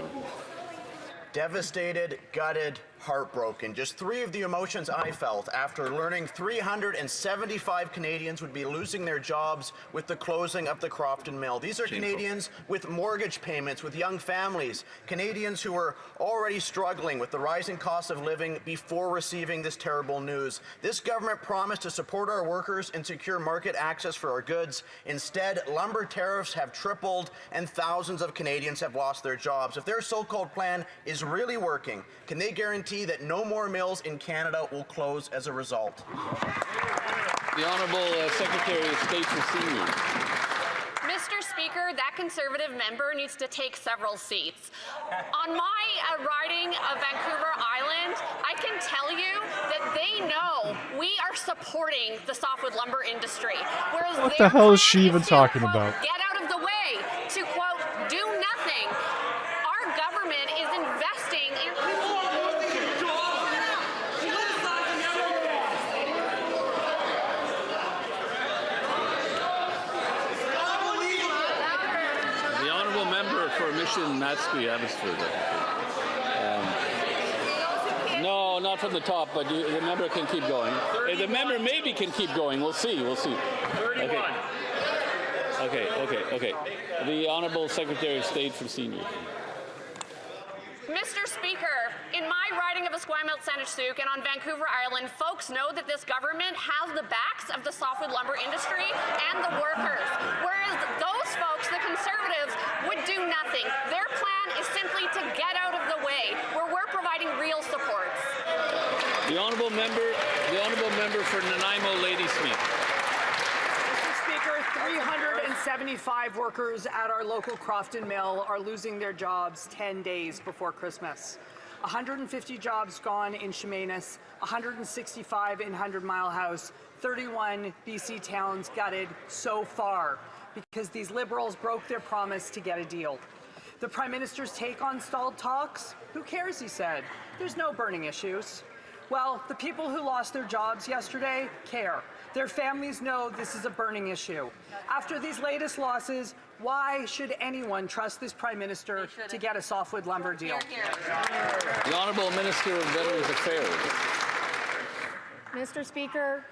Devastated, gutted, heartbroken. Just three of the emotions I felt after learning 375 Canadians would be losing their jobs with the closing of the Crofton Mill. These are Canadians with mortgage payments, with young families, Canadians who were already struggling with the rising cost of living before receiving this terrible news. This government promised to support our workers and secure market access for our goods. Instead, lumber tariffs have tripled and thousands of Canadians have lost their jobs. If their so-called plan is really working, can they guarantee guarantee that no more mills in Canada will close as a result. The Honourable Secretary of State for Seniors. Mr. Speaker, that Conservative member needs to take several seats. On my riding of Vancouver Island, I can tell you that they know we are supporting the softwood lumber industry. Whereas What the hell is she even talking about? Get out of the way, to quote, do nothing. Our government is investing in The Honourable Member for Mission Matsqui, Abbotsford. No, not from the top, but the member can keep going. The member maybe can keep going. We'll see. We'll see. 31. Okay. The Honourable Secretary of State for Seniors. Mr. Speaker, in my riding of Esquimalt-Saanich-Sooke and on Vancouver Island, folks know that this government has the backs of the softwood lumber industry and the workers, whereas those folks, the Conservatives, would do nothing. Their plan is simply to get out of the way, where we're providing real supports. The Honourable Member for Nanaimo Ladysmith. Mr. Speaker, 375 workers at our local Crofton Mill are losing their jobs 10 days before Christmas. 150 jobs gone in Chemainus, 165 in 100 Mile House, 31 BC towns gutted so far because these Liberals broke their promise to get a deal. The Prime Minister's take on stalled talks? Who cares, he said. There's no burning issues. Well, the people who lost their jobs yesterday care. Their families know this is a burning issue. After these latest losses, why should anyone trust this Prime Minister to get a softwood lumber deal? The Honourable Minister of Veterans Affairs. Mr. Speaker,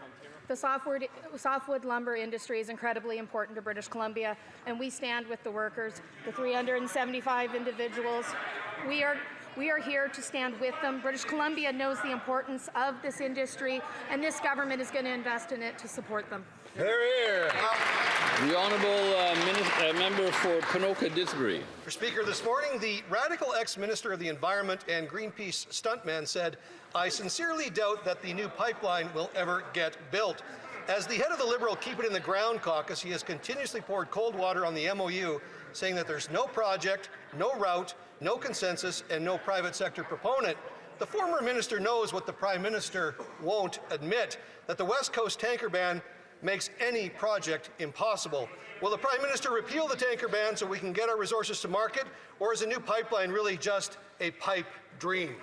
the softwood lumber industry is incredibly important to British Columbia, and we stand with the workers, the 375 individuals. We are here to stand with them. British Columbia knows the importance of this industry, and this government is going to invest in it to support them. Here. The Honourable Member for Ponoka-Disbury. Mr. Speaker, this morning the radical ex-Minister of the Environment and Greenpeace stuntman said, "I sincerely doubt that the new pipeline will ever get built." As the head of the Liberal Keep It in the Ground caucus, he has continuously poured cold water on the MOU, saying that there's no project, no route, no consensus, and no private sector proponent. The former minister knows what the Prime Minister won't admit, that the West Coast tanker ban makes any project impossible. Will the Prime Minister repeal the tanker ban so we can get our resources to market, or is a new pipeline really just a pipe dream?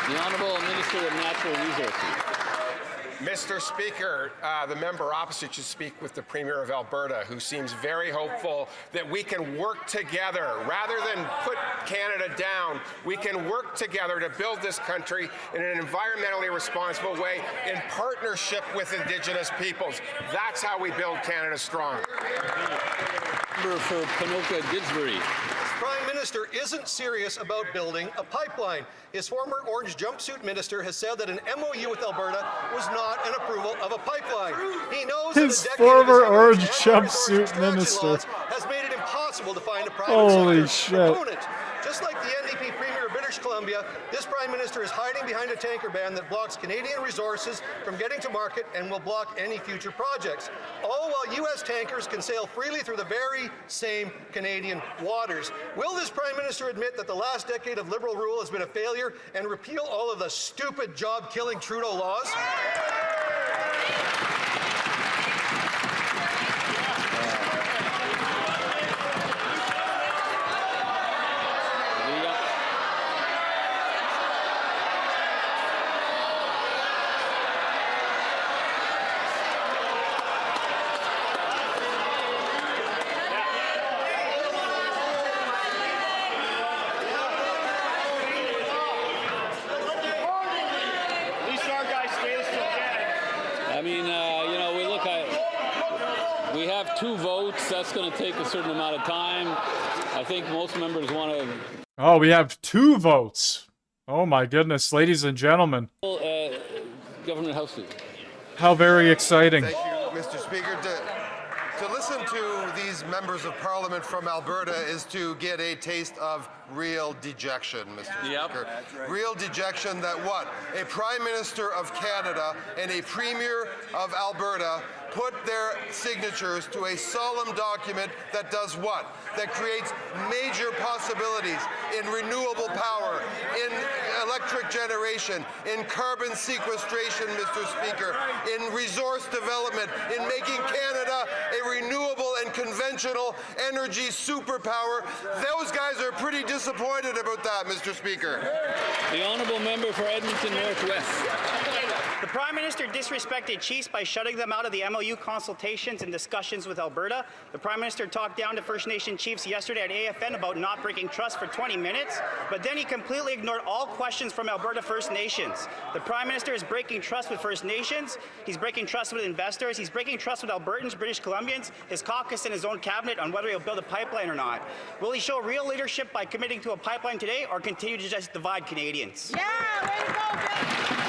The Honourable Minister of Natural Resources. Mr. Speaker, the member opposite should speak with the Premier of Alberta, who seems very hopeful that we can work together. Rather than put Canada down, we can work together to build this country in an environmentally responsible way in partnership with Indigenous peoples. That's how we build Canada strong. Member for Ponoka-Disbury. Prime Minister isn't serious about building a pipeline. His former orange jumpsuit minister has said that an MOU with Alberta was not an approval of a pipeline. He knows His that a decade former of orange his jumpsuit minister. has made it impossible to find a private Holy sector shit. proponent. Just like the NDP Premier of British Columbia, this Prime Minister is hiding behind a tanker ban that blocks Canadian resources from getting to market and will block any future projects. All while U.S. tankers can sail freely through the very same Canadian waters. Will this Prime Minister admit that the last decade of Liberal rule has been a failure and repeal all of the stupid job-killing Trudeau laws? We have 2 votes. That's going to take a certain amount of time. I think most members want to... Oh, we have 2 votes. Oh my goodness, ladies and gentlemen. Government House. How very exciting. Thank you, Mr. Speaker. To listen listen to these members of Parliament from Alberta is to get a taste of real dejection, Mr. Speaker. Real dejection that what? A Prime Minister of Canada and a Premier of Alberta put their signatures to a solemn document that does what? That creates major possibilities in renewable power, in electric generation, in carbon sequestration, Mr. Speaker, in resource development, in making Canada a renewable and conventional energy superpower. Those guys are pretty disappointed about that, Mr. Speaker. The honourable member for Edmonton Northwest. The Prime Minister disrespected chiefs by shutting them out of the MOU consultations and discussions with Alberta. The Prime Minister talked down to First Nation chiefs yesterday at AFN about not breaking trust for 20 minutes, but then he completely ignored all questions from Alberta First Nations. The Prime Minister is breaking trust with First Nations, he's breaking trust with investors, he's breaking trust with Albertans, British Columbians, his caucus and his own cabinet on whether he'll build a pipeline or not. Will he show real leadership by committing to a pipeline today or continue to just divide Canadians? Yeah, way to go, Bill!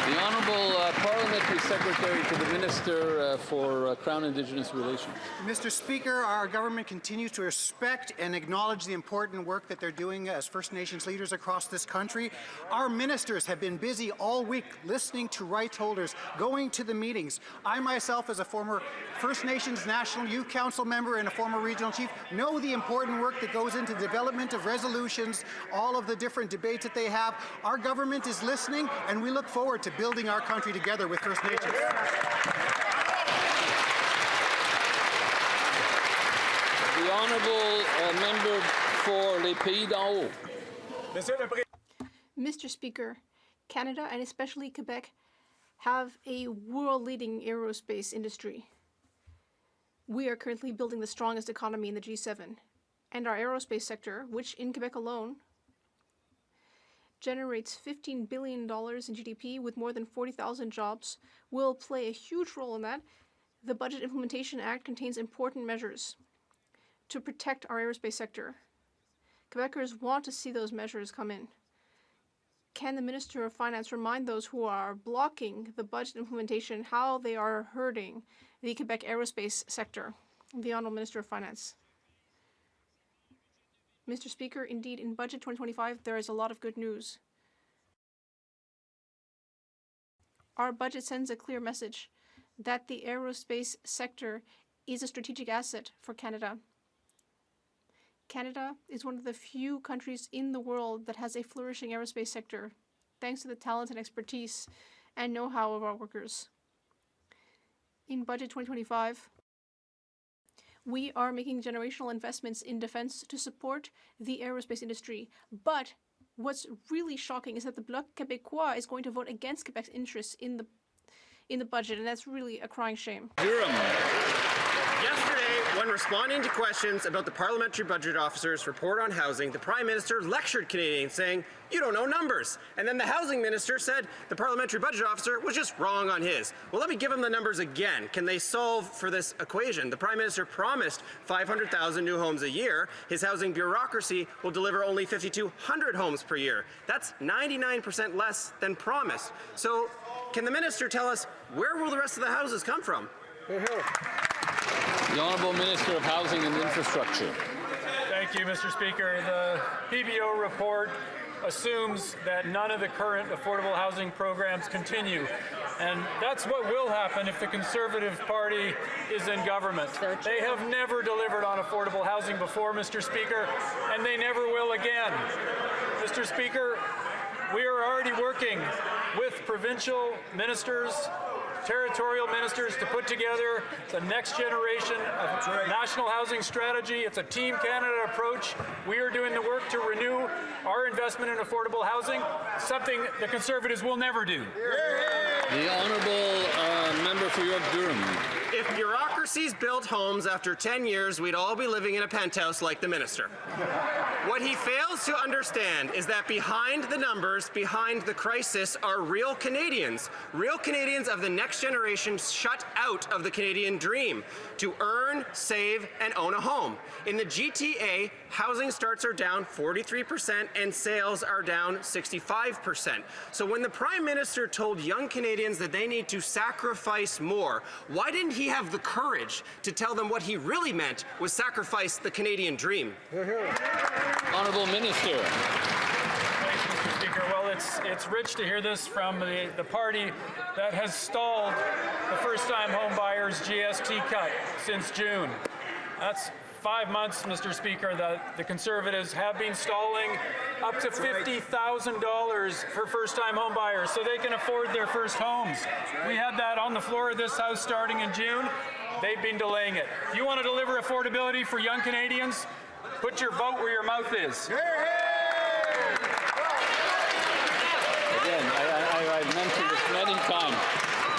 The Honourable Parliamentary Secretary to the Minister for Crown Indigenous Relations. Mr. Speaker, our government continues to respect and acknowledge the important work that they're doing as First Nations leaders across this country. Our ministers have been busy all week listening to rights holders, going to the meetings. I myself, as a former First Nations National Youth Council member and a former regional chief, know the important work that goes into the development of resolutions, all of the different debates that they have. Our government is listening, and we look forward to building our country together with First Nations. The honourable member for Les Pays d'en Haut. Mr. Speaker, Canada and especially Quebec have a world-leading aerospace industry. We are currently building the strongest economy in the G7, and our aerospace sector, which in Quebec alone generates $15 billion in GDP with more than 40,000 jobs, will play a huge role in that. The Budget Implementation Act contains important measures to protect our aerospace sector. Quebecers want to see those measures come in. Can the Minister of Finance remind those who are blocking the budget implementation how they are hurting the Quebec aerospace sector? The Honourable Minister of Finance. Mr. Speaker, indeed, in Budget 2025, there is a lot of good news. Our budget sends a clear message that the aerospace sector is a strategic asset for Canada. Canada is one of the few countries in the world that has a flourishing aerospace sector, thanks to the talent and expertise and know-how of our workers. In Budget 2025, we are making generational investments in defense to support the aerospace industry. But what's really shocking is that the Bloc Québécois is going to vote against Quebec's interests in the budget, and that's really a crying shame. Durham. Yesterday, when responding to questions about the Parliamentary Budget Officer's report on housing, the Prime Minister lectured Canadians saying, "You don't know numbers." And then the Housing Minister said the Parliamentary Budget Officer was just wrong on his. Well, let me give him the numbers again. Can they solve for this equation? The Prime Minister promised 500,000 new homes a year. His housing bureaucracy will deliver only 5,200 homes per year. That's 99% less than promised. So can the Minister tell us where will the rest of the houses come from? The Honourable Minister of Housing and Infrastructure. Thank you, Mr. Speaker. The PBO report assumes that none of the current affordable housing programs continue. And that's what will happen if the Conservative Party is in government. They have never delivered on affordable housing before, Mr. Speaker, and they never will again. Mr. Speaker, we are already working with provincial ministers, territorial ministers to put together the next generation of national housing strategy. It's a Team Canada approach. We are doing the work to renew our investment in affordable housing, something the Conservatives will never do. The Honourable Member for York Durham. If bureaucracies built homes after 10 years, we'd all be living in a penthouse like the minister. What he fails to understand is that behind the numbers, behind the crisis, are real Canadians of the next generation shut out of the Canadian dream to earn, save, and own a home. In the GTA, housing starts are down 43% and sales are down 65%. So when the Prime Minister told young Canadians that they need to sacrifice more, why didn't he have the courage courage to tell them what he really meant was sacrifice the Canadian dream. Honourable Minister. Thanks, Mr. Speaker. Well, it's rich to hear this from the party that has stalled the first-time home buyers GST cut since June. That's 5 months, Mr. Speaker, that the Conservatives have been stalling up to $50,000 for first-time home buyers so they can afford their first homes. We had that on the floor of this House starting in June. They've been delaying it. If you want to deliver affordability for young Canadians, put your vote where your mouth is. Again, I've mentioned this many times.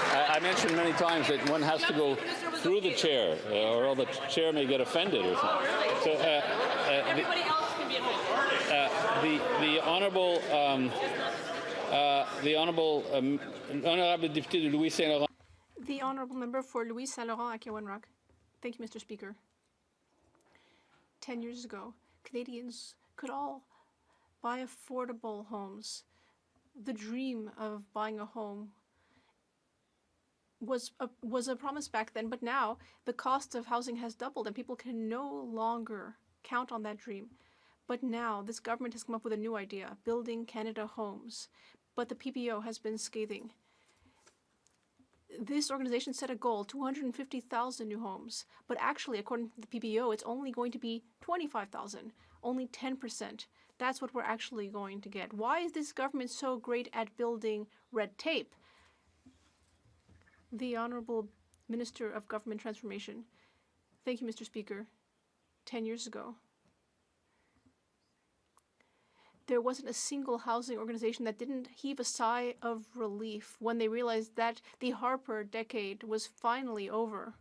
I mentioned many times that one has to go through the chair, or the chair may get offended or something. So Everybody else can be offended. the honourable honorable député de Louis Saint Laurent. The honourable member for Louis Saint Laurent, Akewanrok. Thank you, Mr. Speaker. 10 years ago, Canadians could all buy affordable homes. The dream of buying a home was a promise back then, but now the cost of housing has doubled and people can no longer count on that dream. But now this government has come up with a new idea, building Canada homes. But the PBO has been scathing. This organization set a goal, 250,000 new homes. But actually, according to the PBO, it's only going to be 25,000, only 10%. That's what we're actually going to get. Why is this government so great at building red tape? The Honourable Minister of Government Transformation. Thank you, Mr. Speaker. 10 years ago, there wasn't a single housing organization that didn't heave a sigh of relief when they realized that the Harper decade was finally over,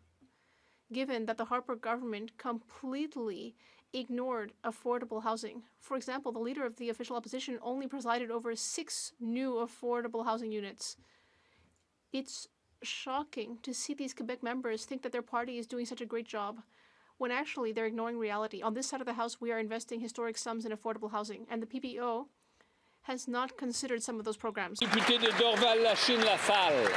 given that the Harper government completely ignored affordable housing. For example, the leader of the official opposition only presided over 6 new affordable housing units. It's shocking to see these Quebec members think that their party is doing such a great job, when actually they're ignoring reality. On this side of the House, we are investing historic sums in affordable housing, and the PBO has not considered some of those programs. Député de Dorval-Lachine-Lasalle.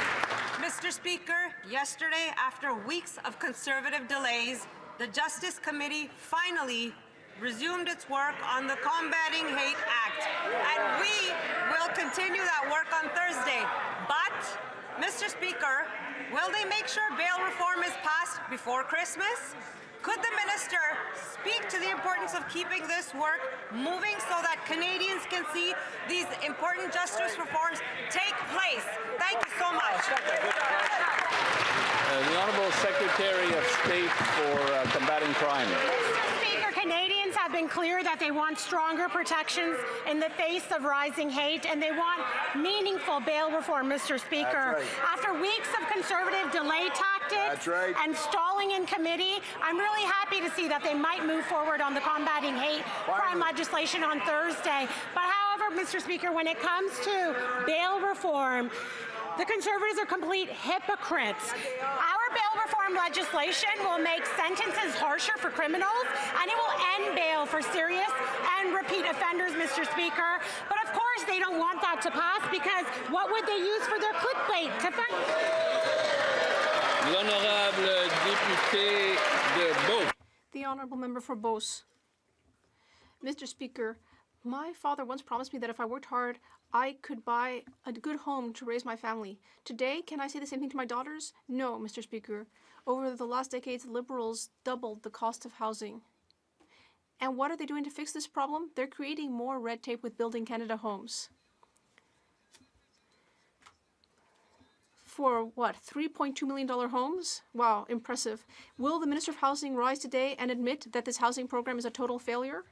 Mr. Speaker, yesterday, after weeks of Conservative delays, the Justice Committee finally resumed its work on the Combating Hate Act, and we will continue that work on Thursday. But, Mr. Speaker, will they make sure bail reform is passed before Christmas? Could the minister speak to the importance of keeping this work moving so that Canadians can see these important justice reforms take place? Thank you so much. The Honourable Secretary of State for Combating Crime. Mr. Speaker, Canadians have been clear that they want stronger protections in the face of rising hate, and they want meaningful bail reform, Mr. Speaker. After weeks of Conservative delay tactics and stalling in committee, I'm really happy to see that they might move forward on the Combating Hate Crime legislation on Thursday. But however, Mr. Speaker, when it comes to bail reform, the Conservatives are complete hypocrites. Our bail reform legislation will make sentences harsher for criminals, and it will end bail for serious and repeat offenders, Mr. Speaker. But of course, they don't want that to pass, because what would they use for their clickbait? L'honorable député de Beauce. The Honourable Member for Beauce. Mr. Speaker, my father once promised me that if I worked hard, I could buy a good home to raise my family. Today, can I say the same thing to my daughters? No, Mr. Speaker. Over the last decades, Liberals doubled the cost of housing. And what are they doing to fix this problem? They're creating more red tape with Building Canada homes. For what, $3.2 million homes? Wow, impressive. Will the Minister of Housing rise today and admit that this housing program is a total failure?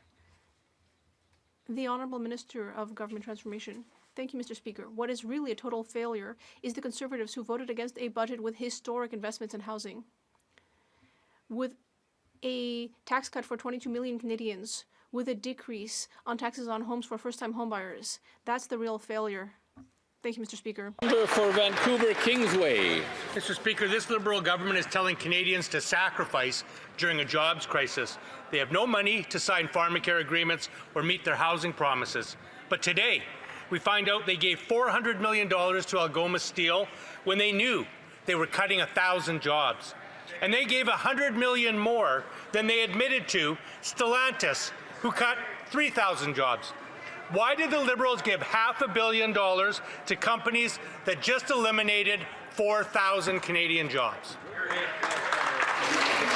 The Honourable Minister of Government Transformation. Thank you, Mr. Speaker. What is really a total failure is the Conservatives who voted against a budget with historic investments in housing. With a tax cut for 22 million Canadians, with a decrease on taxes on homes for first-time homebuyers. That's the real failure. Thank you, Mr. Speaker. Member for Vancouver Kingsway. Mr. Speaker, this Liberal government is telling Canadians to sacrifice during a jobs crisis. They have no money to sign pharmacare agreements or meet their housing promises. But today, we find out they gave $400 million to Algoma Steel when they knew they were cutting 1,000 jobs. And they gave $100 million more than they admitted to Stellantis, who cut 3,000 jobs. Why did the Liberals give $500 million to companies that just eliminated 4,000 Canadian jobs?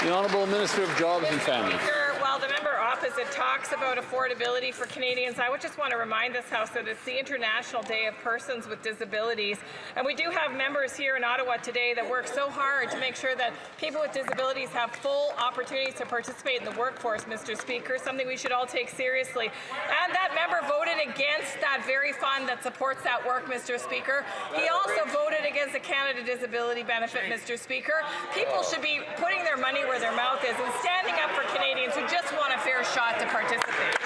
The Honourable Minister of Jobs and Family. While the member opposite talks about affordability for Canadians, I would just want to remind this House that it's the International Day of Persons with Disabilities, and we do have members here in Ottawa today that work so hard to make sure that people with disabilities have full opportunities to participate in the workforce, Mr. Speaker, something we should all take seriously. And that member voted against that very fund that supports that work, Mr. Speaker. He also voted against the Canada Disability Benefit, Mr. Speaker. People should be putting their money where their mouth is and standing up for Canadians who just want a fair shot to participate.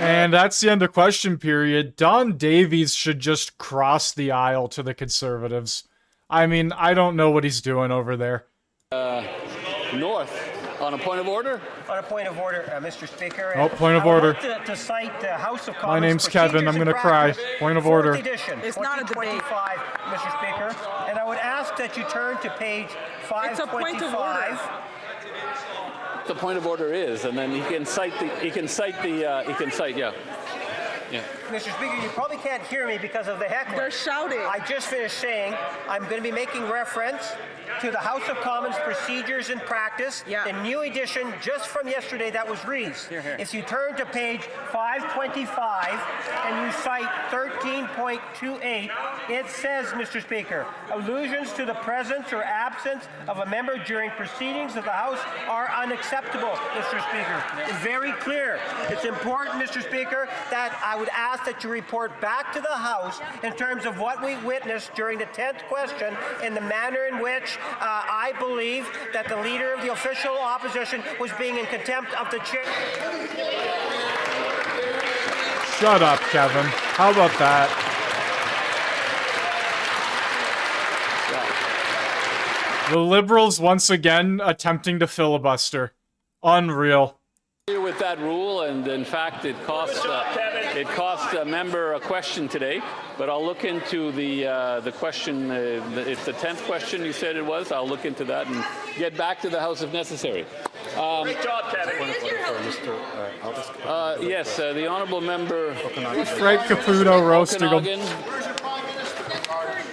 And that's the end of question period. Don Davies should just cross the aisle to the Conservatives. I mean, I don't know what he's doing over there. North, on a point of order? On a point of order, Mr. Speaker. Oh, point of order. I would like to cite the House of Commons. My name's Kevin. I'm going to cry. Point of order. Edition, it's not a debate. Mr. Speaker. And I would ask that you turn to page 525. It's a point of order. The point of order is, and then he can cite, yeah. Mr. Speaker, you probably can't hear me because of the heckler. They're shouting. I just finished saying I'm going to be making reference to the House of Commons Procedures and Practice, the new edition just from yesterday that was released. If you turn to page 525 and you cite 13.28, it says, Mr. Speaker, allusions to the presence or absence of a member during proceedings of the House are unacceptable, Mr. Speaker. It's very clear. It's important, Mr. Speaker, that I would ask that you report back to the House in terms of what we witnessed during the 10th question and the manner in which I believe that the leader of the official opposition was being in contempt of the chair. Shut up, Kevin. How about that? The Liberals once again attempting to filibuster. Unreal. With that rule, and in fact, it cost a member a question today. But I'll look into the question. It's the 10th question you said it was. I'll look into that and get back to the House if necessary. Great job, Kevin. Yes, the honourable member Frank Caputo roasting him.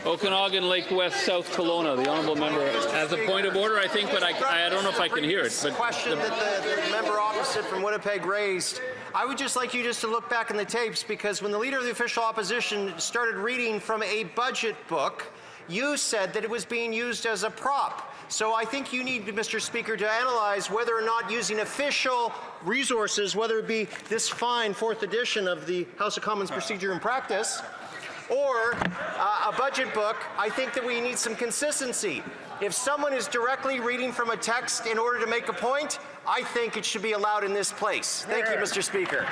Okanagan, Lake West, South Kelowna. The honourable member has a point of order, I think, but I don't know if I can hear it. But question that the member opposite from Winnipeg raised, I would just like you just to look back in the tapes, because when the leader of the official opposition started reading from a budget book, you said that it was being used as a prop. So I think you need, Mr. Speaker, to analyze whether or not using official resources, whether it be this fine 4th edition of the House of Commons Procedure and Practice, or a budget book, I think that we need some consistency. If someone is directly reading from a text in order to make a point, I think it should be allowed in this place. Thank you, Mr. Speaker.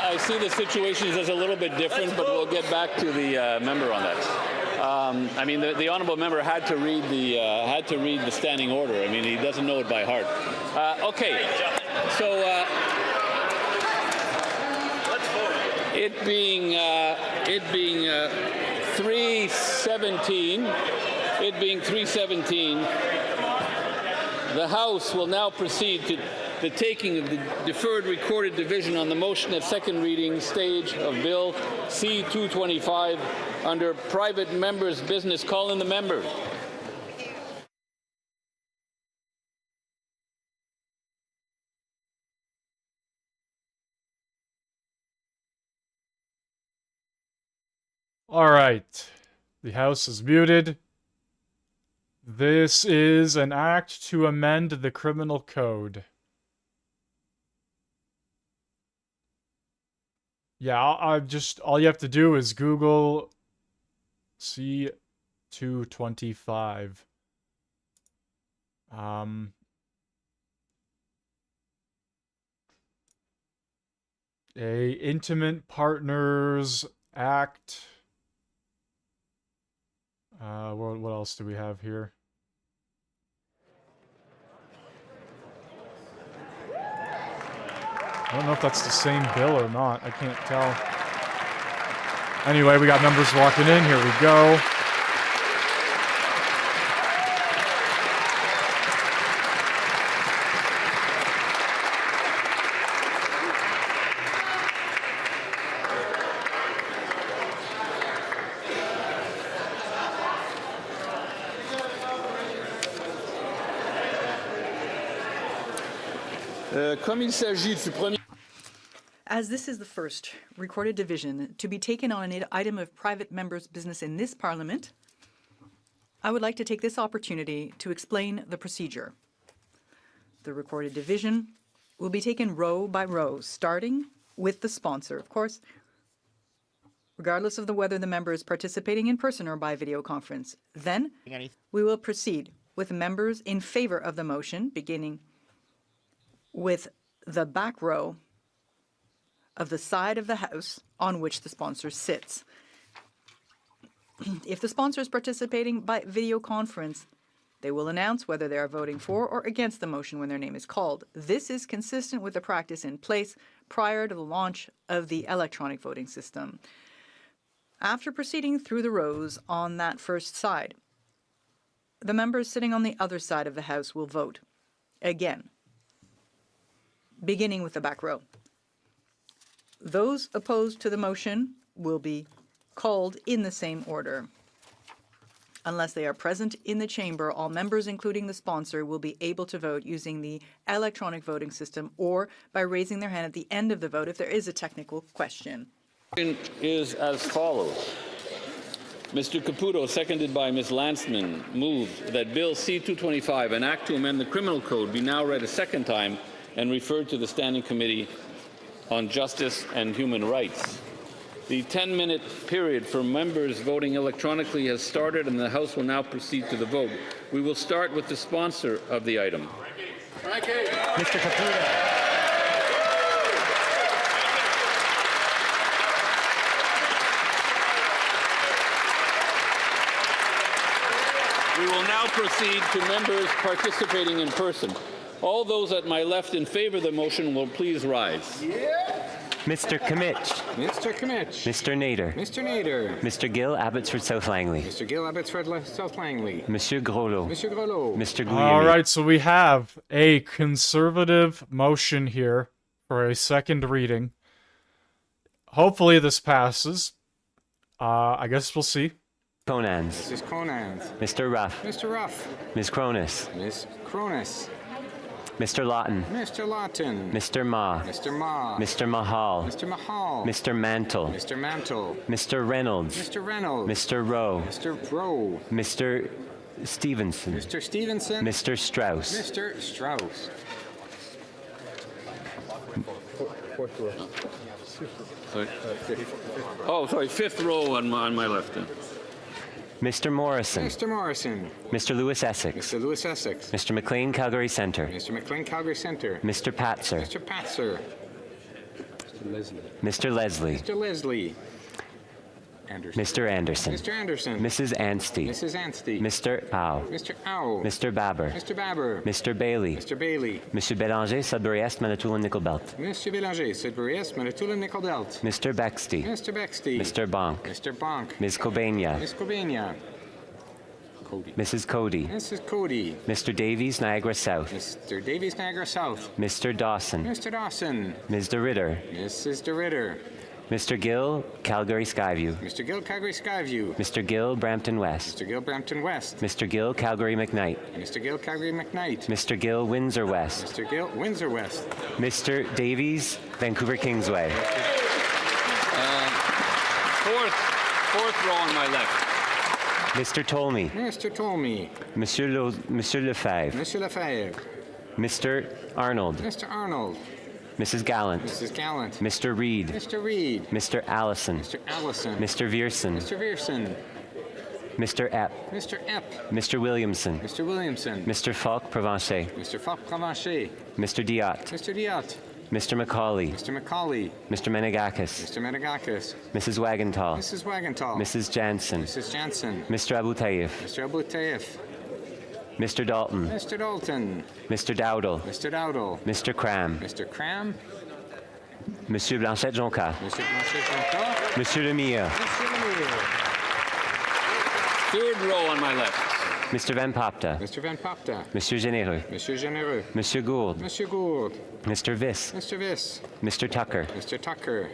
I see the situations as a little bit different, but we'll get back to the member on that. I mean, the honourable member had to read the standing order. I mean, he doesn't know it by heart. Okay, so. It being 3:17, the House will now proceed to the taking of the deferred recorded division on the motion at second reading stage of Bill C-225 under private members' business. Call in the member. All right. The House is muted. This is an act to amend the criminal code. Yeah, all you have to do is Google C-225. A Intimate Partners Act. What else do we have here? I don't know if that's the same bill or not. I can't tell. Anyway, we got members walking in. Here we go. Comme il s'agit du premier... As this is the first recorded division to be taken on an item of private members' business in this Parliament, I would like to take this opportunity to explain the procedure. The recorded division will be taken row by row, starting with the sponsor, of course, regardless of whether the member is participating in person or by video conference. Then we will proceed with members in favor of the motion, beginning with the back row of the side of the House on which the sponsor sits. If the sponsor is participating by video conference, they will announce whether they are voting for or against the motion when their name is called. This is consistent with the practice in place prior to the launch of the electronic voting system. After proceeding through the rows on that first side, the members sitting on the other side of the House will vote. Again, beginning with the back row. Those opposed to the motion will be called in the same order. Unless they are present in the chamber, all members, including the sponsor, will be able to vote using the electronic voting system or by raising their hand at the end of the vote if there is a technical question. Is as follows. Mr. Caputo, seconded by Ms. Landsman, moved that Bill C-225, an act to amend the criminal code, be now read a second time and referred to the Standing Committee on Justice and Human Rights. The 10-minute period for members voting electronically has started, and the House will now proceed to the vote. We will start with the sponsor of the item. Mr. Caputo. We will now proceed to members participating in person. All those at my left in favor of the motion will please rise. Mr. Kimmich. Mr. Kimmich. Mr. Nader. Mr. Nader. Mr. Gill, Abbotsford South Langley. Mr. Gill, Abbotsford South Langley. Monsieur Groslo. Monsieur Groslo. Mr. Guillemot. All right, so we have a conservative motion here for a second reading. Hopefully this passes. I guess we'll see. Conans. Mrs. Conans. Mr. Ruff. Mr. Ruff. Ms. Cronus. Ms. Cronus. Mr. Lawton. Mr. Lawton. Mr. Ma. Mr. Ma. Mr. Mahal. Mr. Mahal. Mr. Mantle. Mr. Mantle. Mr. Reynolds. Mr. Reynolds. Mr. Rowe. Mr. Rowe. Mr. Stevenson. Mr. Stevenson. Mr. Strauss. Mr. Strauss. Fourth row. Sorry. Oh, sorry, fifth row on my left. Mr. Morrison. Mr. Morrison. Mr. Lewis Essex. Mr. Lewis Essex. Mr. McLean, Calgary Centre. Mr. McLean, Calgary Centre. Mr. Patser. Mr. Patser. Mr. Leslie. Mr. Leslie. Anderson. Mr. Anderson. Mr. Anderson. Mrs. Anstey. Mrs. Anstey. Mr. Au. Mr. Au. Mr. Baber. Mr. Baber. Mr. Bailey. Mr. Bailey. Monsieur Bélanger, Sudbury Est, Manitoulin, Nickelbelt. Monsieur Bélanger, Sudbury Est, Manitoulin, Nickelbelt. Mr. Bexty. Mr. Bexty. Mr. Bonk. Mr. Bonk. Ms. Kobania. Ms. Kobania. Cody. Mrs. Cody. Mrs. Cody. Mr. Davies, Niagara South. Mr. Davies, Niagara South. Mr. Dawson. Mr. Dawson. Ms. DeRitter. Mrs. DeRitter. Mr. Gill, Calgary Skyview. Mr. Gill, Calgary Skyview. Mr. Gill, Brampton West. Mr. Gill, Brampton West. Mr. Gill, Calgary McKnight. Mr. Gill, Calgary McKnight. Mr. Gill, Windsor West. Mr. Gill, Windsor West. Mr. Davies, Vancouver Kingsway. Fourth row on my left. Mr. Tolmie. Mr. Tolmie. Monsieur Lefebvre. Monsieur Lefebvre. Mr. Arnold. Mr. Arnold. Mrs. Gallant. Mrs. Gallant. Mr. Reed. Mr. Reed. Mr. Allison. Mr. Allison. Mr. Vierson. Mr. Vierson. Mr. Epp. Mr. Epp. Mr. Williamson. Mr. Williamson. Mr. Falk Provencher. Mr. Falk Provencher. Mr. Diot. Mr. Diot. Mr. Macaulay. Mr. Macaulay. Mr. Menegakis. Mr. Menegakis. Mrs. Wagenthal. Mrs. Wagenthal. Mrs. Jansen. Mrs. Jansen. Mr. Abu Tayyif. Mr. Abu Tayyif. Mr. Dalton. Mr. Dalton. Mr. Dowdle. Mr. Dowdle. Mr. Cram. Mr. Cram. Monsieur Blanchette-Jonca. Monsieur Blanchet-Jonca. Monsieur Lemire. Monsieur Lemire. Third row on my left. Mr. Van Popta. Mr. Van Popta. Monsieur Généreux. Monsieur Généreux. Monsieur Gould. Monsieur Gould. Mr. Viss. Mr. Viss. Mr. Tucker. Mr. Tucker.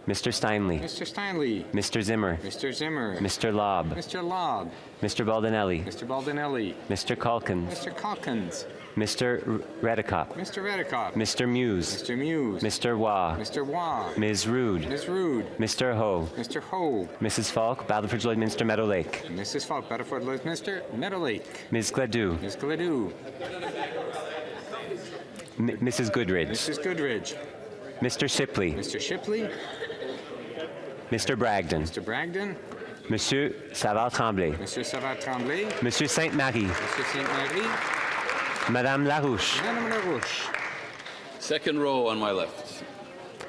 Mr. Steinley. Mr. Steinley. Mr. Zimmer. Mr. Zimmer. Mr. Lobb. Mr. Lobb. Mr. Baldinelli. Mr. Baldinelli. Mr. Calkins. Mr. Calkins. Mr. Redicott. Mr. Redicott. Mr. Muse. Mr. Muse. Mr. Waugh. Mr. Waugh. Ms. Rude. Ms. Rude. Mr. Ho. Mr. Ho. Mrs. Falk, Battleford Lloydminster Meadow Lake. Mrs. Falk, Battleford Lloydminster, Meadow Lake. Ms. Gledoux. Ms. Gledoux. Mrs. Goodridge. Mrs. Goodridge. Mr. Shipley. Mr. Shipley. Mr. Bragdon. Mr. Bragdon. Monsieur Savard-Tremblay. Monsieur Savard-Tremblay. Monsieur Sainte-Marie. Monsieur Sainte-Marie. Madame Larouche. Madame Larouche. Second row on my left.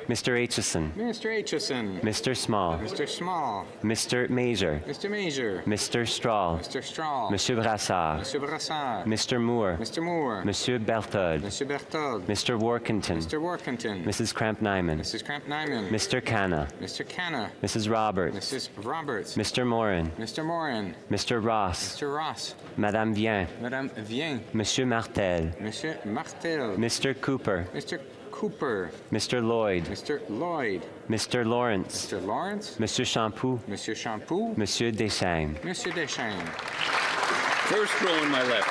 Mr. Aitchison. Mr. Aitchison. Mr. Small. Mr. Small. Mr. Major. Mr. Major. Mr. Strahl. Mr. Strahl. Monsieur Brassard. Monsieur Brassard. Mr. Moore. Mr. Moore. Monsieur Berthold. Monsieur Berthold. Mr. Workington. Mr. Workington. Mrs. Cramp-Nyman. Mrs. Cramp-Nyman. Mr. Canna. Mr. Canna. Mrs. Roberts. Mrs. Roberts. Mr. Morin. Mr. Morin. Mr. Ross. Mr. Ross. Madame Vien. Madame Vien. Monsieur Martel. Monsieur Martel. Mr. Cooper. Mr. Cooper. Mr. Lloyd. Mr. Lloyd. Mr. Lawrence. Mr. Lawrence. Monsieur Champoux. Monsieur Champoux. Monsieur Deschamps. Monsieur Deschamps. First row on my left.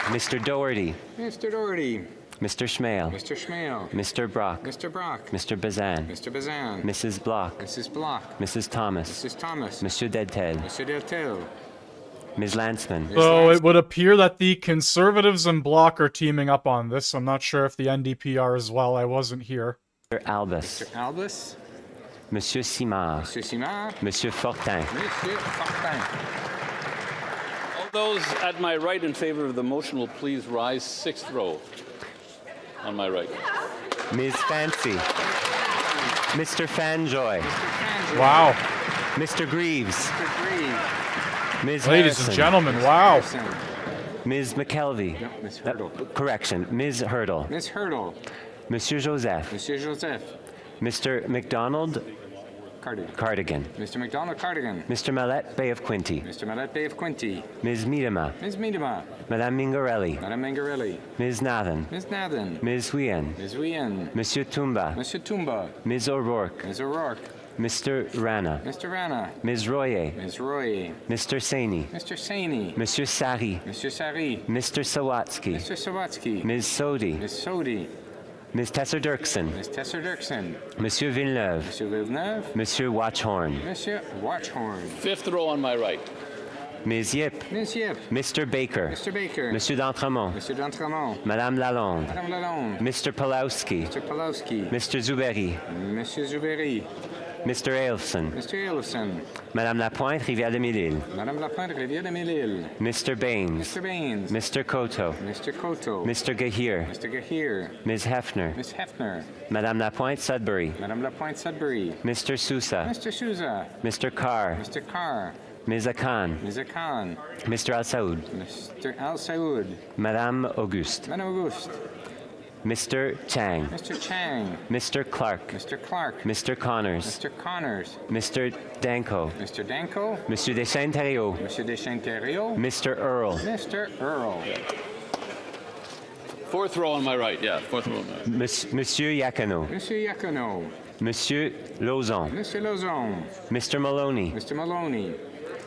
Mr. Doherty. Mr. Doherty. Mr. Schmale. Mr. Schmale. Mr. Brock. Mr. Brock. Mr. Bazan. Mr. Bazan. Mrs. Block. Mrs. Block. Mrs. Thomas. Mrs. Thomas. Monsieur Deltel. Monsieur Deltel. Ms. Lansman. So it would appear that the Conservatives and Bloc are teaming up on this. I'm not sure if the NDP are as well. I wasn't here. Mr. Albus. Mr. Albus. Monsieur Simard. Monsieur Simard. Monsieur Fortin. Monsieur Fortin. All those at my right in favor of the motion will please rise. Sixth row on my right. Ms. Fancy. Mr. Fanjoy. Wow. Mr. Greaves. Mr. Greaves. Ms. Ladies Harrison. and gentlemen, wow. Ms. McKelvey. No, Ms. Hurdle. Correction. Ms. Hurdle. Ms. Hurdle. Monsieur Joseph. Monsieur Joseph. Mr. McDonald Cardigan. Mr. McDonald Cardigan. Mr. Mallet Bay of Quinty. Mr. Mallet Bay of Quinty. Ms. Miedema. Ms. Miedema. Madame Mingarelli. Madame Mangarelli. Ms. Nathan. Ms. Nathan. Ms. Wien. Ms. Wien. Monsieur Tumba. Monsieur Tumba. Ms. O'Rourke. Ms. O'Rourke. Mr. Rana. Mr. Rana. Ms. Royer. Ms. Roy. Mr. Saini. Mr. Saini. Monsieur Sari. Monsieur Sari. Mr. Sawatsky. Mr. Sawatsky. Ms. Sodi. Ms. Sodi. Ms. Tesser Dirksen. Ms. Tesser Dirksen. Monsieur Villeneuve. Monsieur Villeneuve. Monsieur Watchhorn. Monsieur Watchhorn. Fifth row on my right. Ms. Yip. Ms. Yip. Mr. Baker. Mr. Baker. Monsieur d'Entremont. Monsieur d'Entremont. Madame Lalonde. Madame Lalonde. Mr. Pulowski. Mr. Pulowski. Mr. Zuberi. Monsieur Zuberi. Mr. Ailson. Mr. Ailson. Madame Lapointe, Rivière-de-Mille-Îles. Madame Lapointe, Rivière-de-Mille-Îles. Mr. Baines. Mr. Baines. Mr. Coteau. Mr. Coteau. Mr. Gahir. Mr. Gahir. Ms. Hefner. Ms. Hefner. Madame Lapointe, Sudbury. Madame Lapointe, Sudbury. Mr. Sousa. Mr. Sousa. Mr. Carr. Mr. Carr. Ms. Akan. Ms. Akan. Mr. Al Saoud. Mr. Al Saoud. Madame Auguste. Madame Auguste. Mr. Chang. Mr. Chang. Mr. Clark. Mr. Clark. Mr. Connors. Mr. Connors. Mr. Danko. Mr. Danko. Monsieur Deschênes-Thériault. Monsieur Deschênes-Thériault. Mr. Earl. Mr. Earl. Fourth row on my right. Yeah, fourth row on my right. Monsieur Yakano. Monsieur Yacono. Monsieur Lauzon. Mr. Lauzon. Mr. Maloney. Mr. Maloney.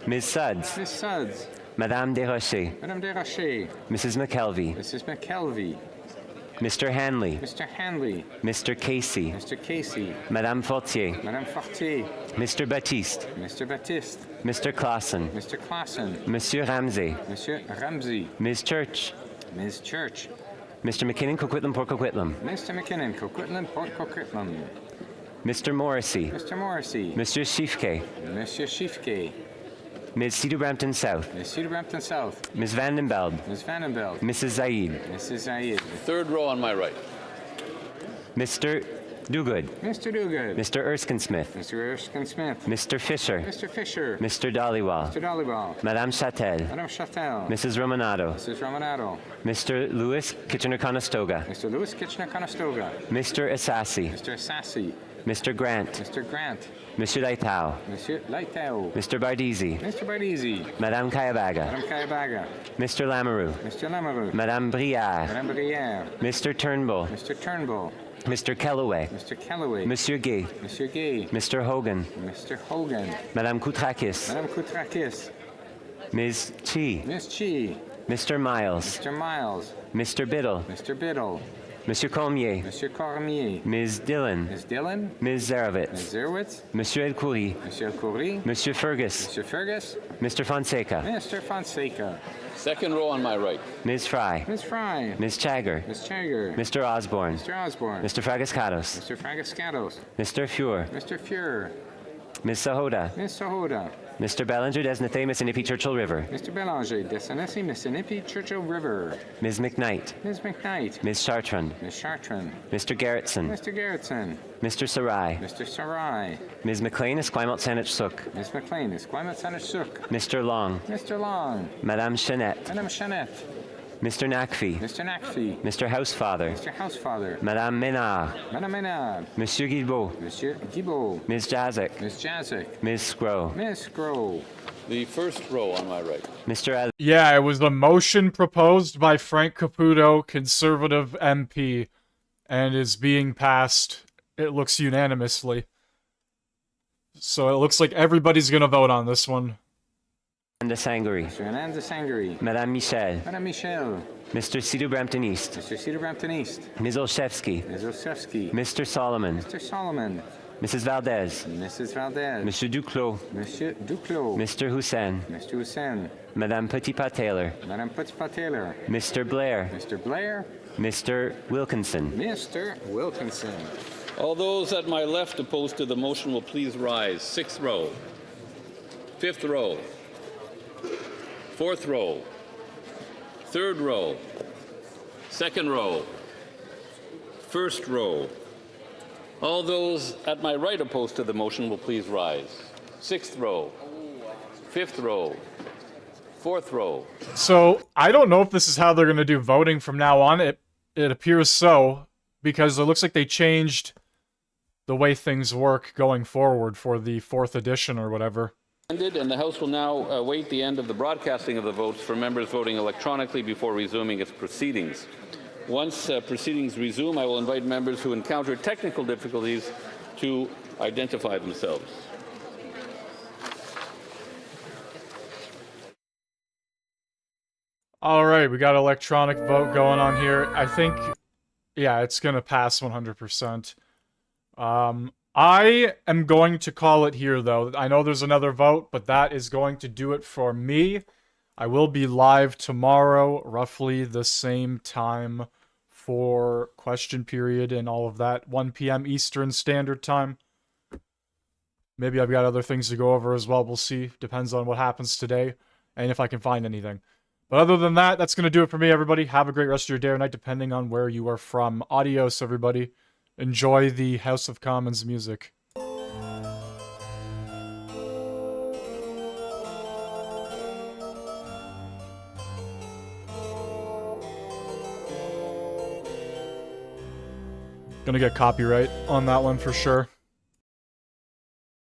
Ms. Suds. Miss Suds. Madame Desrochers. Madame Desrochers. Mrs. McKelvey. Mrs. McKelvey. Mr. Hanley. Mr. Hanley. Mr. Casey. Mr. Casey. Madame Fortier. Madame Fortier. Mr. Baptiste. Mr. Baptiste. Mr. Clausen. Mr. Clausen. Monsieur Ramsey. Monsieur Ramsey. Ms. Church. Ms. Church. Mr. McKinnon, Coquitlam, Port Coquitlam. Mr. McKinnon, Coquitlam, Port Coquitlam. Mr. Morrissey. Mr. Morrissey. Monsieur Schiefke. Monsieur Schiefke. Ms. Cedar Brampton South. Ms. Cedar Brampton South. Ms. Vandenbeld. Ms. Vandenbeld. Mrs. Zaid. Mrs. Zaid. Third row on my right. Mr. Duguid. Mr. Duguid. Mr. Erskine-Smith. Mr. Erskine-Smith. Mr. Fisher. Mr. Fisher. Mr. Dhaliwal. Mr. Dhaliwal. Madame Châtel. Madame Châtel. Mrs. Romanado. Mrs. Romanado. Mr. Lewis Kitchener-Conestoga. Mr. Lewis Kitchener-Conestoga. Mr. Assassi. Mr. Assassi. Mr. Grant. Mr. Grant. Monsieur Laitao. Monsieur Laitao. Mr. Bardisi. Mr. Bardisi. Madame Kayabaga. Madame Kayabaga. Mr. Lamoureux. Mr. Lamoureux. Madame Brière. Madame Brière. Mr. Turnbull. Mr. Turnbull. Mr. Kellaway. Mr. Kellaway. Monsieur Gay. Monsieur Gay. Mr. Hogan. Mr. Hogan. Madame Koutrakis. Madame Koutrakis. Ms. Chi. Miss Chi. Mr. Miles. Mr. Miles. Mr. Biddle. Mr. Biddle. Monsieur Cormier. Monsieur Cormier. Ms. Dillon. Ms. Dillon. Ms. Zarovitz. Ms. Zerwitz. Monsieur El Khoury. Monsieur Khoury. Monsieur Fergus. Monsieur Fergus. Mr. Fonseca. Mr. Fonseca. Second row on my right. Ms. Fry. Ms. Fry. Ms. Chagger. Ms. Chagger. Mr. Osborne. Mr. Osborne. Mr. Fragascatos. Mr. Fragascatos. Mr. Fuhr. Mr. Fuhrer. Ms. Sahoda. Ms. Sahoda. Mr. Bellinger, Desnathe, Mississippi Churchill River. Mr. Belanger, Desanesi, Mississippi Churchill River. Ms. McKnight. Ms. McKnight. Ms. Chartrand. Ms. Chartrand. Mr. Garrettson. Mr. Garrettson. Mr. Sarai. Mr. Sarai. Ms. McLean, Esquimalt Saanich Suk. Ms. McLean, Esquimalt Saanich Suk. Mr. Long. Mr. Long. Madame Chanette. Madame Chanette. Mr. Nakfi. Mr. Nakfi. Mr. Housefather. Mr. Housefather. Madame Ménard. Madame Ménard. Monsieur Guilbeault. Monsieur Guilbeault. Ms. Jazik. Ms. Jazik. Ms. Scrow. Ms. Scrow. The first row on my right. Mr. Al. Yeah, it was the motion proposed by Frank Caputo, Conservative MP, and is being passed, it looks unanimously. So it looks like everybody's gonna vote on this one. Ananda Sangari. Mr. Ananda Sangari. Madame Michel. Madame Michel. Mr. Cedar Brampton East. Mr. Cedar Brampton East. Ms. Olszewski. Ms. Olszewski. Mr. Solomon. Mr. Solomon. Mrs. Valdez. Mrs. Valdez. Monsieur Duclos. Monsieur Duclos. Mr. Hussein. Mr. Hussein. Madame Petitpas-Taylor. Madame Petitpas-Taylor. Mr. Blair. Mr. Blair. Mr. Wilkinson. Mr. Wilkinson. All those at my left opposed to the motion will please rise. Sixth row. Fifth row. Fourth row. Third row. Second row. First row. All those at my right opposed to the motion will please rise. Sixth row. Fifth row. Fourth row. So, I don't know if this is how they're going to do voting from now on. It appears so, because it looks like they changed the way things work going forward for the 4th edition or whatever. And the House will now await the end of the broadcasting of the votes for members voting electronically before resuming its proceedings. Once proceedings resume, I will invite members who encounter technical difficulties to identify themselves. All right, we got electronic vote going on here. I think, yeah, it's going to pass 100%. I am going to call it here, though. I know there's another vote, but that is going to do it for me. I will be live tomorrow, roughly the same time for question period and all of that, 1 p.m. Eastern Standard Time. Maybe I've got other things to go over as well. We'll see. Depends on what happens today and if I can find anything. But other than that, that's going to do it for me, everybody. Have a great rest of your day or night, depending on where you are from. Adios, everybody. Enjoy the House of Commons music. Gonna get copyright on that one for sure.